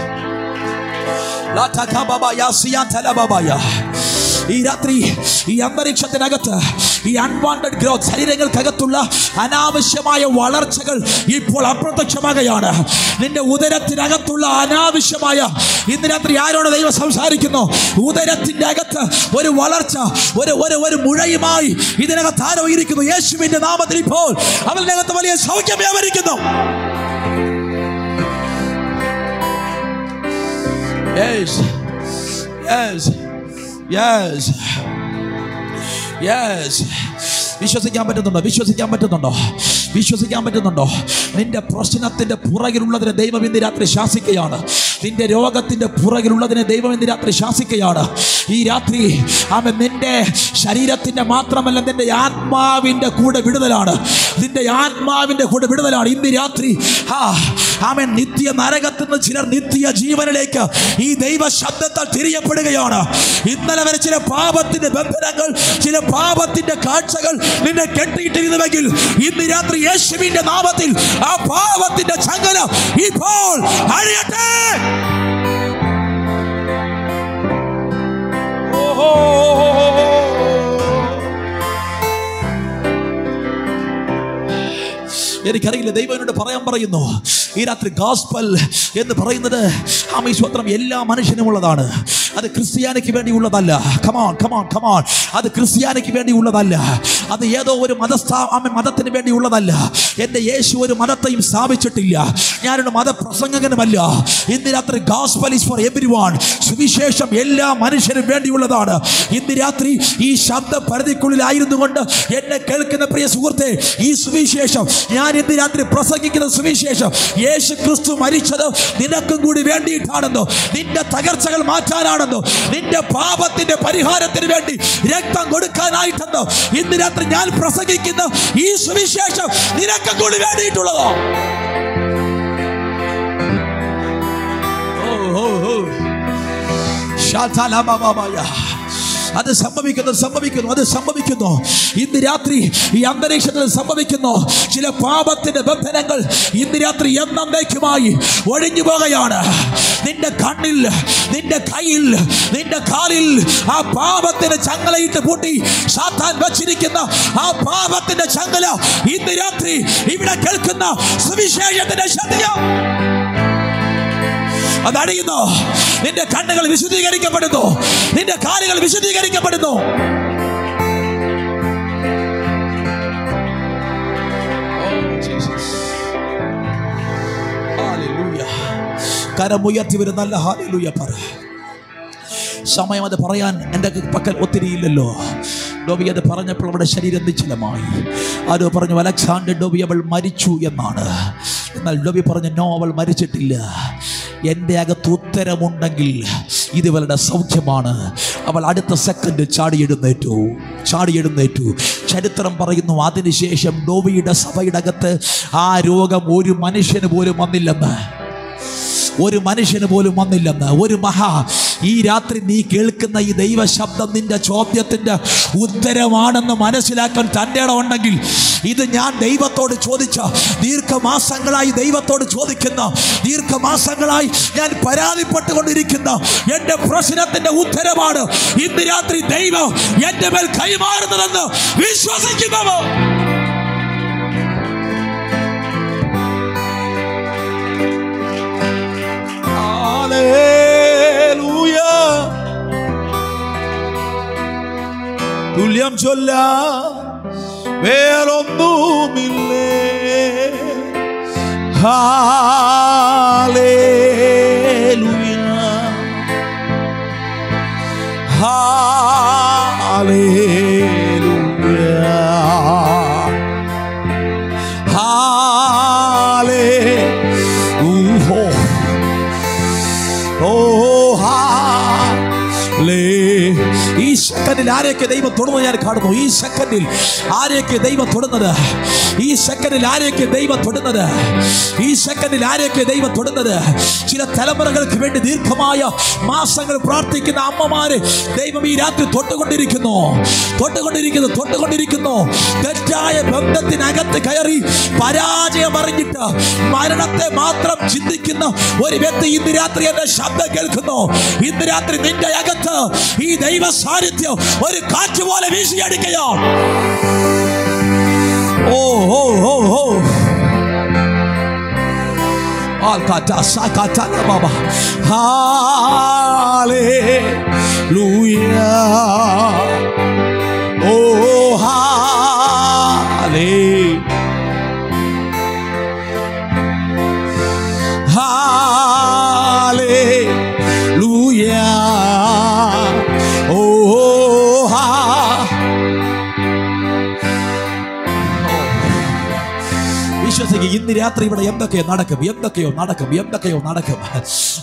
ഈ രാത്രി ഈ അന്തരീക്ഷത്തിനകത്ത് ഈ അൺവാണ്ടഡ് ഗ്രോത്ത്, ശരീരങ്ങൾക്കകത്തുള്ള അനാവശ്യമായ വളർച്ചകൾ ഇപ്പോൾ അപ്രത്യക്ഷമാകുകയാണ്. നിന്റെ ഉദരത്തിനകത്തുള്ള അനാവശ്യമായ, ഇന്ന് രാത്രി ആരോട് ദൈവം സംസാരിക്കുന്നു? ഉദരത്തിന്റെ അകത്ത് ഒരു വളർച്ച, ഒരു മുഴയുമായി ഇതിനകത്ത് ആരോ ഇരിക്കുന്നു. യേശുവിന്റെ നാമത്തിൽ ഇപ്പോൾ അവരുടെ അകത്ത് വലിയ സൗഖ്യം വ്യാപരിക്കുന്നു. Yes, yes, yes, yes. വിശ്വസിക്കാൻ പറ്റുന്നുണ്ടോ? നിന്റെ പ്രശ്നത്തിന്റെ പുറകിലുള്ളതിനെ ദൈവം ഇന്ന് രാത്രി ശാസിക്കുകയാണ്. നിന്റെ രോഗത്തിന്റെ പുറകിലുള്ളതിനെ ദൈവം ഇന്ന് രാത്രി ശാസിക്കുകയാണ്. ഈ രാത്രി ആമേൻ, നിന്റെ ശരീരത്തിന്റെ മാത്രമല്ല, നിന്റെ ആത്മാവിന്റെ കൂടെ വിടുതലാണ്. ഇന്ന് രാത്രി ആമേൻ, നിത്യ നരകത്തിൽ നിന്ന് ചിലർ നിത്യ ജീവനിലേക്ക് ഈ ദൈവ ശബ്ദത്താൽ തിരിയപ്പെടുകയാണ്. ഇന്നലെ വരെ ചില പാപത്തിന്റെ ബന്ധനങ്ങൾ, ചില പാപത്തിന്റെ കാഴ്ചകൾ നിന്നെ കെട്ടിയിട്ടിരുന്നുവെങ്കിൽ ഇന്ന് രാത്രി യേശുവിന്റെ നാമത്തിൽ ആ പാപത്തിന്റെ ചങ്ങല ഇപ്പോൾ അഴിയട്ടെ. എനിക്കറിയില്ല, ദൈവം എന്നോട് പറയാൻ പറയുന്നു ഈ രാത്രി ഗോസ്പൽ എന്ന് പറയുന്നത് ആമേശ്വത്രം എല്ലാ മനുഷ്യനും ഉള്ളതാണ്. അത് ക്രിസ്ത്യാനിക്ക് വേണ്ടിയുള്ളതല്ല. കമോൺ, അത് ക്രിസ്ത്യാനിക്ക് വേണ്ടിയുള്ളതല്ല. അത് ഏതോ ഒരു മതത്തിന് വേണ്ടിയുള്ളതല്ല. എൻ്റെ യേശു ഒരു മതത്തെയും സ്ഥാപിച്ചിട്ടില്ല. ഞാനൊരു മതപ്രസംഗകനുമല്ല. ഇന്ന് രാത്രി ഗോസ്പൽ ഈസ് ഫോർ എവരിവൺ. സുവിശേഷം എല്ലാ മനുഷ്യനും വേണ്ടിയുള്ളതാണ്. ഇന്ന് രാത്രി ഈ ശബ്ദ പരിധിക്കുള്ളിലായിരുന്നു കൊണ്ട് എന്നെ കേൾക്കുന്ന പ്രിയ സുഹൃത്തെ, ഈ സുവിശേഷം, ഞാൻ ഇന്ന് രാത്രി പ്രസംഗിക്കുന്ന സുവിശേഷം, യേശു ക്രിസ്തു മരിച്ചത് നിനക്കും കൂടി വേണ്ടിയിട്ടാണെന്നോ, നിന്റെ തകർച്ചകൾ മാറ്റാനാണെന്നോ, നിന്റെ പാപത്തിന്റെ പരിഹാരത്തിന് വേണ്ടി രക്തം കൊടുക്കാനായിട്ടെന്നോ, ഇന്ന് രാത്രി ഞാൻ പ്രസംഗിക്കുന്ന ഈ സുവിശേഷം നിനക്കും കൂടി വേണ്ടിയിട്ടുള്ളതോ? അത് സംഭവിക്കുന്നു. ഇന്ന് രാത്രി ഈ അന്തരീക്ഷത്തിൽ സംഭവിക്കുന്നു. ചില പാപത്തിന്റെ ബന്ധനങ്ങൾ ഇന്ന് രാത്രി എന്നേക്കുമായി ഒഴിഞ്ഞു പോകുകയാണ്. നിന്റെ കണ്ണിൽ, നിന്റെ കയ്യിൽ, നിന്റെ കാലിൽ ആ പാപത്തിന്റെ ചങ്ങലയിട്ട് പൂട്ടി സാത്താൻ വച്ചിരിക്കുന്ന ആ പാപത്തിന്റെ ചങ്ങല ഇന്ന് രാത്രി ഇവിടെ കേൾക്കുന്ന സുവിശേഷത്തിന്റെ ശബ്ദം അതടിയുന്നു. നിന്റെ കണ്ണുകൾ വിശുദ്ധീകരിക്കപ്പെടുന്നു, നിന്റെ കാലുകൾ വിശുദ്ധീകരിക്കപ്പെടുന്നു. കരമുയർത്തി ഒരു നല്ല ഹല്ലേലൂയ പറ. സമയം അത് പറയാൻ എൻ്റെ പക്കൽ ഒത്തിരിയില്ലല്ലോ. ഡോബി അത് പറഞ്ഞപ്പോൾ അവളുടെ ശരീരം നിശ്ചലമായി. ആരോ പറഞ്ഞു അലക്സാണ്ടർ ഡോബി അവൾ മരിച്ചു എന്നാണ്. എന്നാൽ ഡോബി പറഞ്ഞു നോ, അവൾ മരിച്ചിട്ടില്ല. എൻ്റെ അകത്ത് ഉത്തരമുണ്ടെങ്കിൽ ഇത് ഇവളുടെ സൗഖ്യമാണ്. അവൾ അടുത്ത സെക്കൻഡ് ചാടി എഴുന്നേറ്റു. ചരിത്രം പറയുന്നു, അതിനുശേഷം ഡോബിയുടെ സഭയുടെ അകത്ത് ആ രോഗം ഒരു മനുഷ്യന് പോലും വന്നില്ലെന്ന്. ഒരു ഈ രാത്രി നീ കേൾക്കുന്ന ഈ ദൈവ ശബ്ദം നിന്റെ ചോദ്യത്തിന്റെ ഉത്തരമാണെന്ന് മനസ്സിലാക്കാൻ തൻ്റെ ഇടം ഉണ്ടെങ്കിൽ, ഇത് ഞാൻ ദൈവത്തോട് ചോദിച്ച, ദീർഘമാസങ്ങളായി ദൈവത്തോട് ചോദിക്കുന്ന, ദീർഘമാസങ്ങളായി ഞാൻ പരാതിപ്പെട്ടുകൊണ്ടിരിക്കുന്ന എന്റെ പ്രശ്നത്തിന്റെ ഉത്തരമാണ് ഇന്ന് രാത്രി ദൈവം എന്റെ മേൽ കൈമാറുന്നതെന്ന് വിശ്വസിക്കുന്നവോ? തുല്യം ചൊല്ല വേറൊന്നുമില്ലേ. Hallelujah hallelujah hallelujah. ഈ സെക്കൻഡിൽ ആരെയൊക്കെ ദൈവം തൊടുന്നത് ഞാൻ കാണുന്നു. ഈ സെക്കൻഡിൽ ആരെയൊക്കെ ദൈവം തൊടുന്നത്, ഈ സെക്കൻഡിൽ ആരെയൊക്കെ ദൈവം തൊടുന്നത്, ഈ സെക്കൻഡിൽ ആരെയൊക്കെ ദൈവം തൊടുന്നത്. ചില തലമുറകൾക്ക് വേണ്ടി ദീർഘമായ മാസങ്ങൾ പ്രാർത്ഥിക്കുന്ന അമ്മമാരെ ദൈവം ഈ രാത്രി തൊട്ടുകൊണ്ടിരിക്കുന്നു. തെറ്റായ ബന്ധത്തിനകത്ത് കയറി പരാജയം അറിഞ്ഞിട്ട് മരണത്തെ മാത്രം ചിന്തിക്കുന്ന ഒരു വ്യക്തി ഇന്ന് രാത്രി എന്റെ ശബ്ദം കേൾക്കുന്നു. ഇന്ന് രാത്രി നിന്റെ അകത്ത് ഈ ദൈവ സാന്നിധ്യം ഒരു കാറ്റ് പോലെ വീശിയടിക്കുകയോ. ഓ ഓ ഓ ഓ ഹല്ലേലൂയ ഓ ഹല്ലേലൂയ ഓ വിശ്വസിക്കുക. ഇന്ന് രാത്രി ഇവിടെ എന്തൊക്കെയോ നടക്കും.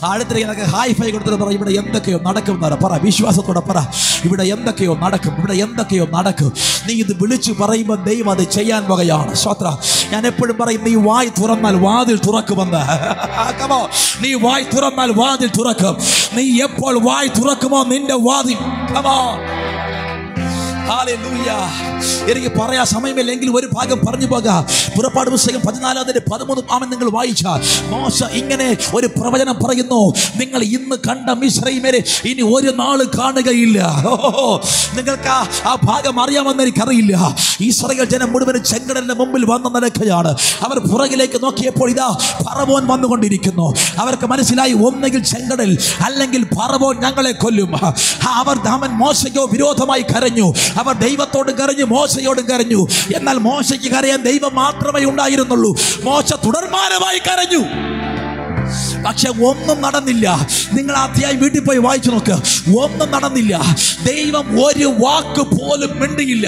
അടുത്തിരിക്കുന്നൊക്കെ ഹായ് ഫൈ കൊടുത്തിട്ട് പറ, ഇവിടെ എന്തൊക്കെയോ നടക്കും എന്ന് പറ. വിശ്വാസത്തോടെ പറ, ഇവിടെ എന്തൊക്കെയോ നടക്കും. നീ ഇത് വിളിച്ചു പറയുമ്പോൾ ദൈവം അത് ചെയ്യാൻ വകയാണ്. സ്വത്ര ഞാൻ എപ്പോഴും പറയും, നീ വായ് തുറന്നാൽ വാതിൽ തുറക്കുമെന്ന്. നീ വായ് തുറന്നാൽ വാതിൽ തുറക്കും. നീ എപ്പോൾ വായ് തുറക്കുമോ നിന്റെ വാതിൽ. എനിക്ക് പറയാൻ സമയമില്ലെങ്കിൽ ഒരു ഭാഗം പറഞ്ഞു പോകാം. പുറപ്പാട് പുസ്തകം 14:13 നിങ്ങൾ വായിച്ചാൽ മോശ ഇങ്ങനെ ഒരു പ്രവചനം പറയുന്നു, നിങ്ങൾ ഇന്ന് കണ്ട മിസ്രയീമ്യരെ ഇനി ഒരു നാൾ കാണുകയില്ല. നിങ്ങൾക്ക് ആ ഭാഗം അറിയാമെന്ന് എനിക്കറിയില്ല. ഇസ്രായേൽ ജനം മുഴുവനും ചെങ്കടലിന്റെ മുമ്പിൽ വന്ന് നടക്കുകയാണ്. അവർ പുറകിലേക്ക് നോക്കിയപ്പോൾ ഇതാ ഫറവോൻ വന്നുകൊണ്ടിരിക്കുന്നു. അവർക്ക് മനസ്സിലായി, ഒന്നെങ്കിൽ ചെങ്കടൽ അല്ലെങ്കിൽ ഫറവോൻ ഞങ്ങളെ കൊല്ലും. അവൻ മോശയ്ക്കോ വിരോധമായി കരഞ്ഞു. അവർ ദൈവത്തോട് കരഞ്ഞു, മോശയോടും കരഞ്ഞു. എന്നാൽ മോശയ്ക്ക് കരയാൻ ദൈവം മാത്രമേ ഉണ്ടായിരുന്നുള്ളൂ. മോശ തുടർമാനമായി കരഞ്ഞു, പക്ഷെ ഒന്നും നടന്നില്ല. നിങ്ങൾ ആ അധ്യായം വീട്ടിൽ പോയി വായിച്ചു നോക്ക്. ഒന്നും നടന്നില്ല. ദൈവം ഒരു വാക്ക് പോലും മിണ്ടിയില്ല.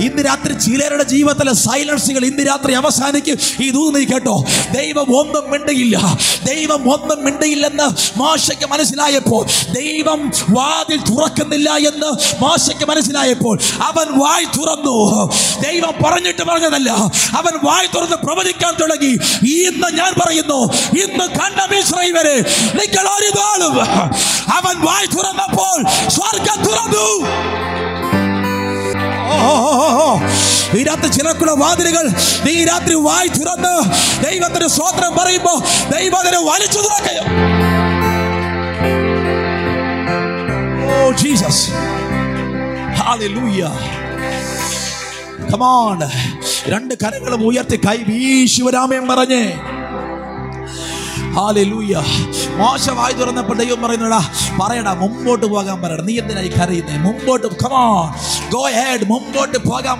ഇന്ന് രാത്രി ചിലരുടെ ജീവിതത്തിലെ സൈലൻസുകൾ ഇന്ന് രാത്രി അവസാനിക്കും. ഈ ദൂത് നീ കേട്ടോ. ദൈവം ഒന്നും മിണ്ടിയില്ലെന്ന് മോശയ്ക്ക് മനസ്സിലായപ്പോൾ, ദൈവം വാതിൽ തുറക്കുന്നില്ല എന്ന് മോശയ്ക്ക് മനസ്സിലായപ്പോൾ അവൻ വായ് തുറന്നു. ദൈവം പറഞ്ഞതല്ല, അവൻ വായ് തുറന്ന് പ്രവചിക്കാൻ തുടങ്ങി. ഇന്ന് ഞാൻ പറയുന്നു, ഇന്ന് കണ്ട മിസ്രയീമ്യരെ നിങ്ങൾ ഒരു നാളും. അവൻ വായ് തുറന്നപ്പോൾ സ്വർഗ്ഗം തുറന്നു. ഈ രാത്രി ചിലർക്കുള്ള വാതിലുകൾ നീ രാത്രി വായ് തുറന്ന് ദൈവത്തിന് സ്തോത്രം പറയുമ്പോ ദൈവം അതിനെ വലിച്ചു തുറക്കയോ. Oh Jesus, hallelujah. Come on, രണ്ട് കരങ്ങളും ഉയർത്തി കൈ വീശുവരാമയം പറഞ്ഞേ. ഹല്ലേലൂയ. മോശ വായി തുറന്നപ്പോൾ ദൈവം പറയുന്നടാ, പറയടാ, മുമ്പോട്ട് പോകാൻ പറയടാ. നീ എന്തിനായി കരയുന്നേ? മുമ്പോട്ട്, കം ഓൺ, ഗോ ഹെഡ്, മുമ്പോട്ട് പോകാൻ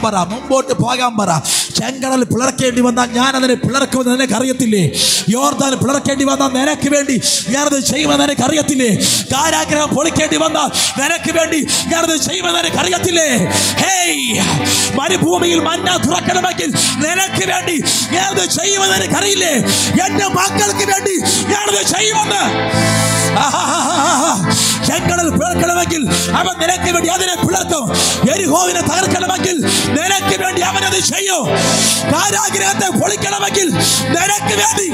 പറ. ചെങ്കടൽ പിളർക്കേണ്ടി വന്നാൽ ഞാൻ അതിനെ പിളർക്കുമെന്ന് നിനക്ക് അറിയത്തില്ലേ? യോർദാൻ പിളർക്കേണ്ടി വന്നാൽ നിനക്ക് വേണ്ടി ഞാനത് ചെയ്യുമെന്ന് നിനക്ക് അറിയത്തില്ലേ? കാരാഗ്രഹം പൊളിക്കേണ്ടി വന്നാൽ നിനക്ക് വേണ്ടി ഞാനത് ചെയ്യുമെന്ന് നിനക്ക് അറിയത്തില്ലേ? ഹേയ്, മരുഭൂമിയിൽ മന്ന തുറക്കണമെങ്കിൽ നിനക്ക് വേണ്ടി ഞാനത് ചെയ്യുമെന്ന് നിനക്ക് അറിയില്ലേ? എന്റെ മക്കൾക്ക് വേണ്ടി ഞാനത് ചെയ്യുമെന്ന്. ചെങ്കടൽ പിളർക്കണമെങ്കിൽ അവൻ നിനക്ക് വേണ്ടി അതിനെ പിളർക്കും. യെരിഹോവിനെ തകർക്കണമെങ്കിൽ നിനക്ക് വേണ്ടി അവനത് ചെയ്യും. കാരാഗ്രഹത്തെ പൊളിക്കണമെങ്കിൽ നിനക്ക് വേണ്ടി.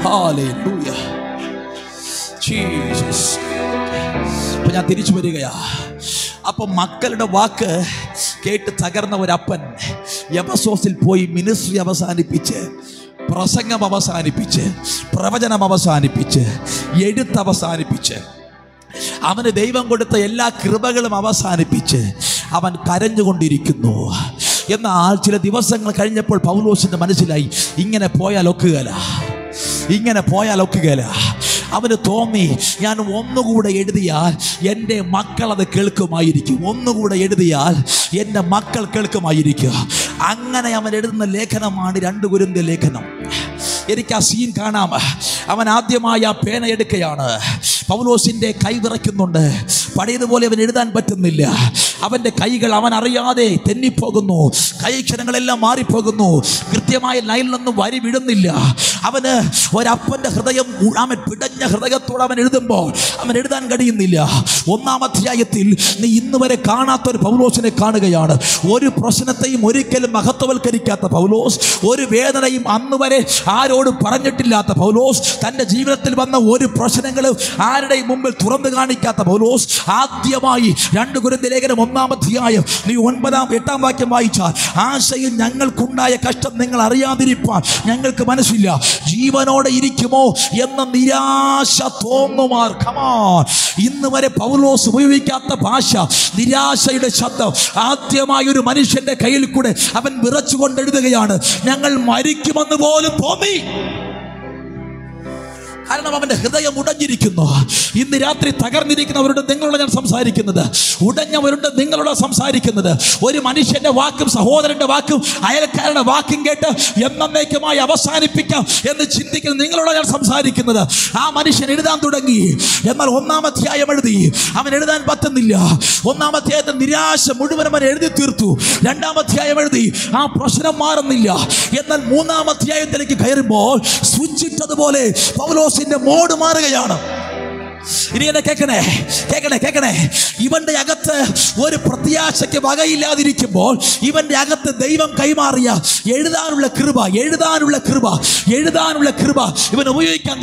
Hallelujah Jesus. അപ്പൊ ഞാൻ തിരിച്ചു വരികയാ. അപ്പൊ മക്കളുടെ വാക്ക് കേട്ട് തകർന്ന ഒരപ്പൻ എഫെസോസിൽ പോയി മിനിസ്ട്രി അവസാനിപ്പിച്ച്, പ്രസംഗം അവസാനിപ്പിച്ച്, പ്രവചനം അവസാനിപ്പിച്ച്, എഴുത്ത് അവസാനിപ്പിച്ച്, അവന് ദൈവം കൊടുത്ത എല്ലാ കൃപകളും അവസാനിപ്പിച്ച് അവൻ കരഞ്ഞുകൊണ്ടിരിക്കുന്നു. എന്നാൽ ചില ദിവസങ്ങൾ കഴിഞ്ഞപ്പോൾ പൗലോസിന്റെ മനസ്സിലായി, ഇങ്ങനെ പോയാൽ ഒക്കുകയില്ല, ഇങ്ങനെ പോയാൽ ഒക്കുകയില്ല. അവന് തോന്നി, ഞാൻ ഒന്നുകൂടെ എഴുതിയാൽ എൻ്റെ മക്കൾ അത് കേൾക്കുമായിരിക്കും, ഒന്നുകൂടെ എഴുതിയാൽ എൻ്റെ മക്കൾ കേൾക്കുമായിരിക്കും. അങ്ങനെ അവൻ എഴുതുന്ന ലേഖനമാണ് 2 കൊരിന്ത്യർ ലേഖനം. എനിക്ക് ആ സീൻ കാണാം. അവൻ ആദ്യമായി ആ പേന എടുക്കുകയാണ്. പൗലോസിൻ്റെ കൈ വിറയ്ക്കുന്നുണ്ട്. പഴയതുപോലെ അവൻ എഴുതാൻ പറ്റുന്നില്ല. അവൻ്റെ കൈകൾ അവൻ അറിയാതെ തെന്നിപ്പോകുന്നു. കൈക്ഷരങ്ങളെല്ലാം മാറിപ്പോകുന്നു. കൃത്യമായ ലൈനിലൊന്നും വരി വിടുന്നില്ല. അവന് ഒരപ്പൻ്റെ ഹൃദയം, അവൻ പിടഞ്ഞ ഹൃദയത്തോടെ അവൻ എഴുതുമ്പോൾ അവൻ എഴുതാൻ കഴിയുന്നില്ല. 1-ാം അധ്യായത്തിൽ നീ ഇന്ന് വരെ കാണാത്തൊരു പൗലോസിനെ കാണുകയാണ്. ഒരു പ്രശ്നത്തെയും ഒരിക്കലും മഹത്വവൽക്കരിക്കാത്ത പൗലോസ്, ഒരു വേദനയും അന്ന് വരെ ആരോടും പറഞ്ഞിട്ടില്ലാത്ത പൗലോസ്, തൻ്റെ ജീവിതത്തിൽ വന്ന ഒരു പ്രശ്നങ്ങളും ആരുടെയും മുമ്പിൽ തുറന്നു കാണിക്കാത്ത പൗലോസ് ആദ്യമായി 2 കൊരിന്ത്യർ ലേഖനം 1-ാം അധ്യായം നീ 9-8 വാക്യം വായിച്ചാൽ, ആശയിൽ ഞങ്ങൾക്കുണ്ടായ കഷ്ടം നിങ്ങൾ അറിയാതിരിപ്പാൻ ഞങ്ങൾക്ക് മനസ്സില്ല, ജീവനോടെ ഇരിക്കുമോ എന്ന നിരാശ തോന്നുമാർ. കമാൻ, ഇന്ന് വരെ പൗലോസ് ഉപയോഗിക്കാത്ത ഭാഷ, നിരാശയുടെ ശബ്ദം. ആദ്യമായി ഒരു മനുഷ്യന്റെ കയ്യിൽ കൂടെ അവൻ വിറച്ചുകൊണ്ട് എഴുതുകയാണ്, ഞങ്ങൾ മരിക്കുമെന്ന് പോലും തോന്നി. കാരണം അവന്റെ ഹൃദയം ഉടഞ്ഞിരിക്കുന്നു. ഇന്ന് രാത്രി തകർന്നിരിക്കുന്നവരുടെ നിങ്ങളോട് ഞാൻ സംസാരിക്കുന്നത്, ഉടഞ്ഞവരുടെ നിങ്ങളോട് സംസാരിക്കുന്നത്. ഒരു മനുഷ്യന്റെ വാക്കും സഹോദരന്റെ വാക്കും അയൽക്കാരുടെ വാക്കും കേട്ട് എന്നേക്കുമായി അവസാനിപ്പിക്കാം എന്ന് ചിന്തിക്കുന്ന നിങ്ങളോട് ഞാൻ സംസാരിക്കുന്നത്. ആ മനുഷ്യൻ എഴുതാൻ തുടങ്ങി. എന്നാൽ 1-ാം അധ്യായം എഴുതി, അവൻ എഴുതാൻ പറ്റുന്നില്ല. 1-ാം അധ്യായത്തിൽ നിരാശ മുഴുവൻ അവൻ എഴുതി തീർത്തു. 2-ാം അധ്യായം എഴുതി, ആ പ്രശ്നം മാറുന്നില്ല. എന്നാൽ 3-ാം അധ്യായത്തിലേക്ക് കയറുമ്പോൾ സ്വിച്ച് ഇട്ടതുപോലെ പൗലോസിന്റെ മോഡ് മാറുകയാണ്. ഇനി എന്നെ കേൾക്കണേ, കേൾക്കണേ, കേൾക്കണേ. ഇവന്റെ അകത്ത് ഒരു പ്രത്യാശയ്ക്ക് വകയില്ലാതിരിക്കുമ്പോൾ ഇവന്റെ അകത്ത് ദൈവം കൈമാറിയ എഴുതാനുള്ള കൃപ, എഴുതാനുള്ള കൃപ, എഴുതാനുള്ള കൃപ ഇവൻ ഉപയോഗിക്കാൻ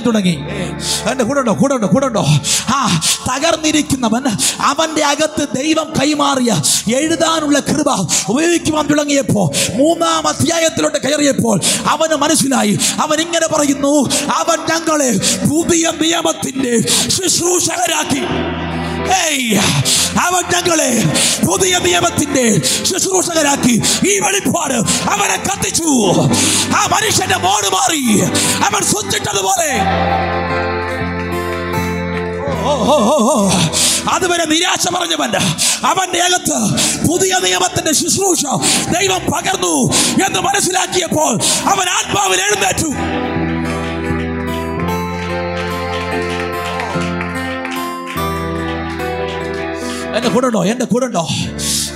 തുടങ്ങി. എന്റെ കൂടെ ആ തകർന്നിരിക്കുന്നവൻ അവന്റെ അകത്ത് ദൈവം കൈമാറിയ എഴുതാനുള്ള കൃപ ഉപയോഗിക്കുവാൻ തുടങ്ങിയപ്പോൾ 3-ാം അധ്യായത്തിലോട്ട് കയറിയപ്പോൾ അവന് മനസ്സിലായി. അവൻ ഇങ്ങനെ പറയുന്നു, അവൻ ഞങ്ങളെ പുതിയ നിയമത്തിന്റെ ശുശ്രൂഷകരാക്കി. അവൻ ഞങ്ങളെ പുതിയ നിയമത്തിന്റെ ശുശ്രൂഷകരാക്കി. ഈ വെളിപ്പാട് അവനെ കത്തിച്ചു. ആ മനുഷ്യന്റെ മോഡ് മാറി. അവൻ സ്വിച്ചിട്ടതുപോലെ. അതുവരെ നിരാശ പറഞ്ഞവൻ അവന്റെ അകത്ത് പുതിയ നിയമത്തിന്റെ ശുശ്രൂഷ ദൈവം പകർന്നു എന്ന് മനസ്സിലാക്കിയപ്പോൾ അവൻ ആത്മാവിൽ എഴുന്നേറ്റു. എന്റെ കൂടെ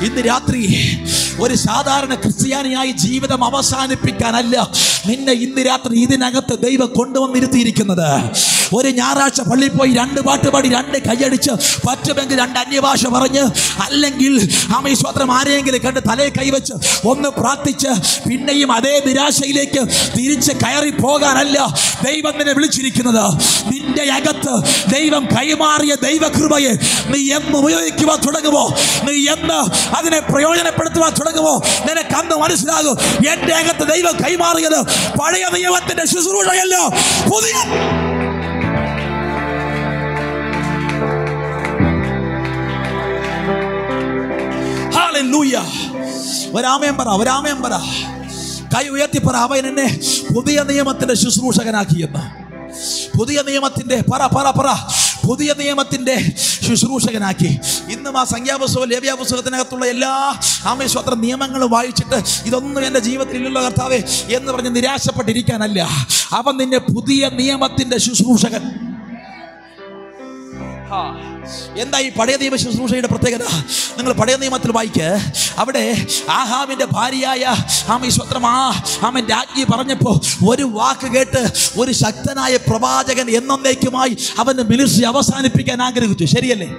ഇന്ന് രാത്രി ഒരു സാധാരണ ക്രിസ്ത്യാനിയായി ജീവിതം അവസാനിപ്പിക്കാനല്ല നിന്നെ ഇന്ന് രാത്രി ഇതിനകത്ത് ദൈവം കൊണ്ടുവന്നിരുത്തിയിരിക്കുന്നത്. ഒരു ഞായറാഴ്ച പള്ളിയിൽ പോയി 2 പാട്ട് പാടി 2 കൈയടിച്ച് പറ്റുമെങ്കിൽ 2 അന്യഭാഷ പറഞ്ഞ്, അല്ലെങ്കിൽ ആമേശ്വത്രം ആരെയെങ്കിലും കണ്ട് തലയിൽ കൈവച്ച് ഒന്ന് പ്രാർത്ഥിച്ച് പിന്നെയും അതേ നിരാശയിലേക്ക് തിരിച്ച് കയറി പോകാനല്ല ദൈവം നിന്നെ വിളിച്ചിരിക്കുന്നത്. നിന്റെ അകത്ത് ദൈവം കൈമാറിയ ദൈവകൃപയെ നീ എന്ന് ഉപയോഗിക്കുവാൻ തുടങ്ങുമോ, നീ എന്ന് അതിനെ പ്രയോജനപ്പെടുത്തുവാൻ തുടങ്ങുമോ, നിനക്ക് അന്ന് മനസ്സിലാകും എന്റെ അകത്ത് ദൈവം കൈമാറിയത് പഴയ നിയമത്തിന്റെ ശുശ്രൂഷയല്ല, പുതിയ. ഹല്ലേലൂയ. ഒരാമേൻ പറ, കൈ ഉയർത്തി പറ, അവൻ എന്നെ പുതിയ നിയമത്തിന്റെ ശുശ്രൂഷകനാക്കിയെന്ന്. പുതിയ നിയമത്തിന്റെ പുതിയ നിയമത്തിന്റെ ശുശ്രൂഷകനാക്കി. ഇന്നും ആ സംഖ്യാപുസ്തകം ലേവ്യാപുസ്തകത്തിനകത്തുള്ള എല്ലാ ആമേശ്വത്ര നിയമങ്ങളും വായിച്ചിട്ട് ഇതൊന്നും എൻ്റെ ജീവിതത്തിൽ ഇല്ലല്ലോ കർത്താവേ എന്ന് പറഞ്ഞ് നിരാശപ്പെട്ടിരിക്കാനല്ല. അവൻ നിന്നെ പുതിയ നിയമത്തിന്റെ ശുശ്രൂഷകൻ. എന്താ ഈ പഴയ നിയമ ശുശ്രൂഷയുടെ പ്രത്യേകത? നിങ്ങൾ പഴയ നിയമത്തിൽ വായിക്ക്. അവിടെ ആഹാബിന്റെ ഭാര്യയായ ആമൻ രാജ്ഞി പറഞ്ഞപ്പോൾ ഒരു വാക്ക് കേട്ട് ഒരു ശക്തനായ പ്രവാചകൻ എന്നേക്കുമായി അവന്റെ മിനിസ്ട്രി അവസാനിപ്പിക്കാൻ ആഗ്രഹിച്ചു. ശരിയല്ലേ?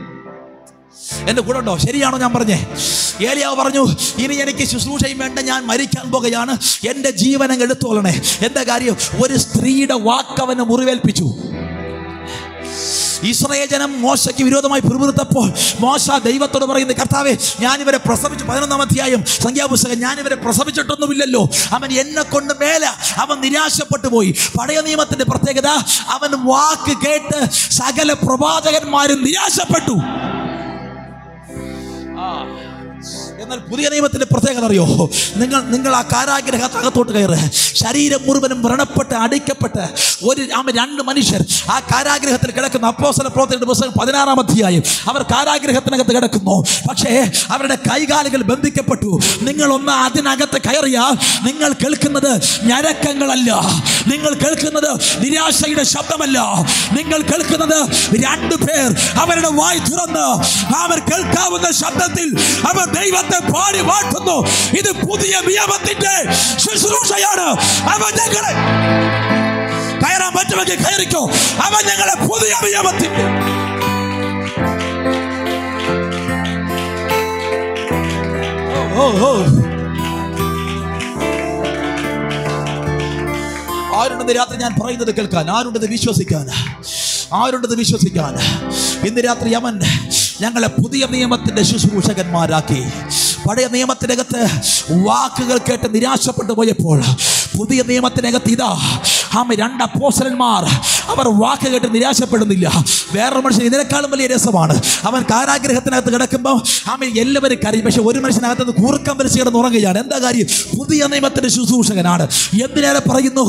എന്റെ കൂടെ ഉണ്ടോ? ശരിയാണോ ഞാൻ പറഞ്ഞേ? ഏലിയാവ് പറഞ്ഞു, ഇനി എനിക്ക് ശുശ്രൂഷയും വേണ്ട, ഞാൻ മരിക്കാൻ പോകുകയാണ്, എൻ്റെ ജീവനം എടുത്തോളണേ. എന്താ കാര്യം? ഒരു സ്ത്രീയുടെ വാക്കവന് മുറിവേൽപ്പിച്ചു. ഇസ്രായേൽ ജനം മോശയ്ക്ക് വിരോധമായി പിറുപിറുത്തപ്പോൾ മോശ ദൈവത്തോട് പറയുന്നത്, കർത്താവേ, ഞാനിവരെ പ്രസവിച്ചു. 11-ാം അധ്യായം സംഖ്യാപുസ്തകം. ഞാനിവരെ പ്രസവിച്ചിട്ടൊന്നുമില്ലല്ലോ, അവൻ എന്നെ കൊണ്ട് മേല. അവൻ നിരാശപ്പെട്ടു പോയി. പഴയ നിയമത്തിന്റെ പ്രത്യേകത, അവൻ വാക്ക് കേട്ട് സകല പ്രവാചകന്മാരും നിരാശപ്പെട്ടു. എന്നാൽ പുതിയ നിയമത്തിന്റെ പ്രത്യേകത അറിയോ? നിങ്ങൾ ആ കാരാഗ്രഹത്തകത്തോട്ട് കയറ്. ശരീരം മുഴുവനും വ്രണപ്പെട്ട് അടിക്കപ്പെട്ട് രണ്ട് മനുഷ്യർ ആ കാരാഗ്രഹത്തിൽ കിടക്കുന്നു. അപ്പോസ്തല പ്രവൃത്തികളുടെ പുസ്തകം 16-ാം അധ്യായം. അവർ കാരാഗ്രഹത്തിനകത്ത് കിടക്കുന്നു. പക്ഷേ അവരുടെ കൈകാലുകൾ ബന്ധിക്കപ്പെട്ടു. നിങ്ങളൊന്ന് അതിനകത്ത് കയറിയാൽ നിങ്ങൾ കേൾക്കുന്നത് ഞരക്കങ്ങളല്ല, നിങ്ങൾ കേൾക്കുന്നത് നിരാശയുടെ ശബ്ദമല്ല, നിങ്ങൾ കേൾക്കുന്നത് രണ്ടുപേർ അവരുടെ വായ് തുറന്ന് അവർ കേൾക്കാവുന്ന ശബ്ദത്തിൽ അവർ ദൈവത്തെ പാടി വാഴ്ത്തുന്നു. ഇത് പുതിയ നിയമത്തിന്റെ ശുശ്രൂഷയാണ്. അവൻ ഞങ്ങളെ കയറാൻ പറ്റുമെങ്കിൽ കയറിക്കോ. അവൻ ഞങ്ങളെ പുതിയ നിയമത്തിന്റെ ആരുണ്ടെന്ന് രാത്രി ഞാൻ പറയുന്നത് കേൾക്കാൻ? ആരുണ്ടെന്ന് വിശ്വസിക്കാൻ? ആരുണ്ടെന്ന് വിശ്വസിക്കാൻ? ഇന്ന് രാത്രി അവൻ ഞങ്ങളെ പുതിയ നിയമത്തിന്റെ ശുശ്രൂഷകന്മാരാക്കി. പഴയ നിയമത്തിനകത്ത് വാക്കുകൾ കേട്ട് നിരാശപ്പെട്ടു പോയപ്പോൾ പുതിയ നിയമത്തിനകത്ത് ഇതാ രണ്ട് അപ്പോസ്തലന്മാർ. അവർ വാക്ക് കേട്ട് നിരാശപ്പെടുന്നില്ല. വേറൊരു മനുഷ്യൻ ഇതിനേക്കാളും വലിയ രസമാണ്. അവൻ കാരാഗ്രഹത്തിനകത്ത് കിടക്കുമ്പോൾ എല്ലാവരും കരയും. പക്ഷെ ഒരു മനുഷ്യനകത്ത് കൂർക്കം വലിച്ച് കിടന്ന് ഉറങ്ങുകയാണ്. എന്താ കാര്യം? പുതിയ നിയമത്തിന്റെ ശുശ്രൂഷകനാണ്. എന്തിനേറെ പറയുന്നു,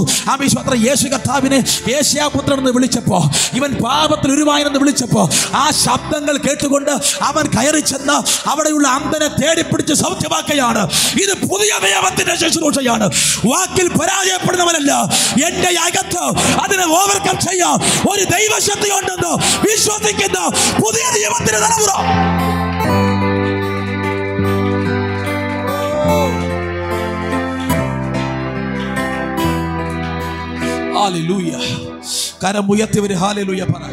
യേശു കർത്താവിനെ യേശയ്യാപുത്രൻ എന്ന് വിളിച്ചപ്പോ, ഇവൻ പാപത്തിൽ ഉരുവായെന്ന് വിളിച്ചപ്പോ, ആ ശബ്ദങ്ങൾ കേട്ടുകൊണ്ട് അവൻ കയറി ചെന്ന് അവിടെയുള്ള അന്ധനെ തേടിപ്പിടിച്ച് സൗഖ്യമാക്കുകയാണ്. ഇത് പുതിയ നിയമത്തിന്റെ ശുശ്രൂഷയാണ്. വാക്കിൽ പരാജയപ്പെടുന്നവനല്ല, എന്റെ അകത്ത് അതിനെ ഓവർകം ചെയ്യാൻ ഒരു ദൈവശക്തി ഉണ്ടെന്ന് വിശ്വസിക്കുന്ന പുതിയ നിയമത്തിന്റെ തലമുറ. ഹല്ലേലൂയ. കരം ഉയർത്തിയവര് ഹല്ലേലൂയ പറ.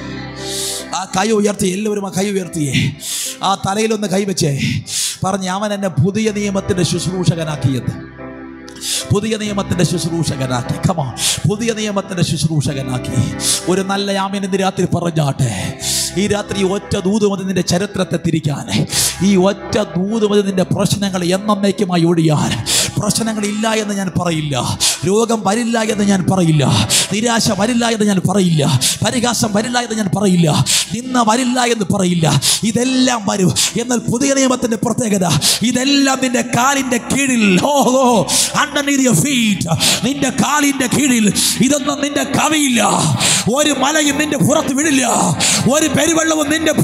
ആ കൈ ഉയർത്തി, എല്ലാവരും ആ കൈ ഉയർത്തിയേ. ആ തലയിലൊന്ന് കൈവച്ചേ. പറഞ്ഞ്, അവൻ എന്നെ പുതിയ നിയമത്തിന്റെ ശുശ്രൂഷകനാക്കിയത്. പുതിയ നിയമത്തിന്റെ ശുശ്രൂഷകനാക്കി. കമാ, പുതിയ നിയമത്തിന്റെ ശുശ്രൂഷകനാക്കി. ഒരു നല്ല ആമേൻ ഇന്ന് രാത്രി പറഞ്ഞാട്ടെ. ഈ രാത്രി ഒറ്റ ദൂത് മതി നിന്റെ ചരിത്രത്തെ തിരിക്കാൻ. ഈ ഒറ്റ ദൂത് മതി നിന്റെ പ്രശ്നങ്ങൾ എന്നേക്കുമായി ഒഴിയാൻ. പ്രശ്നങ്ങളില്ല എന്ന് ഞാൻ പറയില്ല, രോഗം വരില്ല എന്ന് ഞാൻ പറയില്ല, നിരാശ വരില്ല എന്ന് ഞാൻ പറയില്ല, പരിഹാസം വരില്ല എന്ന് ഞാൻ പറയില്ല, നിന്ന വരില്ല എന്ന് പറയില്ല. ഇതെല്ലാം വരും. എന്നാൽ പുതിയ നിയമത്തിന്റെ പ്രത്യേകത, ഇതെല്ലാം നിന്റെ കാലിന്റെ കീഴിൽ, underneath your feet, നിന്റെ കാലിന്റെ കീഴിൽ. ഇതൊന്നും നിന്റെ കവിയില്ല. ഒരു മലയും നിന്റെ പുറത്ത് വിടില്ല. ഒരു പെരുവെള്ളവും നിന്റെ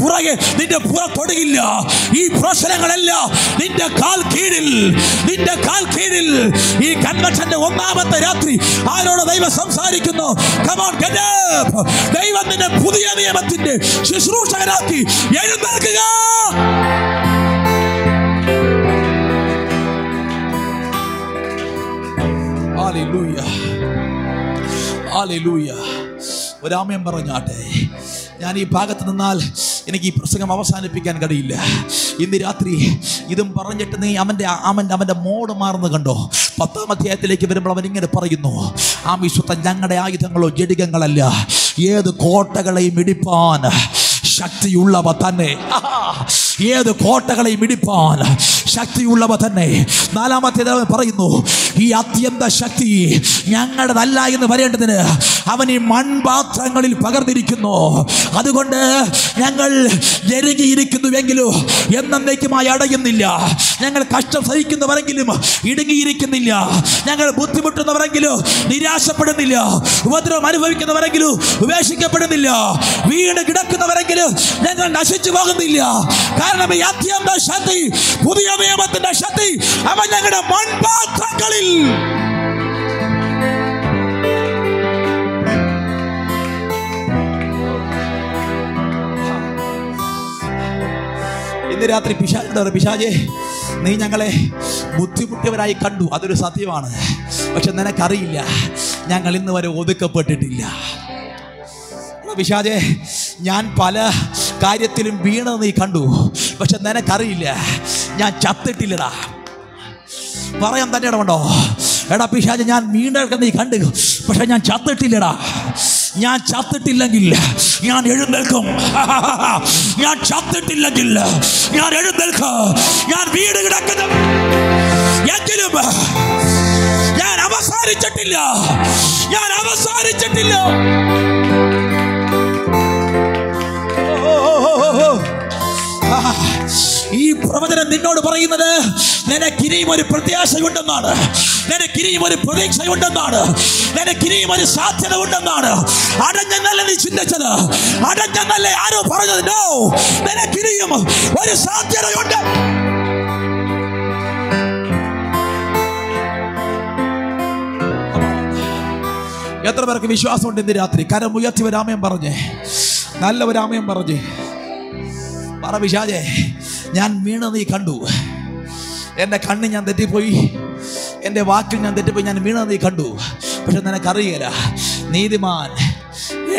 പുറത്തൊടുകില്ല. ഈ പ്രശ്നങ്ങളെല്ലാം നിന്റെ കാൽ കീഴിൽ, നിന്റെ കാൽ കീഴിൽ. ഈ കൺവെൻഷന്റെ 1-ാമത്തെ രാത്രി ആരോട് ദൈവം സംസാരിക്കുന്നു? Come on, get up. ദൈവം നിന്നെ പുതിയ നിയമത്തിന്റെ ശുശ്രൂഷകനാക്കി. എഴുന്നേൽക്കുക. Hallelujah, hallelujah. ഒരാമയം പറഞ്ഞാട്ടെ. ഞാൻ ഈ ഭാഗത്ത് നിന്നാൽ എനിക്ക് ഈ പ്രസംഗം അവസാനിപ്പിക്കാൻ കഴിയില്ല. ഇന്ന് രാത്രി ഇതും പറഞ്ഞിട്ട് നീ അവൻ്റെ മോഡ് മാറുന്നത് കണ്ടോ? 10-ാം അധ്യായത്തിലേക്ക് വരുമ്പോൾ അവൻ ഇങ്ങനെ പറയുന്നു, ആമീശ്വത്തൻ ഞങ്ങളുടെ ആയുധങ്ങളോ ജഡികങ്ങളല്ല, ഏത് കോട്ടകളെയും ഇടിപ്പാൻ ശക്തിയുള്ളവ തന്നെ. ഏത് കോട്ടകളെയും ഇടിപ്പാൻ ശക്തിയുള്ളവ തന്നെ. 4-ാമത്തെ പറയുന്നു, ഈ അത്യന്ത ശക്തി ഞങ്ങളുടേതല്ല എന്ന് വരേണ്ടതിന് അവൻ ഈ മൺപാത്രങ്ങളിൽ പകർന്നിരിക്കുന്നു. അതുകൊണ്ട് ഞങ്ങൾ ഞെരുങ്ങിയിരിക്കുന്നുവെങ്കിലും എന്നേക്കുമായി അടയുന്നില്ല. ഞങ്ങൾ കഷ്ടം സഹിക്കുന്നവരെങ്കിലും ഇടുങ്ങിയിരിക്കുന്നില്ല. ഞങ്ങൾ ബുദ്ധിമുട്ടുന്നവരെങ്കിലും നിരാശപ്പെടുന്നില്ല. ഉപദ്രവം അനുഭവിക്കുന്നവരെങ്കിലും ഉപേക്ഷിക്കപ്പെടുന്നില്ല. വീട് കിടക്കുന്നവരെങ്കിലും ഞങ്ങൾ നശിച്ചു പോകുന്നില്ല. കാരണം ഈ അത്യന്ത ശക്തി, പുതിയ നിയമത്തിന്റെ ശക്തി, അവൻ ഞങ്ങളുടെ മൺപാത്രങ്ങളിൽ. ഇന്ന് രാത്രി പിശാചേ, നീ ഞങ്ങളെ ബുദ്ധിമുട്ടിയവരായി കണ്ടു, അതൊരു സത്യമാണ്. പക്ഷെ നിനക്കറിയില്ല, ഞങ്ങൾ ഇന്ന് വരെ ഒതുക്കപ്പെട്ടിട്ടില്ല. പിശാചേ, ഞാൻ പല കാര്യത്തിലും വീണത് നീ കണ്ടു, പക്ഷെ നിനക്കറിയില്ല ഞാൻ ചത്തിട്ടില്ലടാ. പറയാൻ തന്നെ ഇടമുണ്ടോ? എടാ പിശാച്, ഞാൻ വീണ്ടെടുക്കുന്ന നീ കണ്ടു, പക്ഷെ ഞാൻ ചത്തിട്ടില്ലടാ. ഞാൻ ചത്തിട്ടില്ലെങ്കിൽ ഞാൻ എഴുന്നേൽക്കും. ഞാൻ ചത്തിട്ടില്ലെങ്കിൽ ഞാൻ എഴുന്നേൽക്കും. ഞാൻ വീട് കിടക്കുന്നു എങ്കിലും ഞാൻ അവസാനിച്ചിട്ടില്ല. ഞാൻ അവസാനിച്ചിട്ടില്ല. ഈ പ്രവചനം നിന്നോട് പറയുന്നത് നിനക്കിനിയും ഒരു പ്രത്യാശയുണ്ടെന്നാണ്, നിനക്കിനിയും ഒരു പ്രതീക്ഷയുണ്ടെന്നാണ്, നിനക്കിനിയും ഒരു സാധ്യത ഉണ്ടെന്നാണ്. അടഞ്ഞെന്നല്ല നീ ചിന്തിച്ചത്, അടഞ്ഞെന്നല്ലേ ആരോ പറഞ്ഞത്. നോ, നിനക്കിനിയും ഒരു സാധ്യതയുണ്ട്. എത്ര പേർക്ക് വിശ്വാസമുണ്ട് ഇന്ന് രാത്രി? കരം ഉയർത്തി ഒരാമയം പറഞ്ഞേ, നല്ല ഒരാമയം പറഞ്ഞേ. പറ പിശാചേ, ഞാൻ വീണത് നീ കണ്ടു, എൻ്റെ കണ്ണ് ഞാൻ തെറ്റിപ്പോയി, എൻ്റെ വാക്കിൽ ഞാൻ തെറ്റിപ്പോയി, ഞാൻ വീണത് നീ കണ്ടു, പക്ഷെ നിനക്കറിയില്ല നീതിമാൻ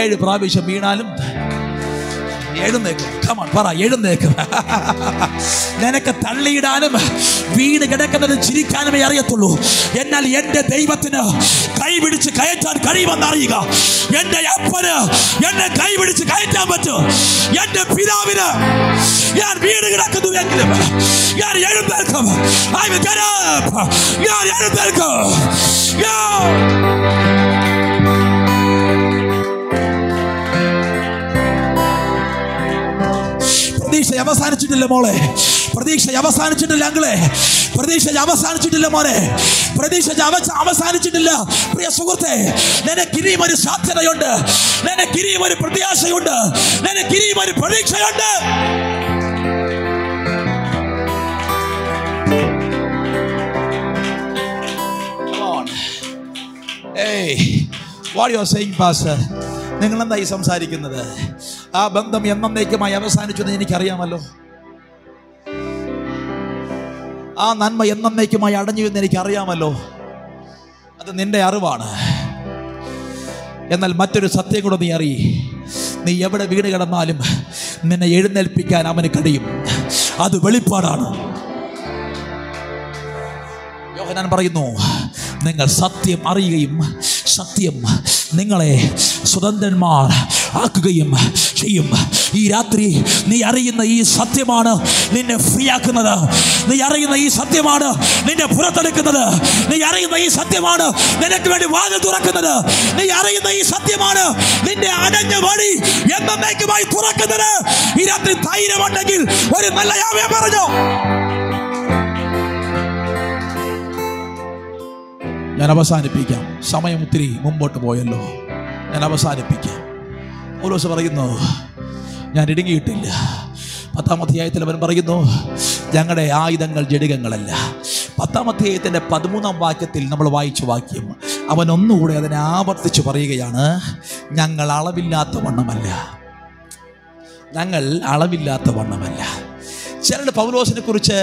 7 പ്രാവശ്യം വീണാലും എഴുന്നേക്കും. കമോൺ പറ, എഴുന്നേക്കും. നിനക്ക് തള്ളിയിടാനും വീണ് കിടക്കുന്നത് ചിരിക്കാനുമേ അറിയത്തുള്ളൂ. എന്നാൽ എൻ്റെ ദൈവത്തിന് കൈപിടിച്ച് കയറ്റാൻ കഴിയുമെന്ന് അറിയുക. എൻ്റെ അപ്പന് എന്നെ കൈപിടിച്ച് കയറ്റാൻ പറ്റും. എൻ്റെ പിതാവിന് ഞാൻ വീണ് കിടക്കുന്നു എങ്കിലും ഞാൻ എഴുന്നേൽക്കും. ഞാൻ എഴുന്നേൽക്കും. പ്രതീക്ഷ അവസാനിച്ചിട്ടില്ല മോളെ, പ്രതീക്ഷ അവസാനിച്ചിട്ടില്ല അങ്ങളെ, പ്രതീക്ഷ അവസാനിച്ചിട്ടില്ല മോനെ, പ്രതീക്ഷ അവസാനിച്ചിട്ടില്ല. പ്രിയ സുഹൃത്തെ, നിനക്കിനിയും ഒരു സാധ്യതയുണ്ട്, നിനക്കിനിയും ഒരു പ്രത്യാശയുണ്ട്, നിനക്കിനിയും ഒരു പ്രതീക്ഷയുണ്ട്. What you are saying, Pastor? നിങ്ങൾ എന്തായി സംസാരിക്കുന്നത്? ആ ബന്ധം എന്നേക്കുമായി അവസാനിച്ചെന്ന് എനിക്കറിയാമല്ലോ. ആ നന്മ എന്നേക്കുമായി അടഞ്ഞു എന്ന് എനിക്കറിയാമല്ലോ. അത് നിന്റെ അറിവാണ്. എന്നാൽ മറ്റൊരു സത്യം കൂടെ നീ അറിയി. നീ എവിടെ വീണ് കിടന്നാലും നിന്നെ എഴുന്നേൽപ്പിക്കാൻ അവന് കഴിയും. അത് വെളിപ്പാടാണ്. യോഹന്നാൻ പറയുന്നു, നിങ്ങൾ സത്യം അറിയുകയും സത്യം നിങ്ങളെ സ്വതന്ത്രന്മാർ ആക്കുകയും ചെയ്യും. ഈ രാത്രി നീ അറിയുന്ന ഈ സത്യമാണ് നിന്നെ ഫ്രീ ആക്കുന്നത്. നീ അറിയുന്ന ഈ സത്യമാണ് നിന്നെ പുറത്തെടുക്കുന്നത്. നീ അറിയുന്ന ഈ സത്യമാണ് നിനക്ക് വേണ്ടി വാതിൽ തുറക്കുന്നത്. നീ അറിയുന്ന ഈ സത്യമാണ് നിന്റെ അടഞ്ഞ വഴി എന്നേക്കുമായി തുറക്കുന്നത്. ഈ രാത്രി ധൈര്യമുണ്ടെങ്കിൽ ഒരു നല്ല ആമേൻ പറഞ്ഞോ. ഞാൻ അവസാനിപ്പിക്കാം. സമയം ഒത്തിരി മുമ്പോട്ട് പോയല്ലോ. ഞാൻ അവസാനിപ്പിക്കാം. പൗലോസ് പറയുന്നു, ഞാൻ ഇടുങ്ങിയിട്ടില്ല. 10-ാം അധ്യായത്തിൽ അവൻ പറയുന്നു, ഞങ്ങളുടെ ആയുധങ്ങൾ ജഡികങ്ങളല്ല. 10-ാം അധ്യായത്തിൻ്റെ 13-ാം വാക്യത്തിൽ നമ്മൾ വായിച്ച വാക്യം അവൻ ഒന്നുകൂടെ അതിനെ ആവർത്തിച്ച് പറയുകയാണ്, ഞങ്ങൾ അളവില്ലാത്ത വണ്ണമല്ല. ഞങ്ങൾ അളവില്ലാത്ത വണ്ണമല്ല. ചിലരുടെ പൗലോസിനെ കുറിച്ച്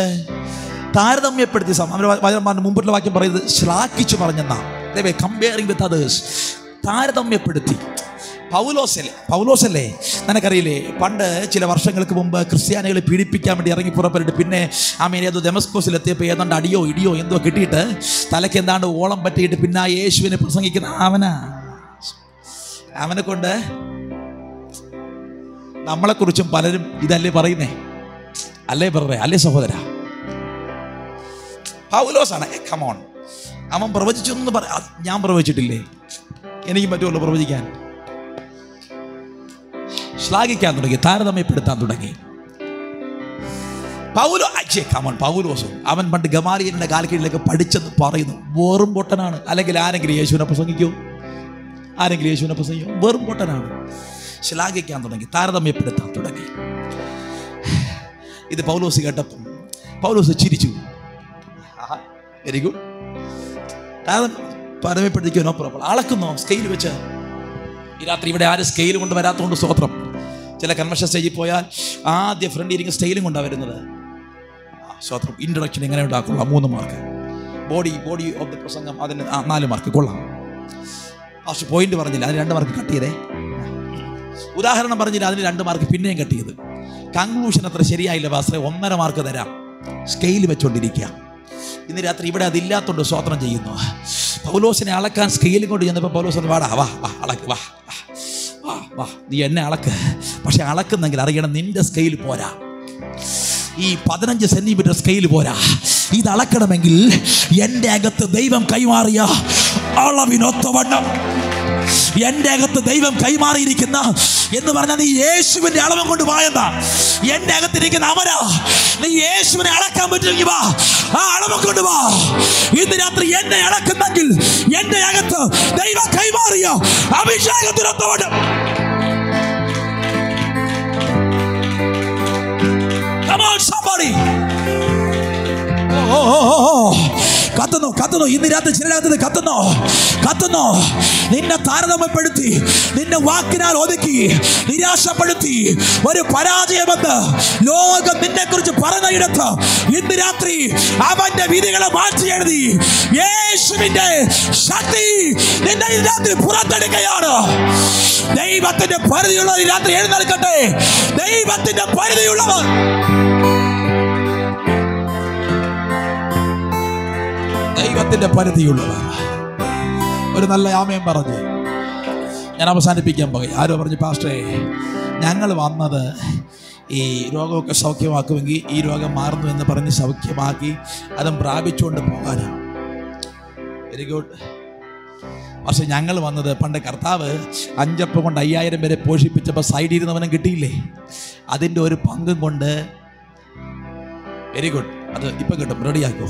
താരതമ്യപ്പെടുത്തി മുമ്പുള്ള വാക്യം പറയുന്നത് ശ്ലാഘിച്ചു പറഞ്ഞെന്നാ. കമ്പയറിംഗ് വിത്ത് അതേഴ്സ്, താരതമ്യപ്പെടുത്തി. പൗലോസല്ലേ നിനക്കറിയില്ലേ, പണ്ട് ചില വർഷങ്ങൾക്ക് മുമ്പ് ക്രിസ്ത്യാനികളെ പീഡിപ്പിക്കാൻ വേണ്ടി ഇറങ്ങി പുറപ്പെട്ടിട്ട് പിന്നെ ഏതോ ദമസ്കോസിലെത്തിയപ്പോൾ ഏതാണ്ട് അടിയോ ഇടിയോ എന്തോ കിട്ടിയിട്ട് തലയ്ക്ക് എന്താണ്ട് ഓളം പറ്റിയിട്ട് പിന്നെ ആ യേശുവിനെ പ്രസംഗിക്കുന്ന അവനെ കൊണ്ട് നമ്മളെക്കുറിച്ചും പലരും ഇതല്ലേ പറയുന്നേ? അല്ലേ ബ്രദറെ? അല്ലേ സഹോദര? പൗലോസാണ്. കമോൺ, അവൻ പ്രവചിച്ചു എന്ന് ഞാൻ പ്രവചിച്ചിട്ടില്ലേ? എനിക്കും പറ്റുമല്ലോ പ്രവചിക്കാൻ. ശ്ലാഘിക്കാൻ തുടങ്ങി, താരതമ്യപ്പെടുത്താൻ തുടങ്ങി. പൗലോസും അവൻ പണ്ട് ഗമാലിയലിന്റെ കാൽക്കീഴിലേക്ക് പഠിച്ചെന്ന് പറയുന്നു. വെറും പൊട്ടനാണ്. അല്ലെങ്കിൽ ആരെങ്കിലും യേശുവിനെ പ്രസംഗിക്കൂ? ആരെങ്കിലും യേശുവിനെ പ്രസംഗിക്കൂ? വെറും പൊട്ടനാണ്. ശ്ലാഘിക്കാൻ തുടങ്ങി, താരതമ്യപ്പെടുത്താൻ തുടങ്ങി. ഇത് പൗലോസ് കേട്ടപ്പം പൗലോസ് ചിരിച്ചു. Very good. താരതമ്യപ്പെടുത്തിക്കോ, നോ പ്രോബ്ലം. അളക്കുന്നോ സ്കെയിൽ വെച്ച്? ഈ രാത്രി ഇവിടെ ആരും സ്കെയിൽ കൊണ്ട് വരാത്തതുകൊണ്ട് സ്തോത്രം. ചില കൺവെൻഷൻ സ്റ്റേജിൽ പോയാൽ ആദ്യ ഫ്രണ്ട് ഇരിക്കുന്ന സ്റ്റൈലും കൊണ്ടാണ് വരുന്നത്. സ്തോത്രം. ഇൻട്രൊഡക്ഷൻ എങ്ങനെ ഉണ്ടാക്കുള്ള 3 മാർക്ക്. ബോഡി ഓഫ് ദ പ്രസംഗം അതിന് 4 മാർക്ക്. കൊള്ളാം. പോയിന്റ് പറഞ്ഞില്ല, അതിന് 2 മാർക്ക് കട്ട് ചെയ്തേ. ഉദാഹരണം പറഞ്ഞില്ല, അതിന് 2 മാർക്ക് പിന്നെയും കിട്ടിയത്. കൺക്ലൂഷൻ അത്ര ശരിയായില്ല പാസ്റ്ററെ, 1.5 മാർക്ക് തരാം. സ്കെയിൽ വെച്ചുകൊണ്ടിരിക്കുക. ഇന്ന് രാത്രി ഇവിടെ അതില്ലാത്തോണ്ട് സ്തോത്രം ചെയ്യുന്നു. പൗലോസിനെ അളക്കാൻ സ്കെയിലും കൊണ്ട് ചെന്നപ്പോൾ പൗലോസ് പറഞ്ഞു, വാടാ വാ വാ അളക്ക് വാ വാ വാ, നീ എന്നെ അളക്ക്. പക്ഷെ അളക്കുന്നെങ്കിൽ അറിയണം, നിന്റെ സ്കെയിൽ പോരാ, ഈ 15 സെന്റിമീറ്റർ സ്കെയിൽ പോരാ. ഇത് അളക്കണമെങ്കിൽ എൻ്റെ അകത്ത് ദൈവം കൈമാറിയ അളവിനൊത്തവണ്ണം, എൻ്റെ അകത്ത് ദൈവം കൈമാറിയിരിക്കുന്ന എന്ന് പറഞ്ഞാൽ നീ യേശുവിന്റെ അളവും കൊണ്ട് വായണ്ട. എൻ്റെ അകത്തിരിക്കുന്ന അവരാ, നീ യേശുവിനെ അളക്കാൻ പറ്റുമെങ്കിൽ വാ, ആ അളവും കൊണ്ട് വാ. ഇന്ന് രാത്രി എന്നെ അളക്കുന്നെങ്കിൽ എൻ്റെ അകത്ത് ദൈവം കൈമാറിയ അഭിഷേകത്തിനൊത്തവണ്ണം. Come on somebody. കത്തുന്നു കത്തുന്നു. ഇന്ന് രാത്രി ചിലരകത്ത് കത്തുന്നു. നിന്നെ താരതമ്യപ്പെടുത്തി, നിന്നെ വാക്കിനാൽ ഒതുക്കി, നിരാശപ്പെടുത്തി ഒരു പരാജയമെന്ന് ലോകം നിന്നെ കുറിച്ച് പറഞ്ഞയിടത്ത് ഇന്ന് രാത്രി അവന്റെ വിധികളെ മാറ്റി എഴുതി യേശുവിന്റെ ശക്തി നിന്നെ ഈ രാത്രി പുറത്തെടുക്കുകയാണ്. ദൈവത്തിന്റെ പരിധിയുള്ളവർ ഈ രാത്രി എഴുന്നേൽക്കട്ടെ. ദൈവത്തിന്റെ പരിധിയുള്ളവർ, ദൈവത്തിന്റെ പരിധിയുള്ളവർ ഒരു നല്ല ആമയം പറഞ്ഞ് ഞാൻ അവസാനിപ്പിക്കാൻ പോയി. ആരോ പറഞ്ഞു, പാസ്റ്ററെ ഞങ്ങൾ വന്നത് ഈ രോഗമൊക്കെ സൗഖ്യമാക്കുമെങ്കിൽ ഈ രോഗം മാറുന്നു എന്ന് പറഞ്ഞ് സൗഖ്യമാക്കി അതും പ്രാപിച്ചുകൊണ്ട് പോകാനാണ്. Very good. പക്ഷെ ഞങ്ങൾ വന്നത്, പണ്ട് കർത്താവ് 5 അപ്പം കൊണ്ട് 5000 പേരെ പോഷിപ്പിച്ചപ്പോൾ സൈഡിൽ ഇരുന്നവനും കിട്ടിയില്ലേ, അതിൻ്റെ ഒരു പങ്കും കൊണ്ട്. Very good. അത് ഇപ്പം കിട്ടും, റെഡിയാക്കോ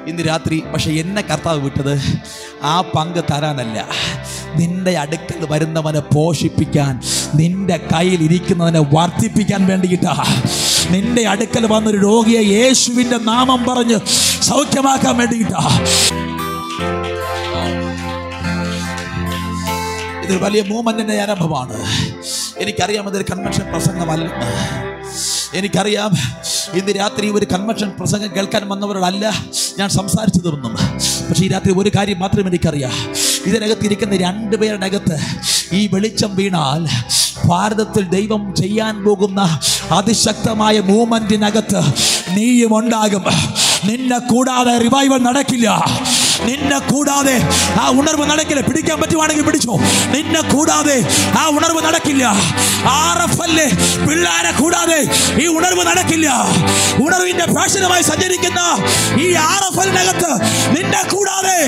ഇന്ന് രാത്രി. പക്ഷെ എന്നെ കർത്താവ് വിട്ടത് ആ പങ്ക് തരാനല്ല, നിന്റെ അടുക്കൽ വരുന്നവനെ പോഷിപ്പിക്കാൻ, നിന്റെ കയ്യിൽ ഇരിക്കുന്നവനെ വർദ്ധിപ്പിക്കാൻ വേണ്ടിയിട്ടാ. നിന്റെ അടുക്കൽ വന്നൊരു രോഗിയെ യേശുവിന്റെ നാമം പറഞ്ഞ് സൗഖ്യമാക്കാൻ വേണ്ടിയിട്ടാ. ഇതൊരു വലിയ മൂവ്മെന്റിന്റെ ആരംഭമാണ്. എനിക്കറിയാം ഇതൊരു കൺവെൻഷൻ പ്രസംഗമല്ലെന്ന്. എനിക്കറിയാം ഇന്ന് രാത്രി ഒരു കൺവെൻഷൻ പ്രസംഗം കേൾക്കാൻ വന്നവരോടല്ല ഞാൻ സംസാരിച്ചതൊന്നും. പക്ഷേ ഈ രാത്രി ഒരു കാര്യം മാത്രം എനിക്കറിയാം, ഇതിനകത്ത് ഇരിക്കുന്ന 2 പേരുടെ അകത്ത് ഈ വെളിച്ചം വീണാൽ ഭാരതത്തിൽ ദൈവം ചെയ്യാൻ പോകുന്ന അതിശക്തമായ മൂവ്മെന്റിനകത്ത് നീയും ഉണ്ടാകും. നിന്നെ കൂടാതെ റിവൈവൽ നടക്കില്ല. നിന്നെ കൂടാതെ ആ ഉണർവ് നടക്കില്ല. പിടിക്കാൻ പറ്റുവാണെങ്കിൽ പിടിച്ചോ. നിന്നെ കൂടാതെ ആ ഉണർവ് നടക്കില്ല. RFL പിള്ളേരെ കൂടാതെ ഈ ഉണർവ് നടക്കില്ല. ഉണർവിന്റെ ഫാഷനുമായി സഞ്ചരിക്കുന്ന ഈ RFLനകത്ത് നിന്നെ കൂടാതെ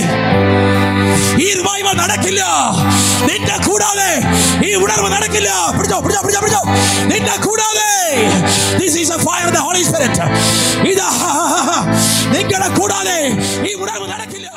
ഈ റിവൈവൽ നടക്കില്ല. നിന്നെ കൂടാതെ ഈ ഉണർവ് നടക്കില്ല. പിടിച്ചോ പിടിച്ചോ പിടിച്ചോ പിടിച്ചോ. നിന്നെ കൂടാതെ this is a fire of the Holy Spirit. ഇതാ നിങ്ങളെ കൂടാതെ ഈ ഉണർവ് നടക്കില്ല.